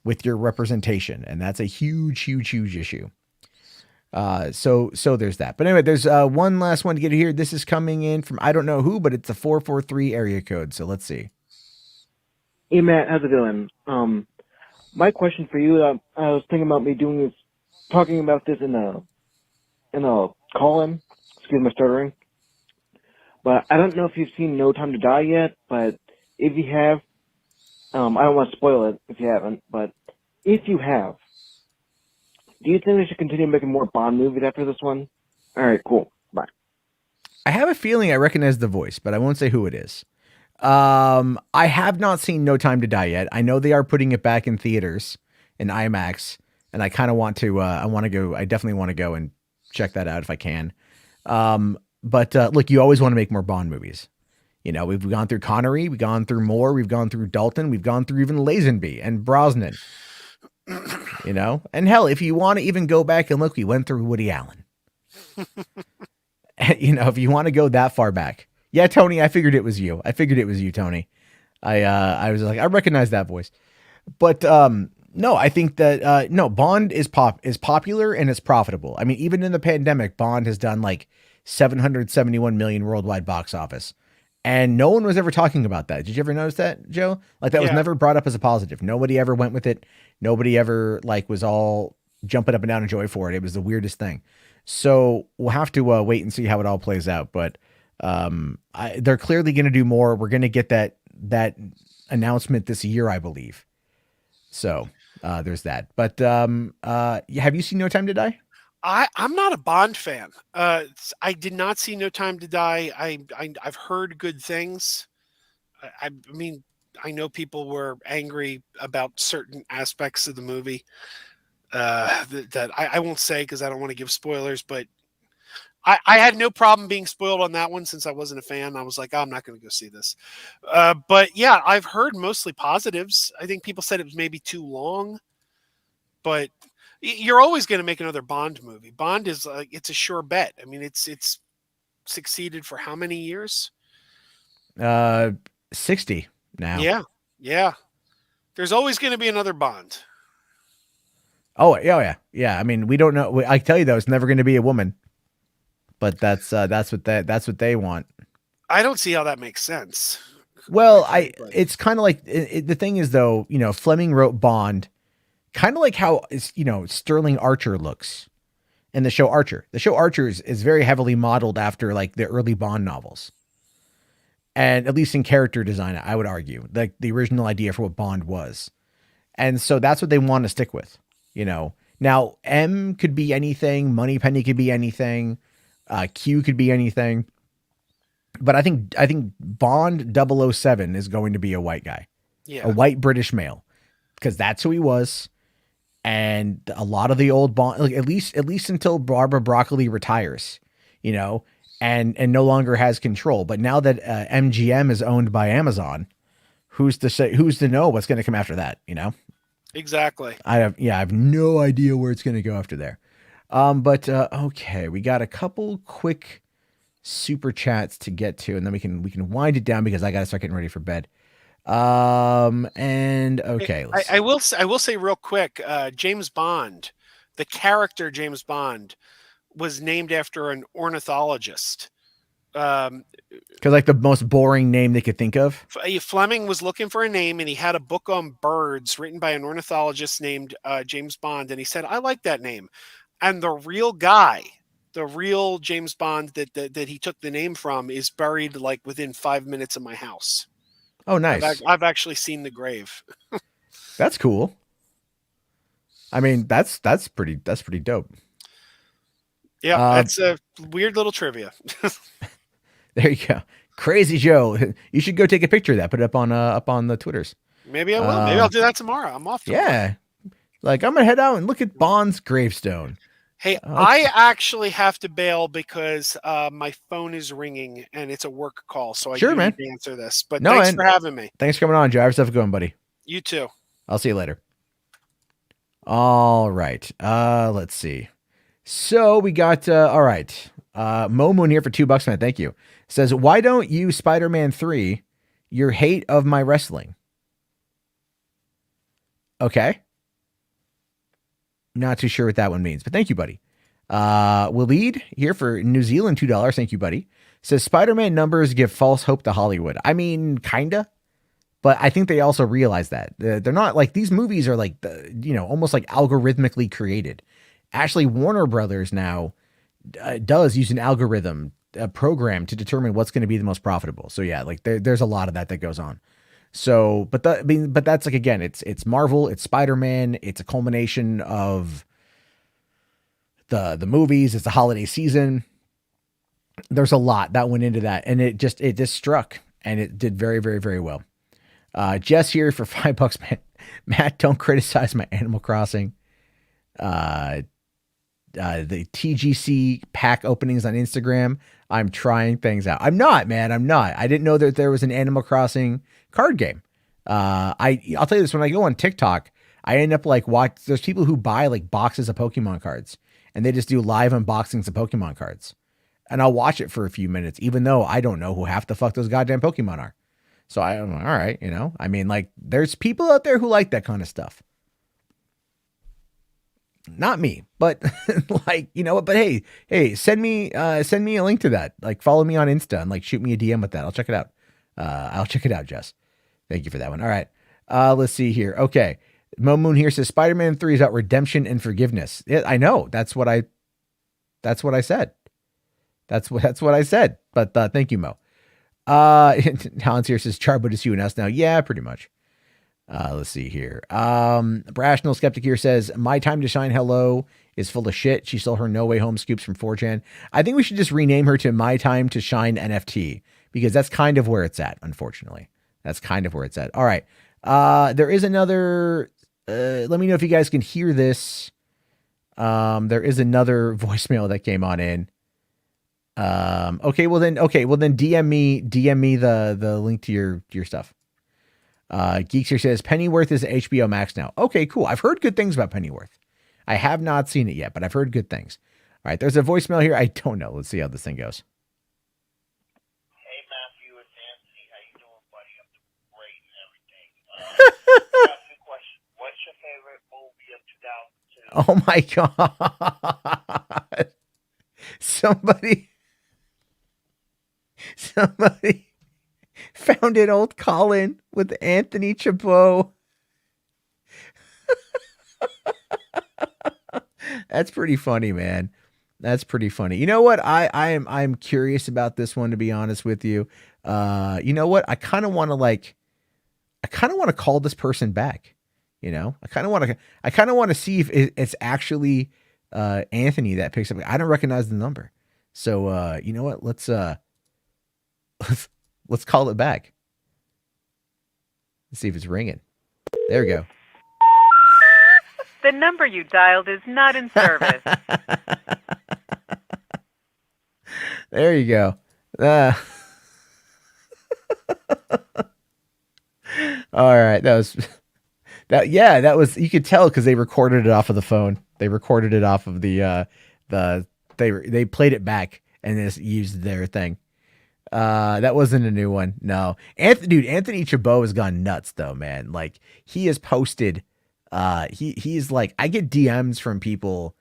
with your representation. And that's a huge, huge, huge issue. So there's that. But anyway, there's one last one to get here. This is coming in from, I don't know who, but it's a 443 area code. So let's see. Hey Matt, how's it going? My question for you, I was thinking about me talking about this in a call-in. Excuse my stuttering. But I don't know if you've seen No Time to Die yet, but if you have, I don't want to spoil it if you haven't, but if you have, do you think they should continue making more Bond movies after this one? All right, cool. Bye. I have a feeling I recognize the voice, but I won't say who it is. I have not seen No Time to Die yet. I know they are putting it back in theaters in IMAX, and I kind of want to, I definitely want to go and check that out if I can. But look, you always want to make more Bond movies. You know, we've gone through Connery, we've gone through Moore, we've gone through Dalton, we've gone through even Lazenby and Brosnan. You know, and hell, if you want to even go back and look, we went through Woody Allen. You know, if you want to go that far back. Yeah, Tony, I figured it was you. Tony. I was like, I recognize that voice. But no, I think that no, Bond is popular and it's profitable. I mean, even in the pandemic, Bond has done like 771 million worldwide box office. And no one was ever talking about that. Did you ever notice that, Joe? Like that was never brought up as a positive. Nobody ever went with it. Nobody ever like was all jumping up and down in joy for it. It was the weirdest thing. So we'll have to wait and see how it all plays out. But they're clearly going to do more. We're going to get that announcement this year, I believe. So there's that. But have you seen No Time to Die? I'm not a Bond fan. I did not see No Time to Die. I've heard good things. I mean, I know people were angry about certain aspects of the movie that I won't say because I don't want to give spoilers, but I had no problem being spoiled on that one since I wasn't a fan. I was like, oh, I'm not going to go see this. But yeah, I've heard mostly positives. I think people said it was maybe too long, but you're always going to make another Bond movie. Bond is like, it's a sure bet. I mean, it's succeeded for how many years? 60 now. Yeah. Yeah. There's always going to be another Bond. Oh yeah. Yeah. I mean, we don't know. I tell you though, it's never going to be a woman. But that's what they want. I don't see how that makes sense. Well, it's kind of like the thing is though, you know, Fleming wrote Bond, kind of like how Sterling Archer looks in the show Archer. The show Archer is very heavily modeled after like the early Bond novels, and at least in character design, I would argue like the original idea for what Bond was, and so that's what they want to stick with. You know, now M could be anything, Moneypenny could be anything. Q could be anything, but I think Bond 007 is going to be a white guy, a white British male, because that's who he was. And a lot of the old Bond, like at least until Barbara Broccoli retires, you know, and no longer has control. But now that MGM is owned by Amazon, who's to know what's going to come after that? You know, exactly. I have no idea where it's going to go after there. But okay, we got a couple quick super chats to get to, and then we can wind it down because I got to start getting ready for bed. And okay, I will say real quick, James Bond, the character James Bond, was named after an ornithologist. Because like the most boring name they could think of. Fleming was looking for a name, and he had a book on birds written by an ornithologist named James Bond, and he said, "I like that name." And the real guy, the real James Bond that he took the name from, is buried like within 5 minutes of my house. Oh, nice. I've actually seen the grave. That's cool. I mean, that's pretty dope. Yeah, that's a weird little trivia. There you go. Crazy Joe. You should go take a picture of that. Put it up on the Twitters. Maybe I will. Maybe I'll do that tomorrow. I'm off tomorrow. Yeah. Like, I'm going to head out and look at Bond's gravestone. Hey, I actually have to bail because my phone is ringing and it's a work call, so I do need to answer this. But thanks for having me. Thanks for coming on, Joe. Have yourself a good one, buddy. You too. I'll see you later. All right. Let's see. So we got, all right. Mo Moon here for $2, man. Thank you. Says, why don't you Spider-Man 3 your hate of my wrestling? Okay. Not too sure what that one means, but thank you, buddy. Waleed here for New Zealand, $2. Thank you, buddy. Says Spider-Man numbers give false hope to Hollywood. I mean, kinda, but I think they also realize that they're not like these movies are like almost like algorithmically created. Actually, Warner Brothers now does use an algorithm, a program to determine what's going to be the most profitable. So yeah, like there's a lot of that goes on. So, but that's like, again, it's Marvel, it's Spider-Man, it's a culmination of the movies, it's the holiday season. There's a lot that went into that, and it just struck, and it did very, very, very well. Jess here for $5, Matt, don't criticize my Animal Crossing. The TGC pack openings on Instagram. I'm trying things out. I'm not, man. I'm not. I didn't know that there was an Animal Crossing card game. I'll tell you this, when I go on TikTok, I end up like there's people who buy like boxes of Pokemon cards and they just do live unboxings of Pokemon cards. And I'll watch it for a few minutes, even though I don't know who half the fuck those goddamn Pokemon are. So I'm all right. I mean, like there's people out there who like that kind of stuff. Not me, but like, but hey, send me a link to that. Like follow me on Insta and like shoot me a DM with that. I'll check it out. I'll check it out, Jess. Thank you for that one. All right. Let's see here. Okay. Mo Moon here says Spider-Man 3 is about redemption and forgiveness. I know. That's what I said. That's what I said. But thank you, Mo. Hans here says Charbo just you and us now. Yeah, pretty much. Let's see here. Rational Skeptic here says, my time to shine. Hello. is full of shit. She stole her No Way Home scoops from 4chan. I think we should just rename her to My Time to Shine NFT, because that's kind of where it's at, unfortunately. That's kind of where it's at. All right. There is another, let me know if you guys can hear this. There is another voicemail that came on in. Okay, well then DM me the link to your stuff. Geekster says Pennyworth is HBO Max now. Okay, cool. I've heard good things about Pennyworth. I have not seen it yet, but I've heard good things. All right, there's a voicemail here. I don't know. Let's see how this thing goes. Hey, Matthew, it's Anthony. How you doing, buddy? I'm great and everything. I got two questions. What's your favorite movie of 2002? Oh my God. Somebody found an old call-in with Anthony Chabot. That's pretty funny, man. That's pretty funny. You know what? I'm curious about this one, to be honest with you. You know what? I kind of want to call this person back. You know, I kind of want to see if it's actually Anthony that picks up. I don't recognize the number. So you know what? Let's call it back. Let's see if it's ringing. There we go. The number you dialed is not in service. There you go. All right. That was, you could tell because they recorded it off of the phone. They recorded it off of they played it back and just used their thing. That wasn't a new one. No. Anthony Chabot has gone nuts though, man. Like he has posted, he's like, I get DMs from people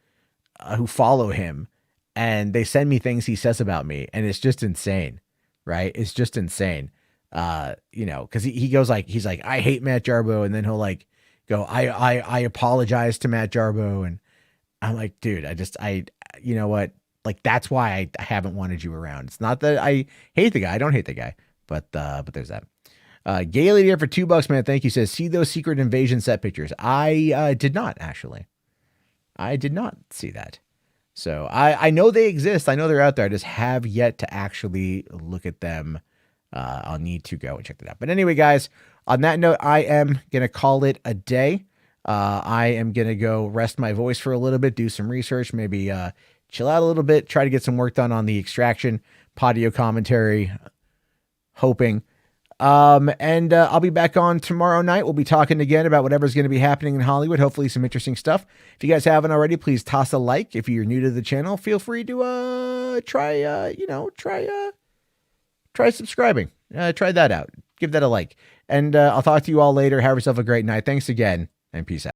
who follow him and they send me things he says about me. And it's just insane, right? It's just insane. You know, cause he goes like, he's like, I hate Matt Jarbo. And then he'll like go, I apologize to Matt Jarbo. And I'm like, dude, you know what? Like, that's why I haven't wanted you around. It's not that I hate the guy. I don't hate the guy, but there's that. Gay Lady here for $2, man. Thank you. Says, see those Secret Invasion set pictures. I did not actually. I did not see that. So I know they exist. I know they're out there. I just have yet to actually look at them. I'll need to go and check that out. But anyway, guys, on that note, I am going to call it a day. I am going to go rest my voice for a little bit, do some research, maybe chill out a little bit, try to get some work done on the Extraction, Podio commentary, hoping. And I'll be back on tomorrow night. We'll be talking again about whatever's going to be happening in Hollywood. Hopefully some interesting stuff. If you guys haven't already, please toss a like. If you're new to the channel, feel free to try subscribing. Try that out. Give that a like. And I'll talk to you all later. Have yourself a great night. Thanks again, and peace out.